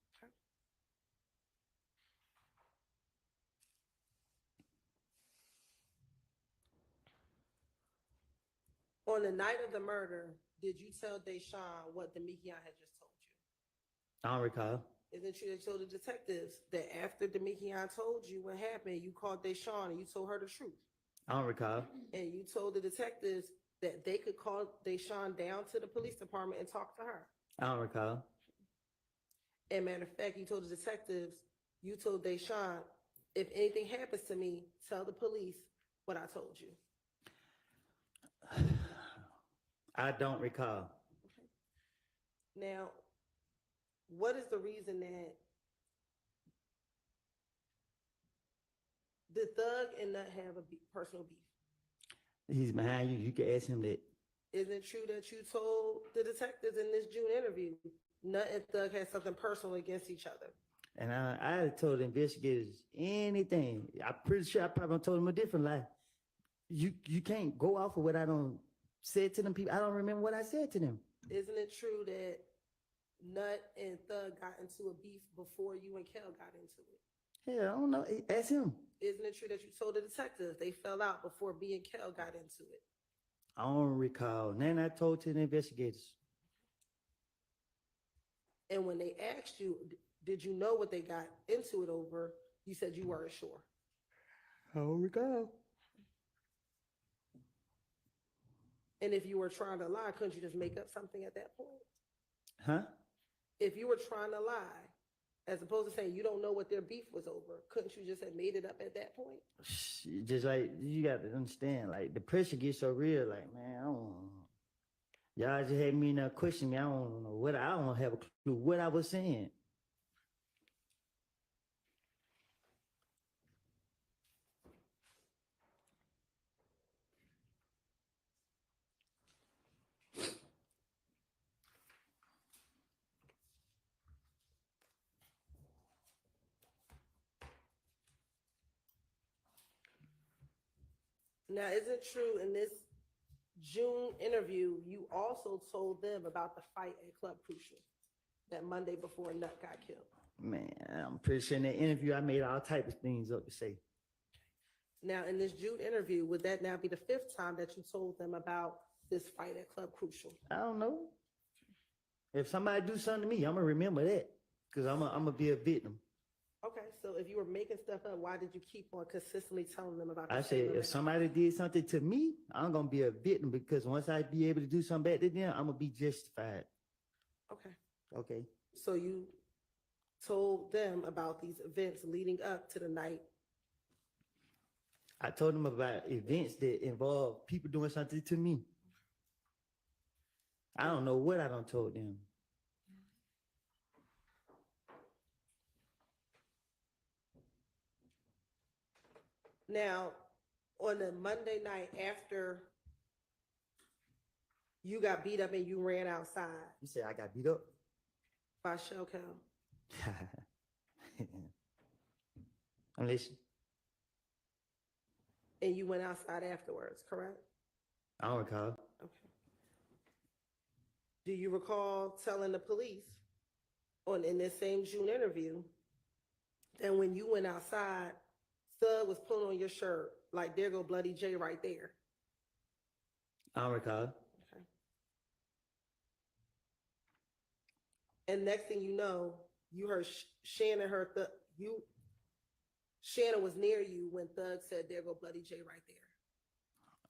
[SPEAKER 1] On the night of the murder, did you tell Deshaun what Demekion had just told you?
[SPEAKER 2] I don't recall.
[SPEAKER 1] Isn't it true that you told the detectives that after Demekion told you what happened, you called Deshaun and you told her the truth?
[SPEAKER 2] I don't recall.
[SPEAKER 1] And you told the detectives that they could call Deshaun down to the police department and talk to her.
[SPEAKER 2] I don't recall.
[SPEAKER 1] And matter of fact, you told the detectives, you told Deshaun, if anything happens to me, tell the police what I told you.
[SPEAKER 2] I don't recall.
[SPEAKER 1] Now, what is the reason that the thug and Nut have a personal beef?
[SPEAKER 2] He's behind you. You can ask him that.
[SPEAKER 1] Isn't it true that you told the detectives in this June interview, Nut and Thug had something personal against each other?
[SPEAKER 2] And I told the investigators anything. I'm pretty sure I probably told them a different lie. You can't go off of what I don't said to them people. I don't remember what I said to them.
[SPEAKER 1] Isn't it true that Nut and Thug got into a beef before you and Kel got into it?
[SPEAKER 2] Yeah, I don't know. Ask him.
[SPEAKER 1] Isn't it true that you told the detectives they fell out before B and Kel got into it?
[SPEAKER 2] I don't recall. And then I told to the investigators.
[SPEAKER 1] And when they asked you, did you know what they got into it over? You said you weren't sure.
[SPEAKER 2] I don't recall.
[SPEAKER 1] And if you were trying to lie, couldn't you just make up something at that point?
[SPEAKER 2] Huh?
[SPEAKER 1] If you were trying to lie, as opposed to saying you don't know what their beef was over, couldn't you just have made it up at that point?
[SPEAKER 2] Just like, you got to understand, like, the pressure gets so real, like, man, I don't know. Y'all just had me now question me. I don't know what, I don't have a clue what I was saying.
[SPEAKER 1] Now, is it true in this June interview, you also told them about the fight at Club Crucial that Monday before Nut got killed?
[SPEAKER 2] Man, I'm pretty sure in that interview I made all type of things up to say.
[SPEAKER 1] Now, in this June interview, would that now be the 5th time that you told them about this fight at Club Crucial?
[SPEAKER 2] I don't know. If somebody do something to me, I'm gonna remember that because I'm gonna be a victim.
[SPEAKER 1] Okay, so if you were making stuff up, why did you keep on consistently telling them about?
[SPEAKER 2] I said, if somebody did something to me, I'm gonna be a victim because once I be able to do something back to them, I'm gonna be justified.
[SPEAKER 1] Okay,
[SPEAKER 2] Okay.
[SPEAKER 1] so you told them about these events leading up to the night.
[SPEAKER 2] I told them about events that involve people doing something to me. I don't know what I done told them.
[SPEAKER 1] Now, on the Monday night after you got beat up and you ran outside
[SPEAKER 2] You said I got beat up?
[SPEAKER 1] by Shell Cal,
[SPEAKER 2] I'm listening.
[SPEAKER 1] and you went outside afterwards, correct?
[SPEAKER 2] I don't recall.
[SPEAKER 1] Okay. Do you recall telling the police in this same June interview that when you went outside, Thug was pulling on your shirt like there go Bloody J right there?
[SPEAKER 2] I don't recall.
[SPEAKER 1] Okay. And next thing you know, you heard Shannon Shannon was near you when Thug said there go Bloody J right there.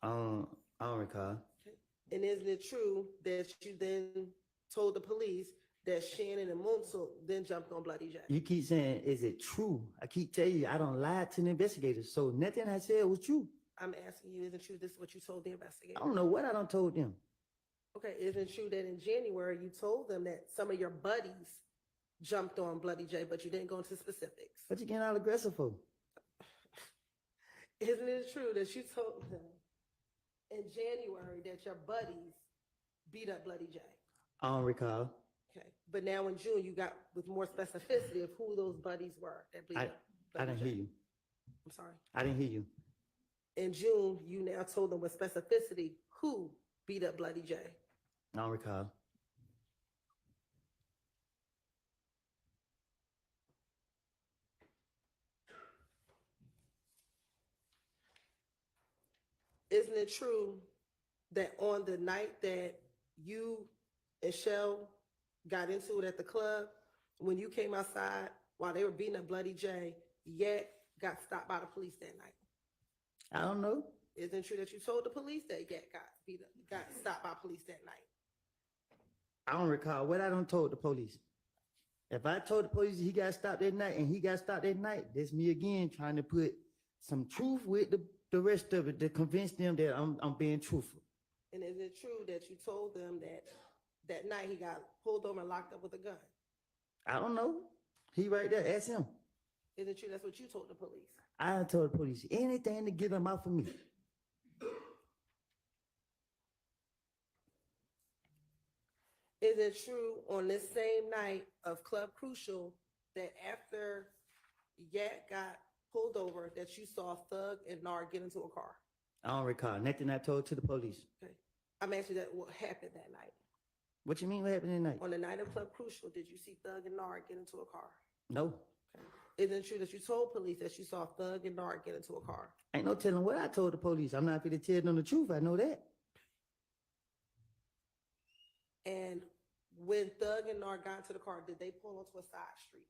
[SPEAKER 2] I don't recall.
[SPEAKER 1] Okay. And isn't it true that you then told the police that Shannon and Munzel then jumped on Bloody J?
[SPEAKER 2] You keep saying, is it true? I keep telling you, I don't lie to the investigators. So nothing I said was true.
[SPEAKER 1] I'm asking you, isn't it true this is what you told the investigators?
[SPEAKER 2] I don't know what I done told them.
[SPEAKER 1] Okay, isn't it true that in January you told them that some of your buddies jumped on Bloody J, but you didn't go into specifics?
[SPEAKER 2] What you getting all aggressive for?
[SPEAKER 1] Isn't it true that you told them in January that your buddies beat up Bloody J?
[SPEAKER 2] I don't recall.
[SPEAKER 1] Okay, but now in June you got with more specificity of who those buddies were that beat up
[SPEAKER 2] I
[SPEAKER 1] Bloody
[SPEAKER 2] didn't
[SPEAKER 1] J.
[SPEAKER 2] hear you.
[SPEAKER 1] I'm sorry.
[SPEAKER 2] I didn't hear you.
[SPEAKER 1] In June, you now told them with specificity who beat up Bloody J.
[SPEAKER 2] I don't recall.
[SPEAKER 1] Isn't it true that on the night that you and Shell got into it at the club, when you came outside while they were beating up Bloody J, Yak got stopped by the police that night?
[SPEAKER 2] I don't know.
[SPEAKER 1] Isn't it true that you told the police that Yak got stopped by police that night?
[SPEAKER 2] I don't recall what I done told the police. If I told the police he got stopped that night and he got stopped that night, that's me again trying to put some truth with the rest of it to convince them that I'm being truthful.
[SPEAKER 1] And is it true that you told them that night he got pulled over and locked up with a gun?
[SPEAKER 2] I don't know. He right there. Ask him.
[SPEAKER 1] Is it true that's what you told the police?
[SPEAKER 2] I told the police anything to get them out of me.
[SPEAKER 1] Is it true on this same night of Club Crucial that after Yak got pulled over that you saw Thug and Nard get into a car?
[SPEAKER 2] I don't recall nothing I told to the police.
[SPEAKER 1] Okay. I'm asking that what happened that night.
[SPEAKER 2] What you mean what happened that night?
[SPEAKER 1] On the night of Club Crucial, did you see Thug and Nard get into a car?
[SPEAKER 2] No.
[SPEAKER 1] Okay. Isn't it true that you told police that you saw Thug and Nard get into a car?
[SPEAKER 2] Ain't no telling what I told the police. I'm not going to tell them the truth. I know that.
[SPEAKER 1] And when Thug and Nard got into the car, did they pull onto a side street?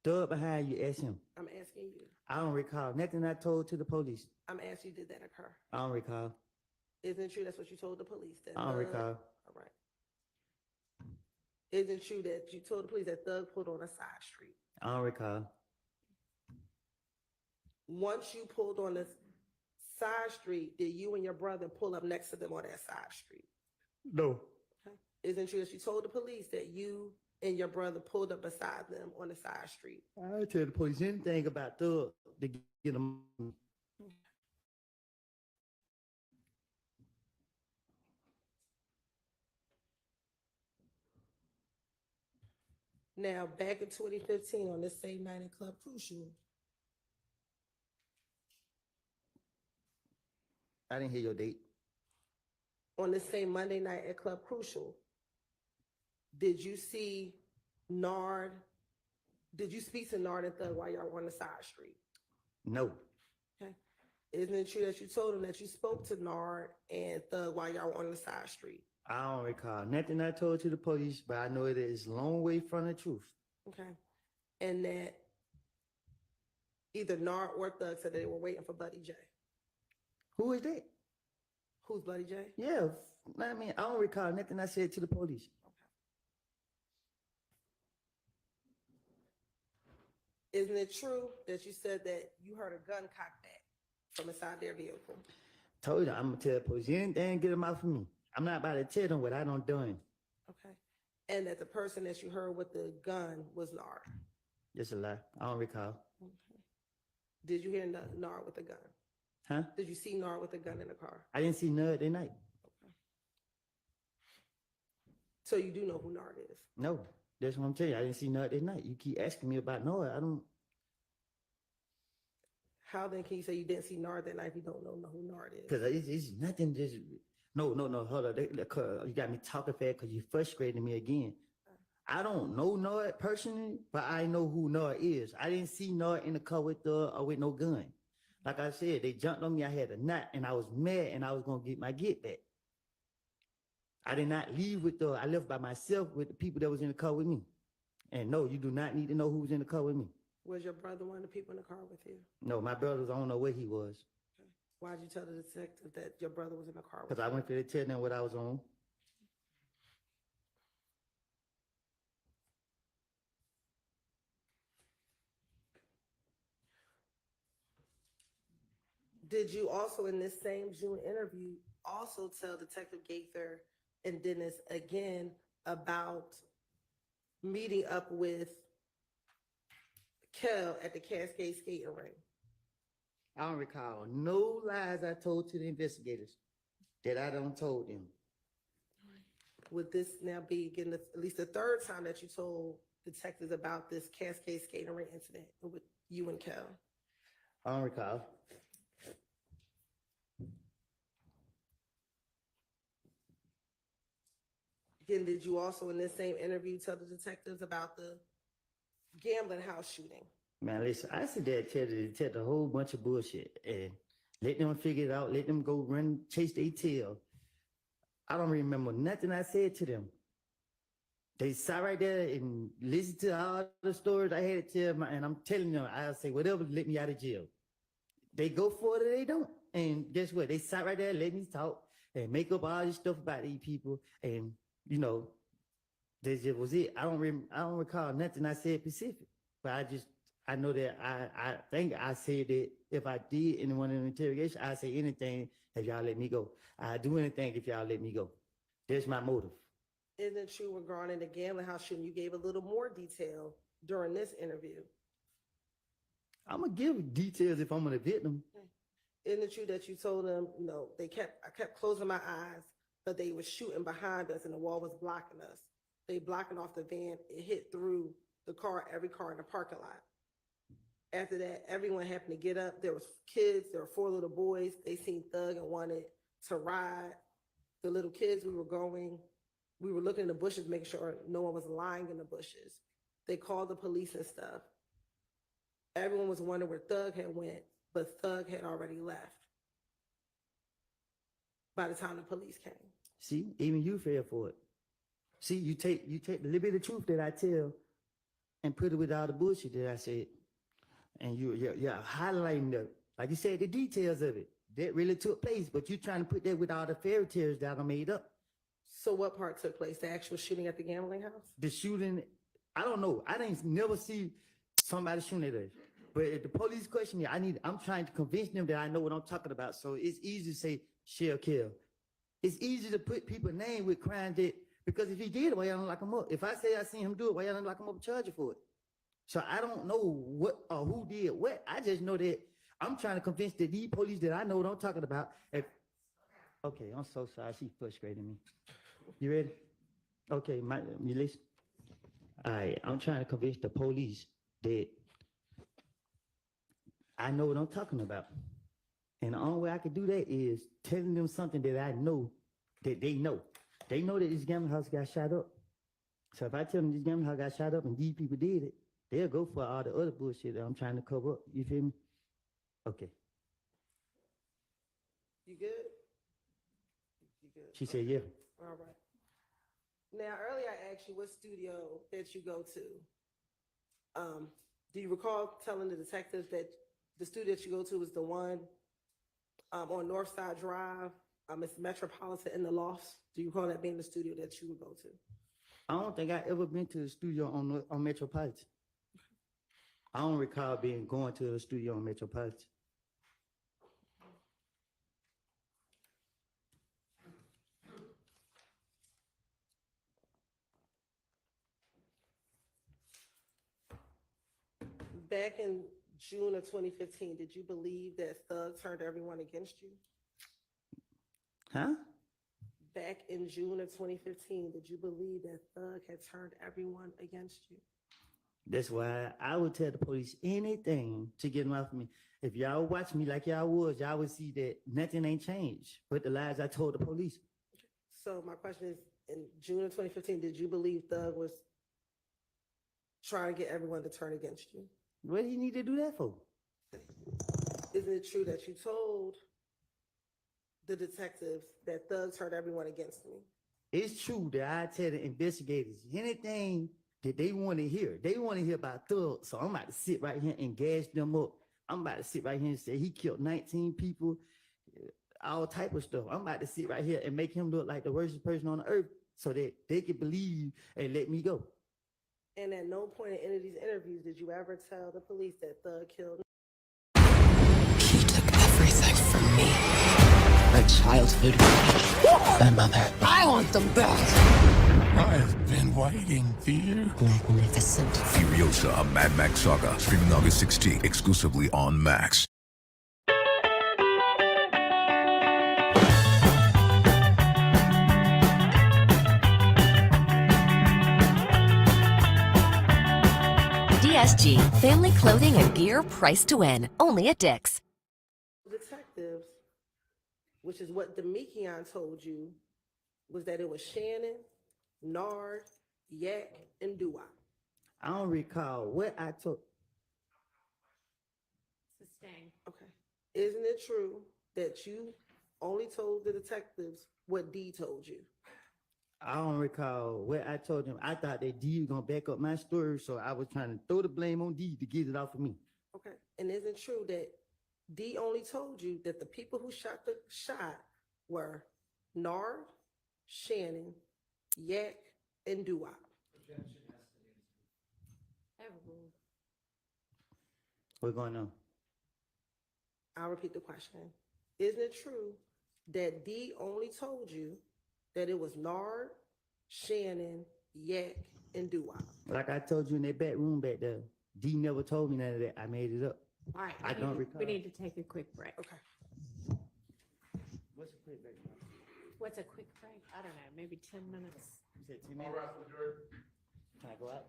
[SPEAKER 2] Thug behind you, ask him.
[SPEAKER 1] I'm asking you.
[SPEAKER 2] I don't recall nothing I told to the police.
[SPEAKER 1] I'm asking you, did that occur?
[SPEAKER 2] I don't recall.
[SPEAKER 1] Isn't it true that's what you told the police? That
[SPEAKER 2] I don't recall.
[SPEAKER 1] All right. Isn't it true that you told the police that Thug pulled on a side street?
[SPEAKER 2] I don't recall.
[SPEAKER 1] Once you pulled on the side street, did you and your brother pull up next to them on that side street?
[SPEAKER 2] No.
[SPEAKER 1] Okay. Isn't it true that you told the police that you and your brother pulled up beside them on the side street?
[SPEAKER 2] I tell the police anything about Thug to get them.
[SPEAKER 1] Now, back in 2015, on this same night in Club Crucial,
[SPEAKER 2] I didn't hear your date.
[SPEAKER 1] on this same Monday night at Club Crucial, did you see Nard? Did you speak to Nard and Thug while y'all were on the side street?
[SPEAKER 2] No.
[SPEAKER 1] Okay. Isn't it true that you told him that you spoke to Nard and Thug while y'all were on the side street?
[SPEAKER 2] I don't recall nothing I told to the police, but I know it is a long way from the truth.
[SPEAKER 1] Okay. And that either Nard or Thug said that they were waiting for Bloody J.
[SPEAKER 2] Who is that?
[SPEAKER 1] Who's Bloody J?
[SPEAKER 2] Yeah, I mean, I don't recall nothing I said to the police.
[SPEAKER 1] Isn't it true that you said that you heard a gun cocked back from inside their vehicle?
[SPEAKER 2] Told you, I'm gonna tell the police anything, get them out from me. I'm not about to tell them what I done done.
[SPEAKER 1] Okay. And that the person that you heard with the gun was Nard?
[SPEAKER 2] Just a lie. I don't recall.
[SPEAKER 1] Okay. Did you hear Nard with a gun?
[SPEAKER 2] Huh?
[SPEAKER 1] Did you see Nard with a gun in the car?
[SPEAKER 2] I didn't see none that night.
[SPEAKER 1] Okay. So you do know who Nard is?
[SPEAKER 2] No, that's what I'm telling you. I didn't see none that night. You keep asking me about Nard. I don't.
[SPEAKER 1] How then can you say you didn't see Nard that night if you don't know who Nard is?
[SPEAKER 2] Because it's nothing. Just no. Hold on. You got me talking fast because you frustrating me again. I don't know Nard personally, but I know who Nard is. I didn't see Nard in the car with no gun. Like I said, they jumped on me. I had a knot, and I was mad, and I was gonna get my get back. I did not leave with I left by myself with the people that was in the car with me. And no, you do not need to know who was in the car with me.
[SPEAKER 1] Was your brother one of the people in the car with you?
[SPEAKER 2] No, my brother, I don't know where he was.
[SPEAKER 1] Okay. Why'd you tell the detective that your brother was in the car with
[SPEAKER 2] Because I
[SPEAKER 1] you?
[SPEAKER 2] went to tell them what I was on.
[SPEAKER 1] Did you also, in this same June interview, also tell Detective Gaither and Dennis again about meeting up with Kel at the Cascade skating rink?
[SPEAKER 2] I don't recall no lies I told to the investigators that I don't told them.
[SPEAKER 1] Would this now be again at least the third time that you told detectives about this Cascade skating rink incident with you and Kel?
[SPEAKER 2] I don't recall.
[SPEAKER 1] Again, did you also in this same interview tell the detectives about the gambling house shooting?
[SPEAKER 2] Man, listen, I sit there and tell the detective a whole bunch of bullshit. And Let them figure it out. Let them go run, chase their tail. I don't remember nothing I said to them. They sat right there and listened to all the stories I had to tell, and I'm telling them, I'll say whatever to let me out of jail. They go for it or they don't. And guess what? They sat right there, let me talk and make up all this stuff about these people. And, you know, that just was it. I don't recall nothing I said specific, but I know that I think I said that if I did anyone in an interrogation, I'd say anything if y'all let me go. I'd do anything if y'all let me go. That's my motive.
[SPEAKER 1] Isn't it true regarding the gambling house shooting, you gave a little more detail during this interview?
[SPEAKER 2] I'm gonna give details if I'm a victim.
[SPEAKER 1] Isn't it true that you told them, you know, I kept closing my eyes, but they were shooting behind us and the wall was blocking us. They blocking off the van. It hit through the car, every car in the parking lot. After that, everyone happened to get up. There was kids, there were 4 little boys. They seen Thug and wanted to ride. The little kids, we were looking in the bushes, making sure no one was lying in the bushes. They called the police and stuff. Everyone was wondering where Thug had went, but Thug had already left by the time the police came.
[SPEAKER 2] See, even you fell for it. See, you take the little bit of truth that I tell and put it with all the bullshit that I said. And you're highlighting like you said, the details of it. That really took place, but you're trying to put that with all the fairy tales that I made up.
[SPEAKER 1] So what part took place? The actual shooting at the gambling house?
[SPEAKER 2] The shooting, I don't know. I didn't never see somebody shooting at us. But if the police question me, I'm trying to convince them that I know what I'm talking about. So it's easy to say shell kill. It's easy to put people's name with crime that, because if he did it, why y'all don't lock him up? If I say I seen him do it, why y'all don't lock him up and charge you for it? So I don't know what or who did what. I just know that I'm trying to convince the police that I know what I'm talking about. Okay, I'm so sorry. She's frustrating me. You ready? Okay, you listen. All right, I'm trying to convince the police that I know what I'm talking about. And the only way I can do that is telling them something that I know that they know. They know that this gambling house got shot up. So if I tell them this gambling house got shot up and these people did it, they'll go for all the other bullshit that I'm trying to cover up. You feel me? Okay.
[SPEAKER 1] You good? You good?
[SPEAKER 2] She said, yeah.
[SPEAKER 1] All right. Now, earlier I asked you what studio that you go to. Do you recall telling the detectives that the studio that you go to is the one on Northside Drive? It's Metropolitan in the Lofts. Do you recall that being the studio that you would go to?
[SPEAKER 2] I don't think I ever been to the studio on Metropolitan. I don't recall going to the studio on Metropolitan.
[SPEAKER 1] Back in June of 2015, did you believe that Thug turned everyone against you?
[SPEAKER 2] Huh?
[SPEAKER 1] Back in June of 2015, did you believe that Thug had turned everyone against you?
[SPEAKER 2] That's why I would tell the police anything to get them off me. If y'all watch me like y'all was, y'all would see that nothing ain't changed but the lies I told the police.
[SPEAKER 1] So my question is, in June of 2015, did you believe Thug was trying to get everyone to turn against you?
[SPEAKER 2] What do you need to do that for?
[SPEAKER 1] Isn't it true that you told the detectives that Thug turned everyone against me?
[SPEAKER 2] It's true that I tell the investigators anything that they want to hear. They want to hear about Thug. So I'm about to sit right here and gas them up. I'm about to sit right here and say he killed 19 people, all type of stuff. I'm about to sit right here and make him look like the worst person on the earth so that they can believe and let me go.
[SPEAKER 1] And at no point in any of these interviews did you ever tell the police that Thug killed?
[SPEAKER 11] He took everything from me. My childhood, my mother. I want them back.
[SPEAKER 8] I've been waiting, dear.
[SPEAKER 11] Magnificent.
[SPEAKER 12] Furiosa, a Mad Max saga, streaming August 16th, exclusively on Max.
[SPEAKER 6] DSG, family clothing and gear priced to win. Only at Dick's.
[SPEAKER 1] Detectives, which is what Demekion told you, was that it was Shannon, Nard, Yak, and Dua.
[SPEAKER 2] I don't recall what I took.
[SPEAKER 4] Sustain.
[SPEAKER 1] Okay. Isn't it true that you only told the detectives what D told you?
[SPEAKER 2] I don't recall what I told him. I thought that D was gonna back up my story, so I was trying to throw the blame on D to get it off of me.
[SPEAKER 1] Okay, and isn't it true that D only told you that the people who shot the shot were Nard, Shannon, Yak, and Duop?
[SPEAKER 4] Overruled.
[SPEAKER 2] What's going on?
[SPEAKER 1] I'll repeat the question. Isn't it true that D only told you that it was Nard, Shannon, Yak, and Duop?
[SPEAKER 2] Like I told you in that back room back there, D never told me none of that. I made it up.
[SPEAKER 4] All right,
[SPEAKER 2] I don't recall.
[SPEAKER 4] we need to take a quick break.
[SPEAKER 1] Okay.
[SPEAKER 2] What's a quick break?
[SPEAKER 4] What's a quick break? I don't know, maybe 10 minutes.
[SPEAKER 2] You said 10 minutes? Can I go out?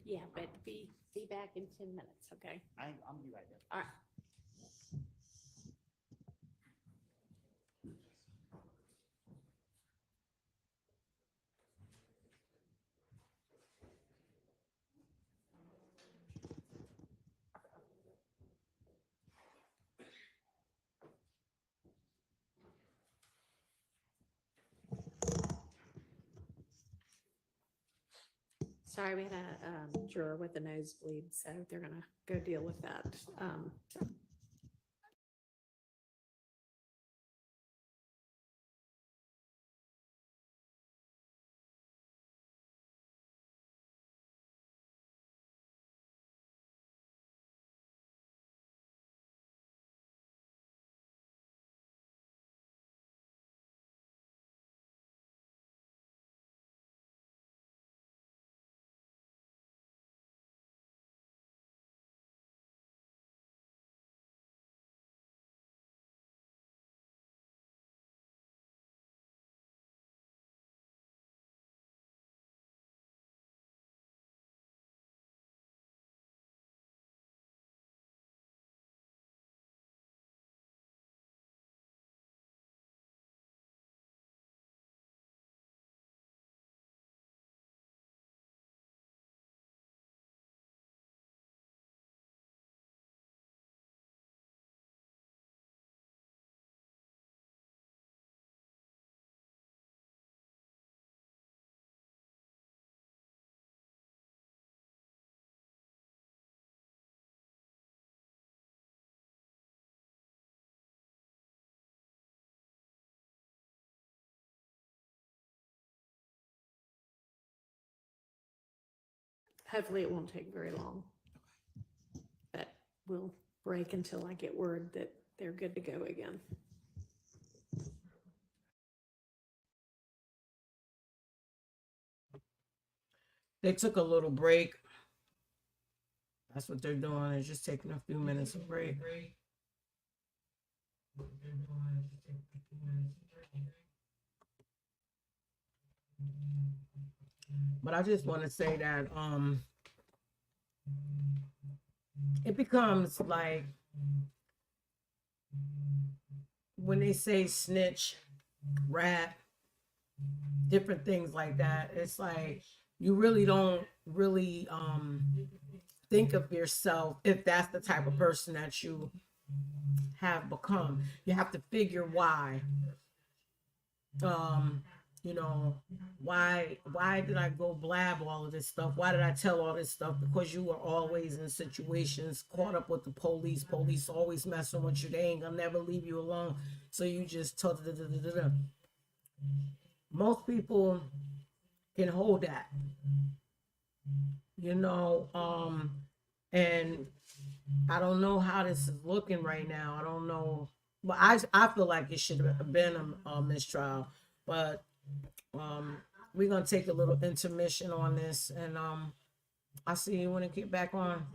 [SPEAKER 4] Yeah, but be back in 10 minutes, okay?
[SPEAKER 2] I'm gonna be right there.
[SPEAKER 4] All right. Sorry, we had a juror with a nosebleed, so they're gonna go deal with that. Hopefully it won't take very long. But we'll break until I get word that they're good to go again.
[SPEAKER 3] They took a little break. That's what they're doing, is just taking a few minutes of break. But I just want to say that it becomes like when they say snitch, rat, different things like that, it's like you really don't really think of yourself if that's the type of person that you have become. You have to figure why. You know, why did I go blab all of this stuff? Why did I tell all this stuff? Because you were always in situations caught up with the police. Police always messing with you. They ain't gonna never leave you alone. So you just most people can hold that. You know, and I don't know how this is looking right now. I don't know. But I feel like it should have been a mistrial. But we're gonna take a little intermission on this, and I'll see you when I get back on.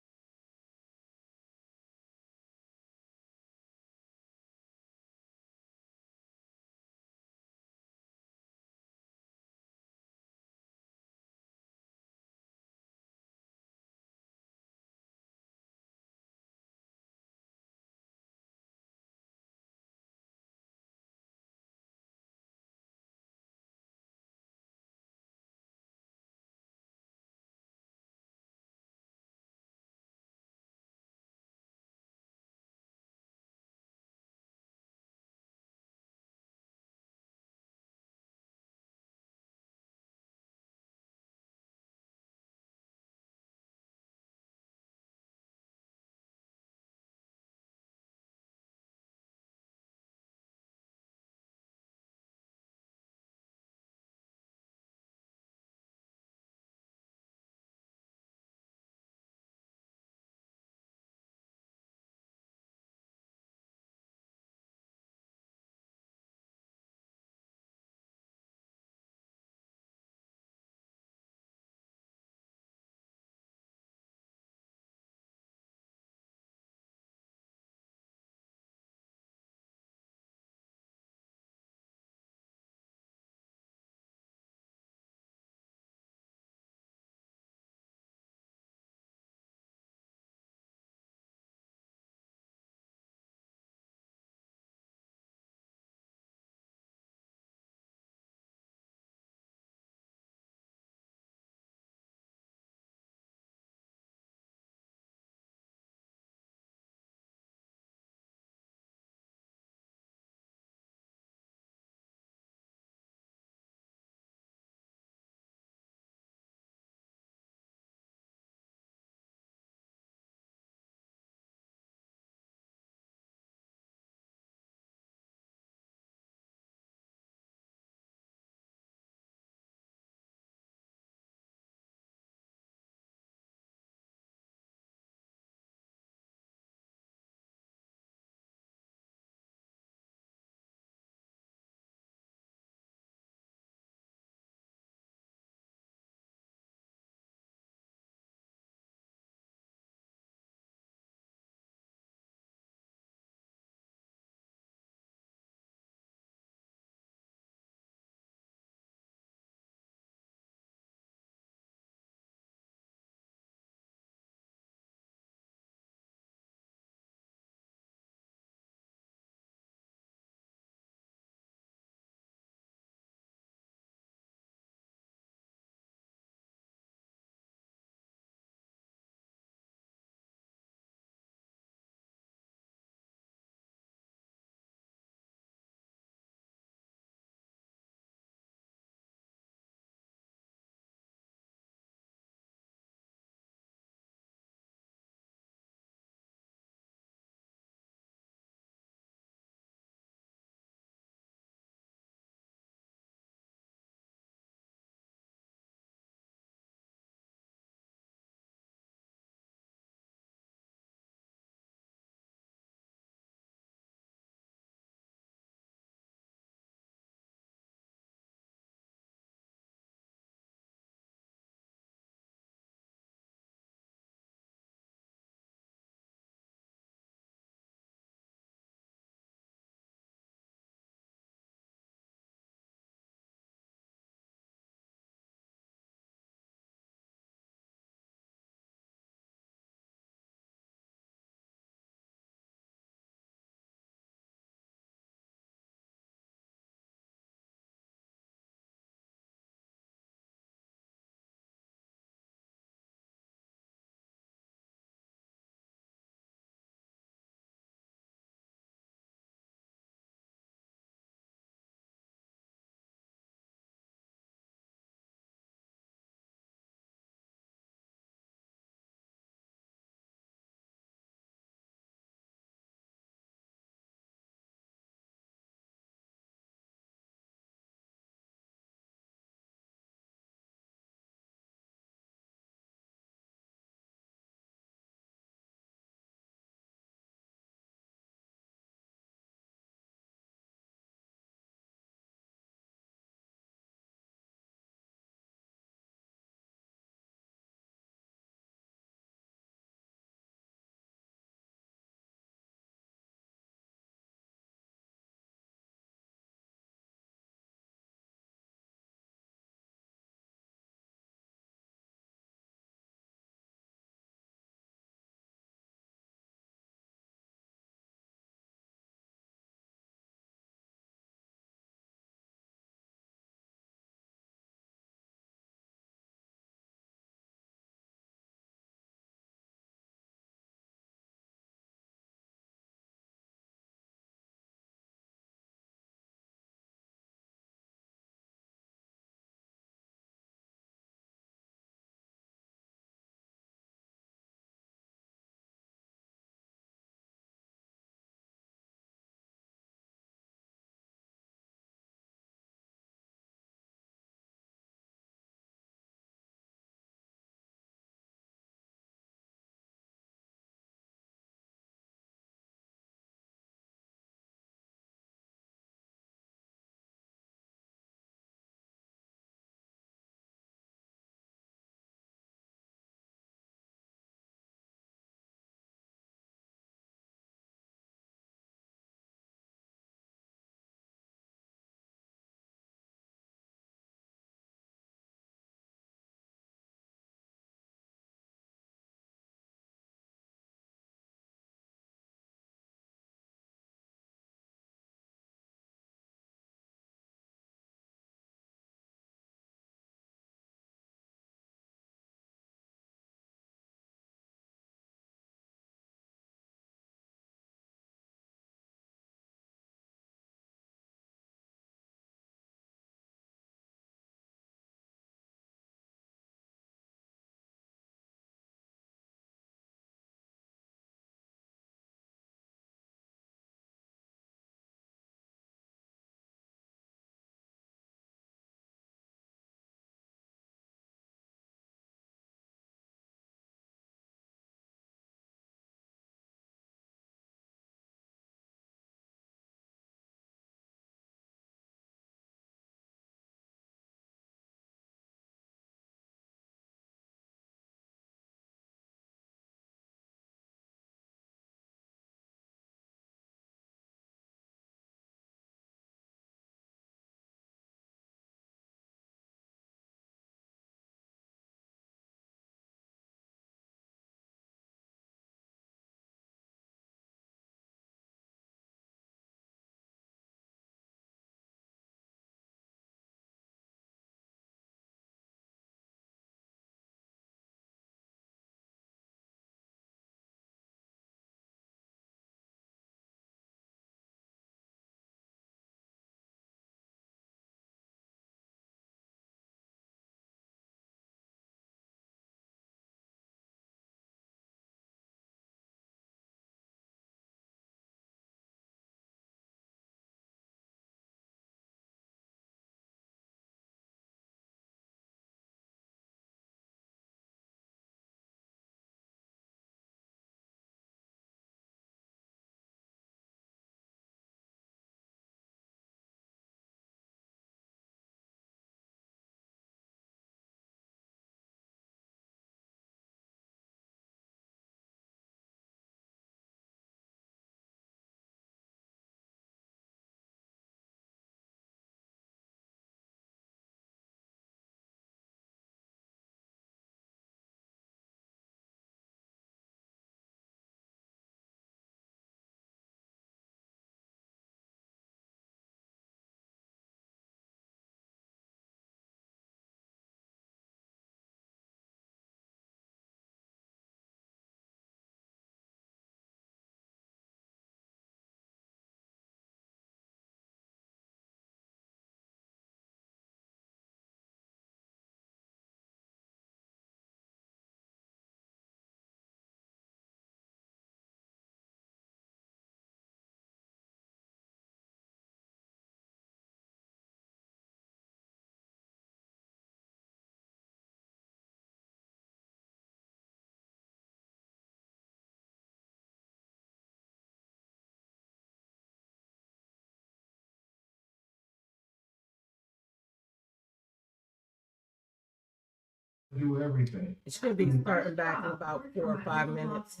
[SPEAKER 8] Do everything.
[SPEAKER 3] It should be starting back in about 4 or 5 minutes.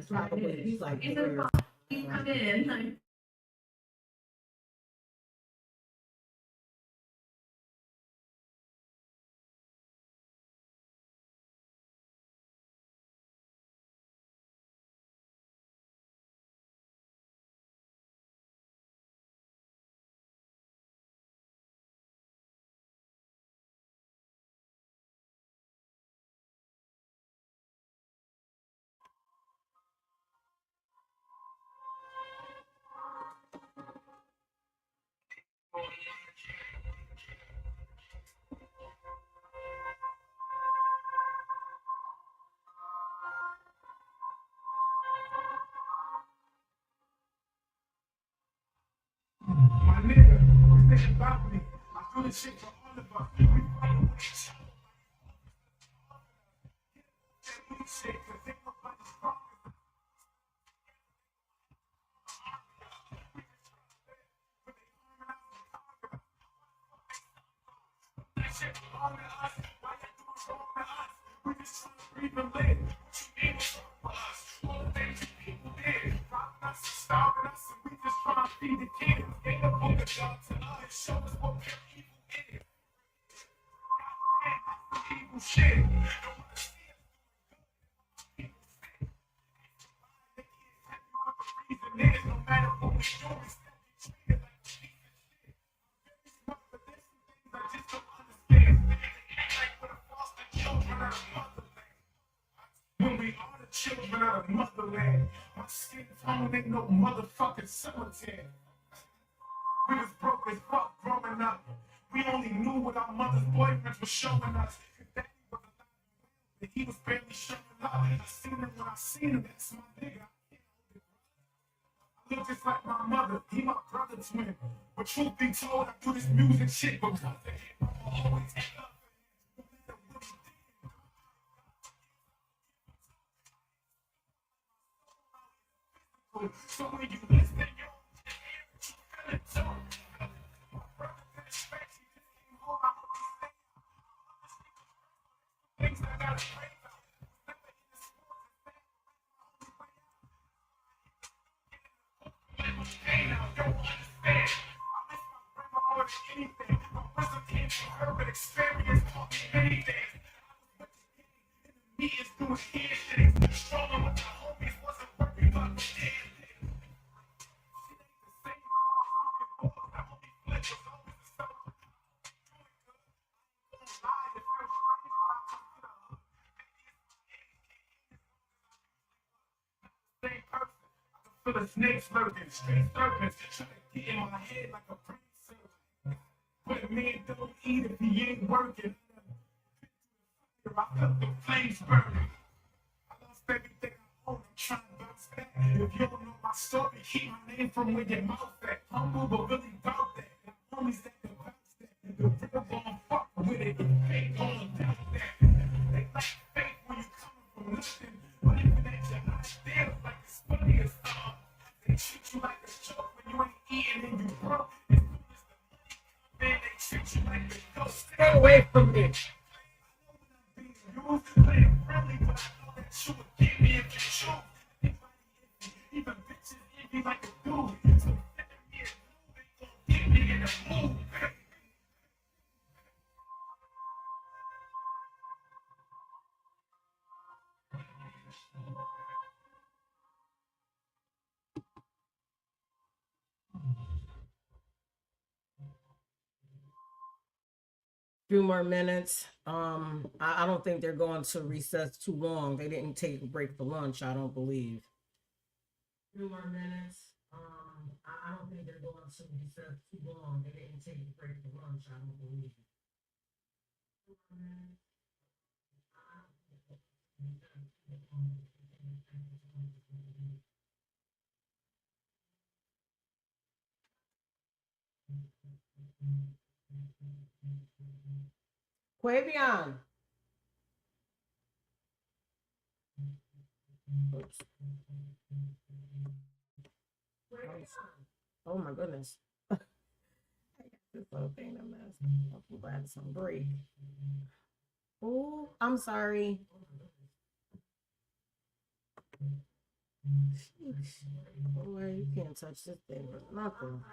[SPEAKER 3] Probably like 3 or 5.
[SPEAKER 9] Come in.
[SPEAKER 8] My nigga, think about me. I do this shit for all of us. We fight with each other. Shit, 'cause ain't nobody strong. That shit belong to us. Why you do it wrong to us? We just trying to breathe and live. What you mean it's wrong for us? All the things you people did. Robbing us and starving us, and we just trying to feed the kids. Ain't no book of God to us. Show us what pure evil is. Goddamn, that's the evil shit. Don't wanna see us doing good. People sick. They can't tell you what the reason is. No matter what we do, we still get treated like a piece of shit. Very smart, but there's some things I just don't understand. They act like we're the foster children of the motherland. When we are the children of the motherland, my skin tone ain't no motherfucking cemetery. We was broke as fuck growing up. We only knew what our mother's boyfriends were showing us. If daddy was alive and he was barely showing up. I seen him when I seen him, that's my nigga. I look just like my mother, he my brother twin. But truth be told, I do this music shit because of him. I always had love for him, no matter what he did. So when you listen, you feel it too. My brother did respect, he just came home, I hope he stayed. Things I gotta pray about. Never in the sports, it's bad, my only way out. Pain out, don't understand. I miss my grandma more than anything. My wisdom came from her, but experience taught me many things. I was with the gang, and the meetings doing kid things. Strolling with the homies wasn't working, but we did things. For the snakes lurking, street serpents trying to get in my head like a brain surgeon. But a man don't eat if he ain't working. I felt the flames burning. I lost everything I own, I'm trying to bounce back. If you don't know my story, keep my name from where your mouth at. Humble but really doubt that. And homies that can bounce that. The real gon' fuck with it, they gon' doubt that. They like fake when you coming from nothing. But even at your idea, like it's funny as something. They treat you like a joke when you ain't eating and you broke. As soon as the money come in, they treat you like a ghost. Stay away from me. You playing friendly, but I know that you would give me if you choose. Even bitches envy like a dude. So sending me a dude ain't gon' get me in the mood.
[SPEAKER 3] Few more minutes. I don't think they're going to recess too long. They didn't take a break for lunch, I don't believe. Few more minutes. I don't think they're going to recess too long. They didn't take a break for lunch, I don't believe. Few more minutes. Quavion. Oops. Oh my goodness. I got this little thing a mess. I'm glad it's on break. Oh, I'm sorry. Sheesh. Boy, you can't touch this thing with nothing.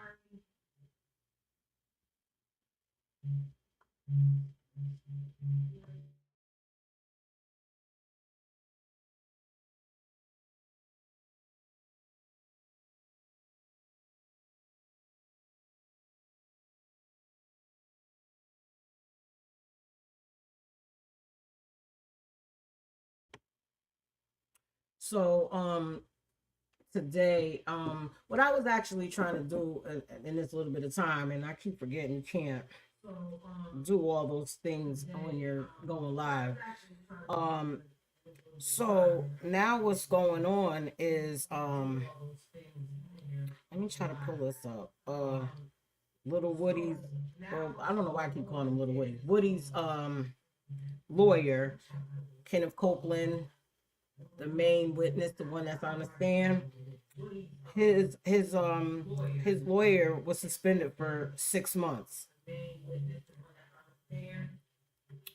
[SPEAKER 3] So, today, what I was actually trying to do in this little bit of time, and I keep forgetting you can't do all those things when you're going live. Um, so now what's going on is, let me try to pull this up. Little Woody's, well, I don't know why I keep calling him Little Woody. Woody's lawyer, Kenneth Copeland, the main witness, the one that's on the stand. His lawyer was suspended for 6 months.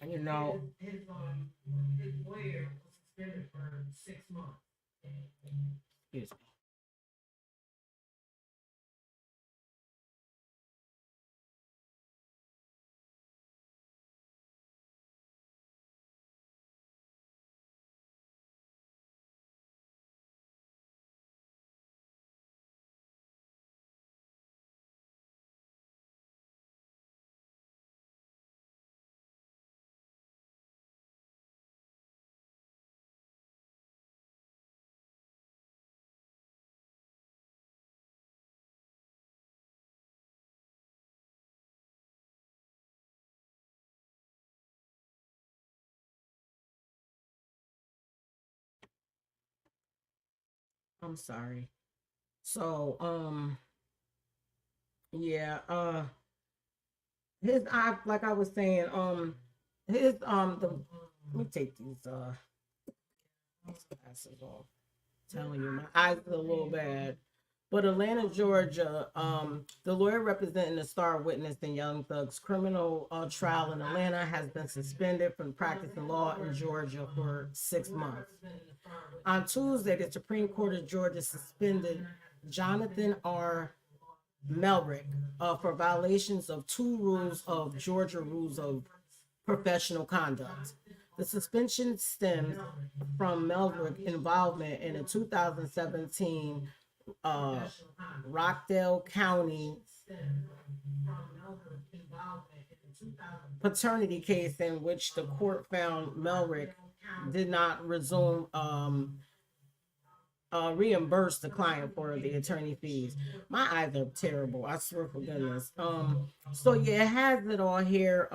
[SPEAKER 3] You know, his lawyer was suspended for 6 months. Excuse me. I'm sorry. So, yeah, his eye, like I was saying, let me take these glasses off. Telling you, my eyes are a little bad. But Atlanta, Georgia, the lawyer representing the star witness in Young Thug's criminal trial in Atlanta has been suspended from practicing law in Georgia for 6 months. On Tuesday, the Supreme Court of Georgia suspended Jonathan R. Melrick for violations of 2 rules of Georgia rules of professional conduct. The suspension stems from Melrick's involvement in a 2017 Rockdale County paternity case in which the court found Melrick did not reimburse the client for the attorney fees. My eyes are terrible. I swear for goodness. So yeah, it has it all here.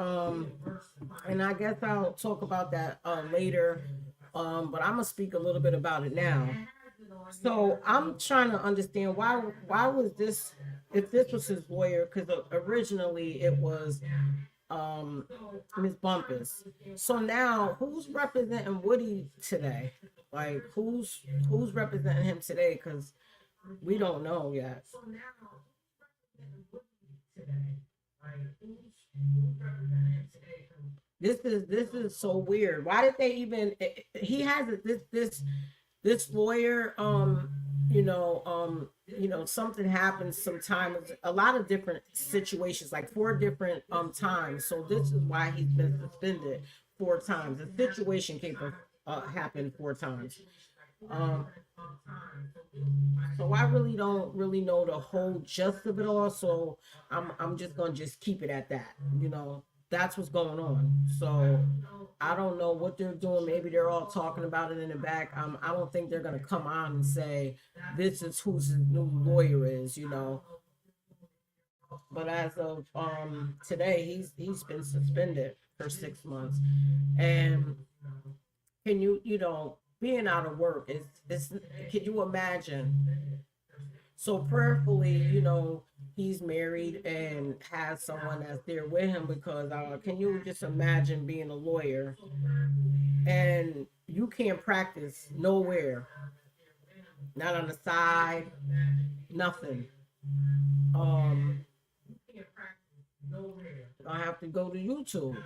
[SPEAKER 3] And I guess I'll talk about that later. But I'm gonna speak a little bit about it now. So I'm trying to understand why was this, if this was his lawyer, because originally it was Miss Bumpus. So now who's representing Woody today? Like who's representing him today? Because we don't know yet. This is so weird. Why did they even? He has this lawyer. Something happens sometimes. A lot of different situations, like 4 different times. So this is why he's been suspended 4 times. The situation came happened 4 times. So I really don't know the whole gist of it all. So I'm just gonna just keep it at that. That's what's going on. So I don't know what they're doing. Maybe they're all talking about it in the back. I don't think they're gonna come on and say this is who his new lawyer is. But as of today, he's been suspended for 6 months. And can you being out of work is can you imagine? So prayerfully, he's married and has someone that's there with him, because can you just imagine being a lawyer and you can't practice nowhere, not on the side, nothing. I have to go to YouTube.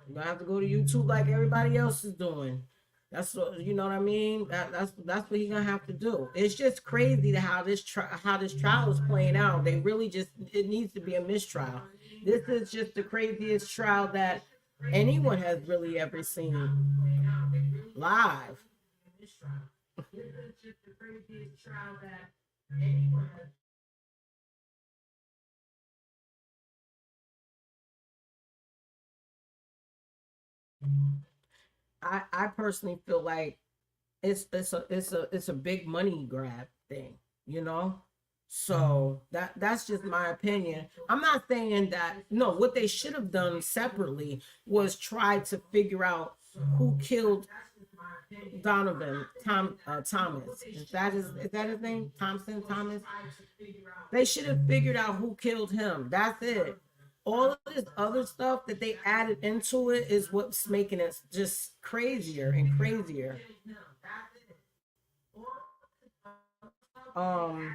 [SPEAKER 3] You're gonna have to go to YouTube like everybody else is doing. That's what, you know what I mean. That's what he's gonna have to do. It's just crazy to how this trial is playing out. They really just, it needs to be a mistrial. This is just the craziest trial that anyone has really ever seen live. I personally feel like it's a big money grab thing, you know. So that's just my opinion. I'm not saying that, no, what they should have done separately was try to figure out who killed Thomas. Is that his name? Thomas? They should have figured out who killed him. That's it. All of this other stuff that they added into it is what's making it just crazier and crazier. I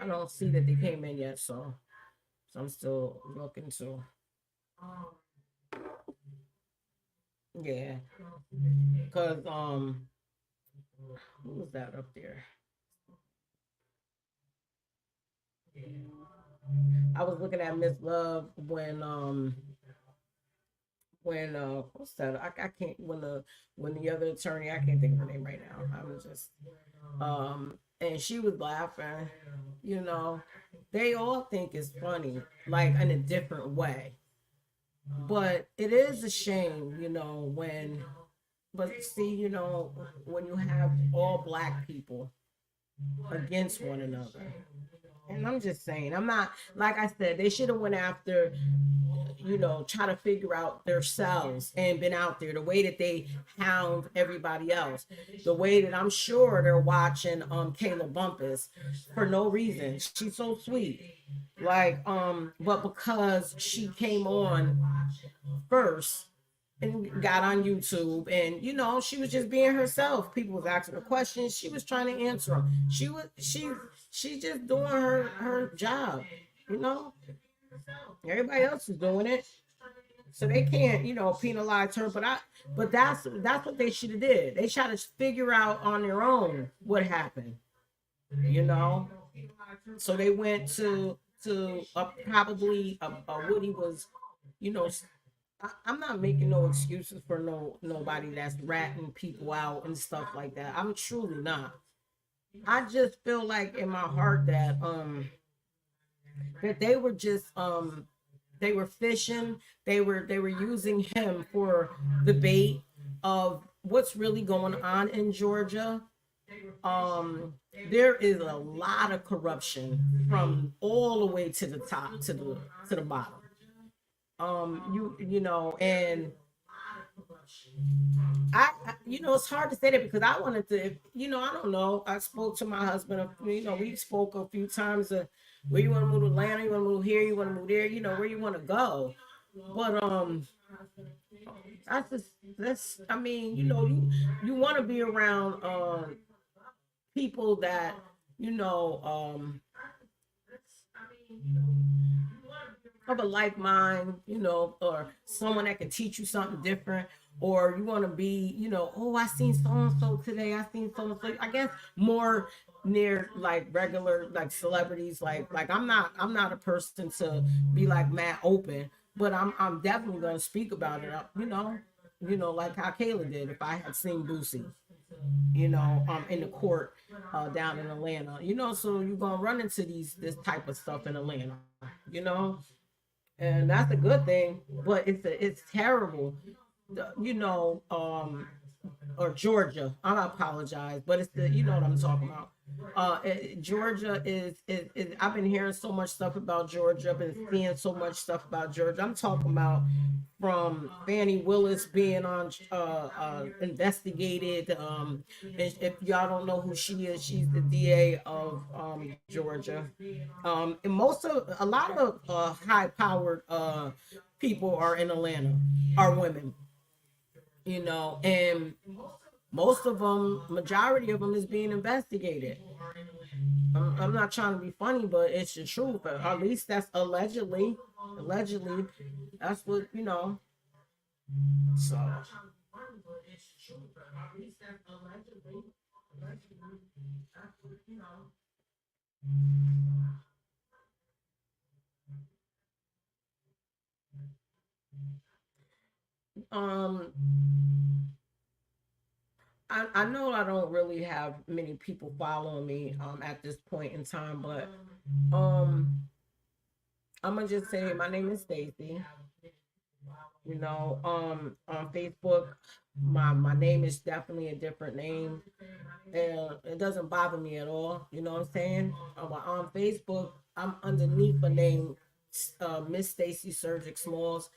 [SPEAKER 3] don't see that they came in yet, so I'm still looking to. Yeah, because who was that up there? I was looking at Miss Love when what's that? I can't, when the other attorney, I can't think of her name right now. I was just and she was laughing, you know. They all think it's funny, like in a different way. But it is a shame, you know, but see, you know, when you have all black people against one another. And I'm just saying, I'm not, like I said, they should have went after, you know, try to figure out themselves and been out there the way that they hound everybody else, the way that I'm sure they're watching Kayla Bumpus for no reason. She's so sweet, like but because she came on first and got on YouTube, and you know, she was just being herself. People was asking her questions, she was trying to answer them. She's just doing her job, you know. Everybody else is doing it, so they can't, you know, penalize her. But that's what they should have did. They tried to figure out on their own what happened, you know. So they went to probably Woody was, you know. I'm not making no excuses for nobody that's ratting people out and stuff like that. I'm truly not. I just feel like in my heart that they were just they were fishing. They were using him for the bait of what's really going on in Georgia. There is a lot of corruption from all the way to the top to the bottom. You know, and I you know, it's hard to say that because I wanted to, you know, I don't know. I spoke to my husband, you know, we spoke a few times of where you want to move to Atlanta, you want to move here, you want to move there, you know, where you want to go. But that's I mean, you know, you want to be around people that, you know, of a like mind, you know, or someone that can teach you something different, or you want to be, you know, oh, I seen so and so today, I seen so and so. I guess more near like regular like celebrities, like I'm not a person to be like mad open, but I'm definitely gonna speak about it, you know, like how Kayla did if I had seen Boosie, you know, in the court down in Atlanta, you know. So you're gonna run into this type of stuff in Atlanta, you know. And that's a good thing, but it's terrible, you know. Or Georgia, I apologize, but it's you know what I'm talking about. Georgia is I've been hearing so much stuff about Georgia. I've been seeing so much stuff about Georgia. I'm talking about from Fannie Willis being on investigated. If y'all don't know who she is, she's the DA of Georgia. And a lot of high powered people are in Atlanta, are women, you know, and most of them, majority of them is being investigated. I'm not trying to be funny, but it's the truth. At least that's allegedly, Allegedly, that's what, you know. So. Um, I know I don't really have many people following me at this point in time, but um I'm gonna just say my name is Stacy. You know, on Facebook, my name is definitely a different name, and it doesn't bother me at all. You know what I'm saying? On Facebook, I'm underneath the name Miss Stacy Surgic Smalls.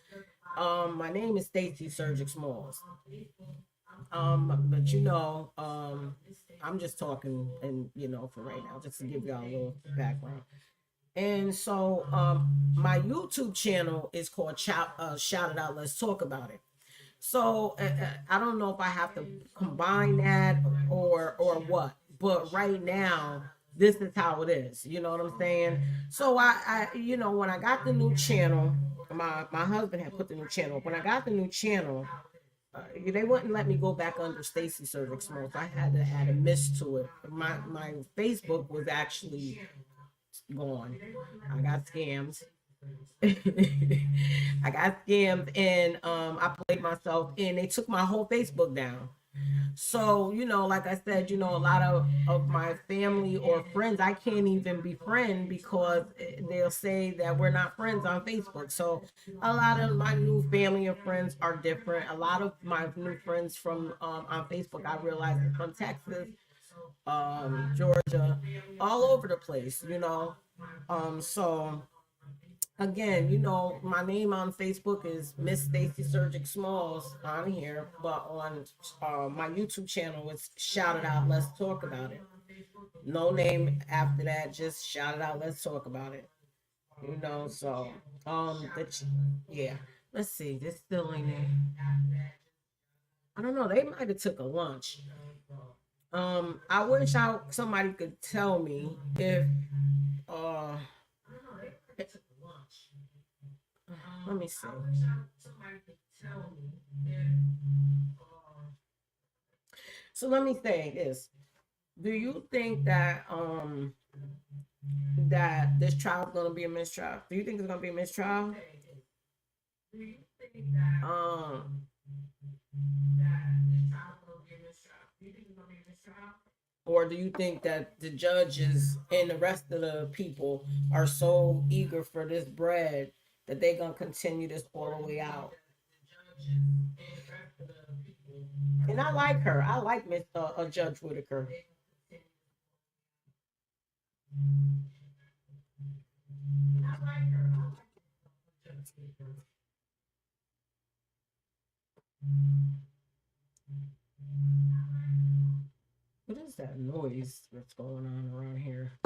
[SPEAKER 3] My name is Stacy Surgic Smalls. But you know, I'm just talking, and you know, for right now, just to give y'all a little background. And so, my YouTube channel is called Shout It Out. Let's talk about it. So I don't know if I have to combine that or what, but right now this is how it is. You know what I'm saying? So I you know, when I got the new channel, my husband had put the new channel. When I got the new channel, they wouldn't let me go back under Stacy Cervix Smoke. I had to add a miss to it. My Facebook was actually gone. I got scammed. I got scammed, and I played myself, and they took my whole Facebook down. So, you know, like I said, you know, a lot of my family or friends I can't even befriend because they'll say that we're not friends on Facebook. So a lot of my new family and friends are different. A lot of my new friends from on Facebook, I realize, is from Texas, Georgia, all over the place, you know. So again, you know, my name on Facebook is Miss Stacy Surgic Smalls on here, but on my YouTube channel, it's Shout It Out. Let's talk about it. No name after that, just shout it out. Let's talk about it. You know, so yeah. Let's see, this still ain't in. I don't know. They might have took a lunch. I wish somebody could tell me if uh let me see. So let me say this. Do you think that that this trial is gonna be a mistrial? Do you think it's gonna be a mistrial? Um or do you think that the judges and the rest of the people are so eager for this bread that they're gonna continue this all the way out? And I like her. I like Miss Judge Whitaker. What is that noise that's going on around here?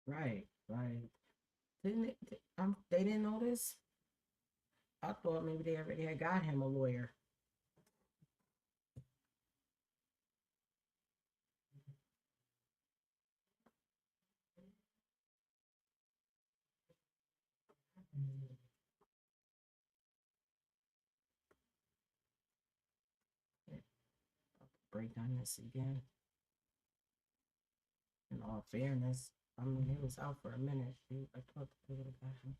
[SPEAKER 3] Right, right. They didn't know this? I thought maybe they already had got him a lawyer. Break down this again. In all fairness, I mean, he was out for a minute. I thought they would have got him.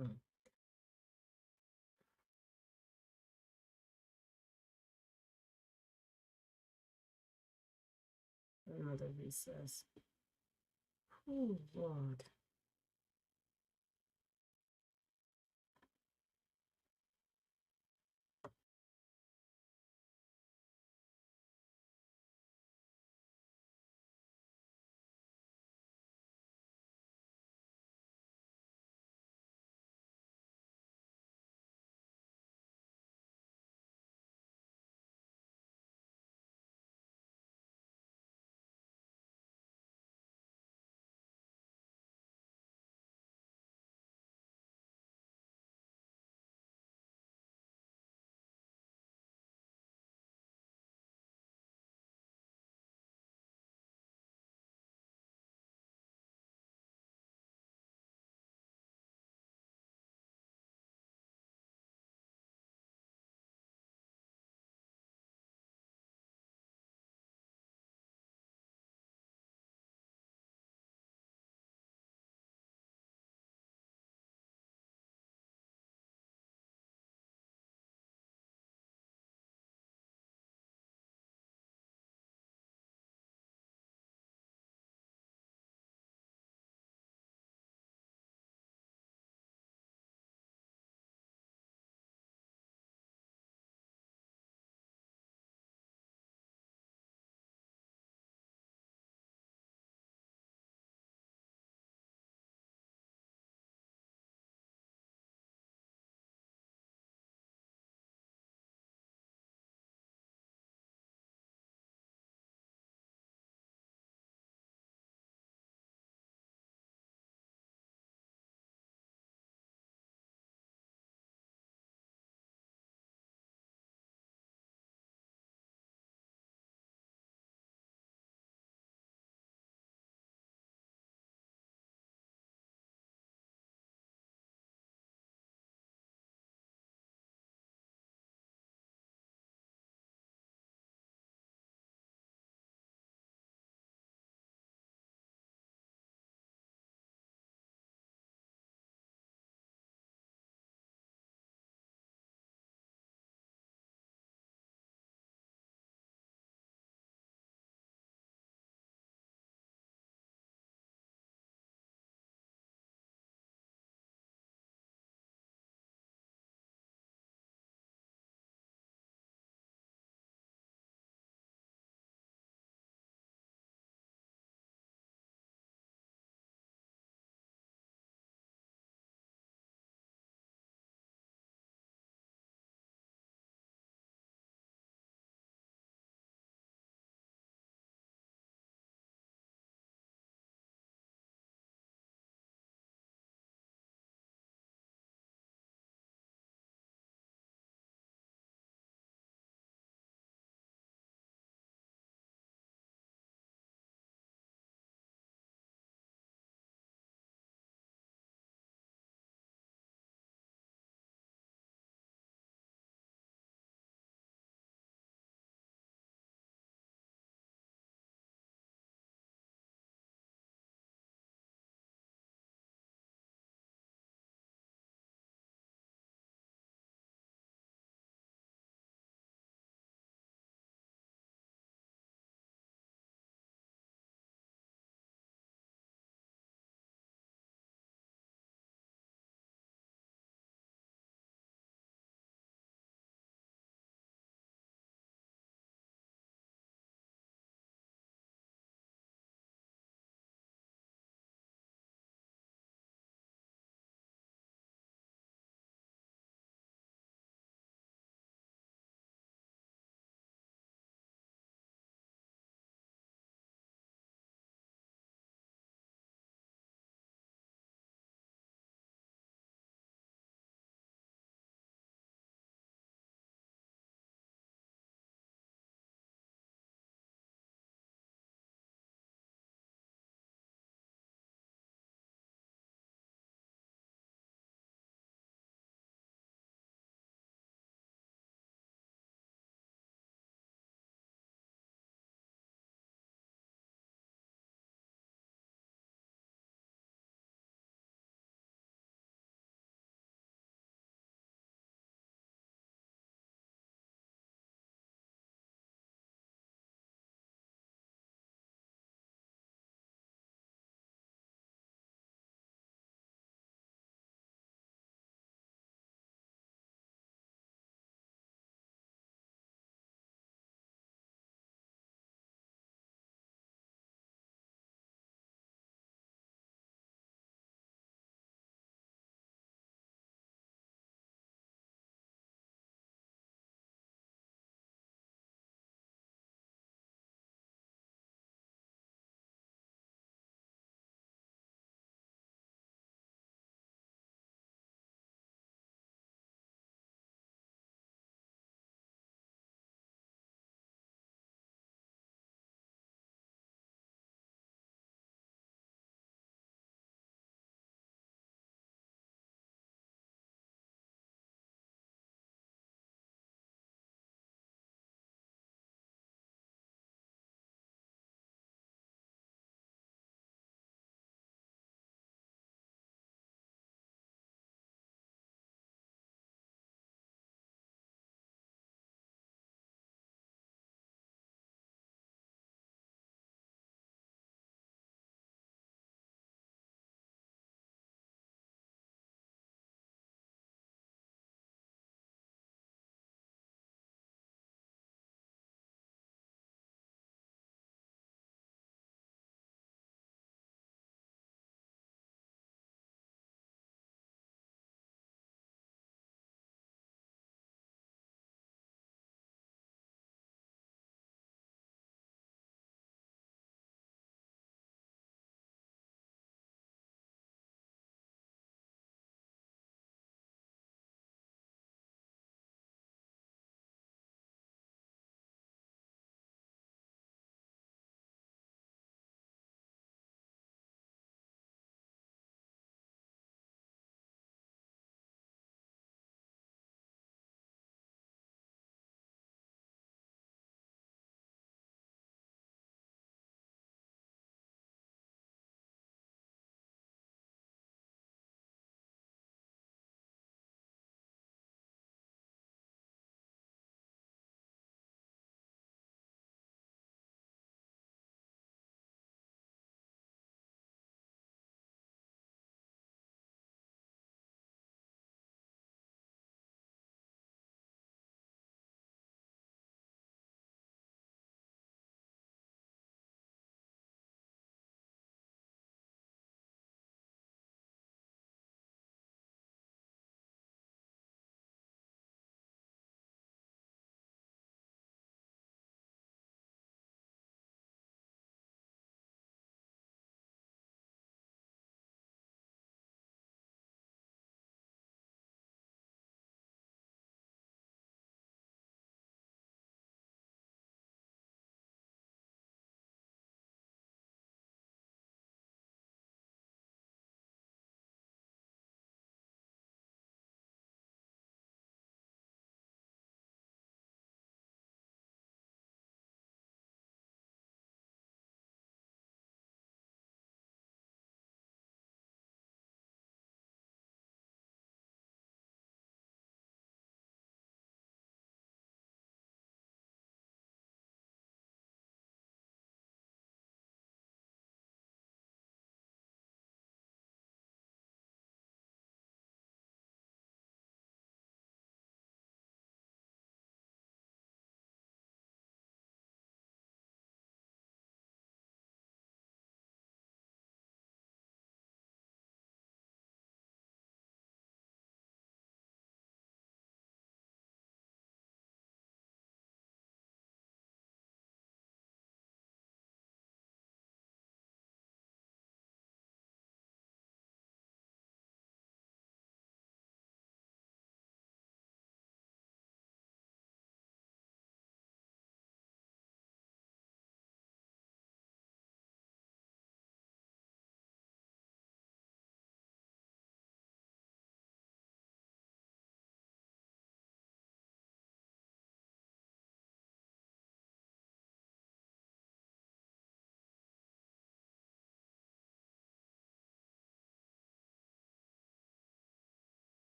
[SPEAKER 3] Mm. Another recess. Oh, Lord.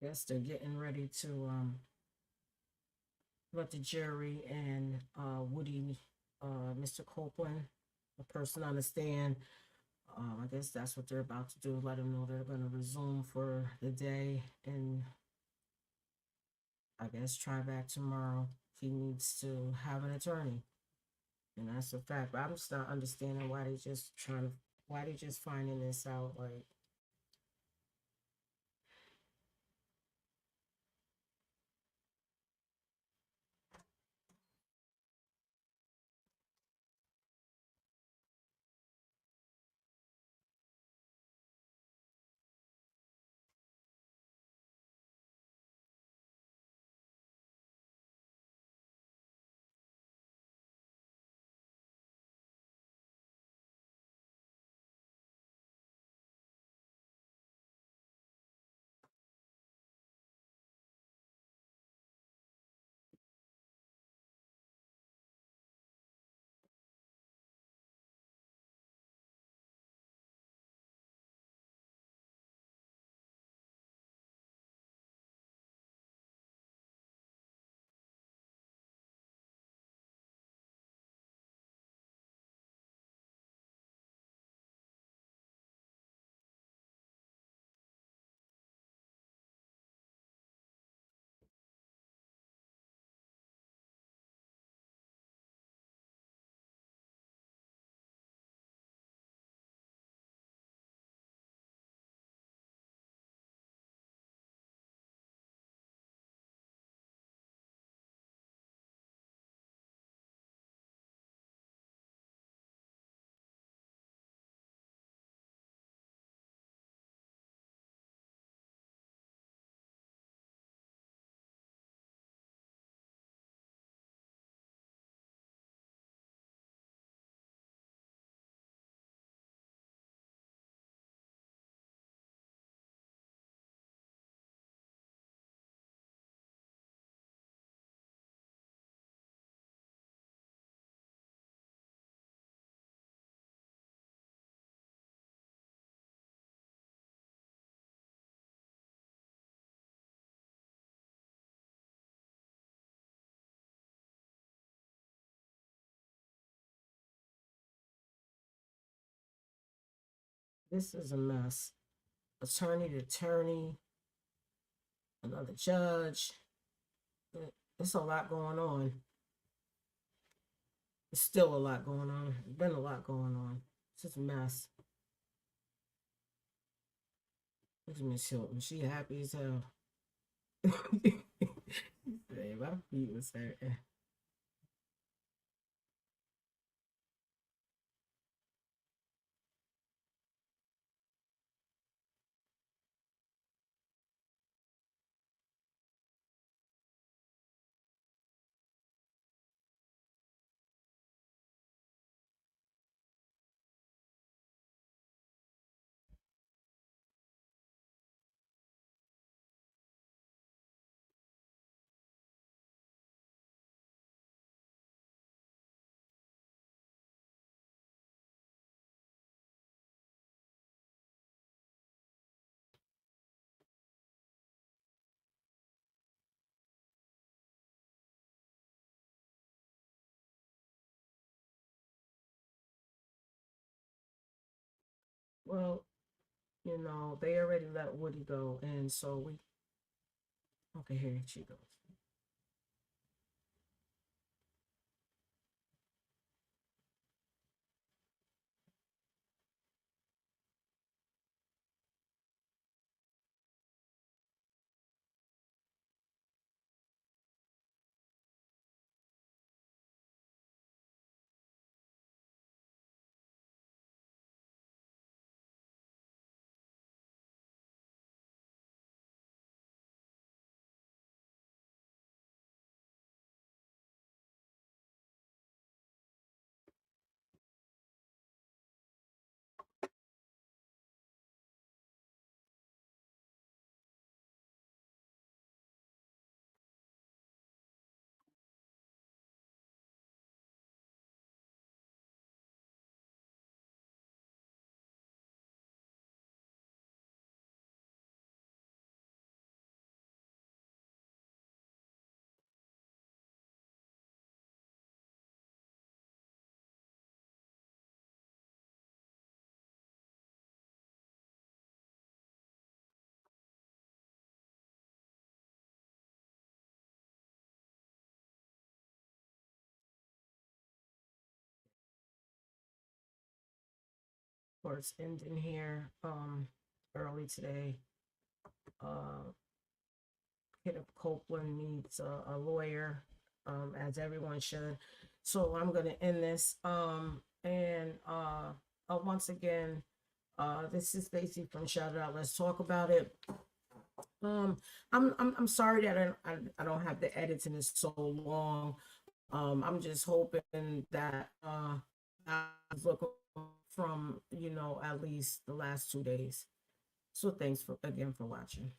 [SPEAKER 3] Guess they're getting ready to let the jury and Woody, Mr. Copeland, the person on the stand. I guess that's what they're about to do. Let him know they're going to resume for the day, and I guess try back tomorrow. He needs to have an attorney, and that's a fact. But I'm just not understanding why they just finding this out. Like, this is a mess. Attorney to attorney, another judge. It's a lot going on. It's still a lot going on. There's been a lot going on. It's just a mess. Look at Miss Hilton. She happy as hell. Hey, my feet was hurting. Well, they already let Woody go, and so okay, here she goes. or it's ending here early today. Kenneth Copeland needs a lawyer, as everyone should. So I'm gonna end this. Once again, this is Stacy from Shout It Out. Let's talk about it. I'm sorry that I don't have the edits and it's so long. I'm just hoping that I was looking from, you know, at least the last 2 days. So thanks again for watching.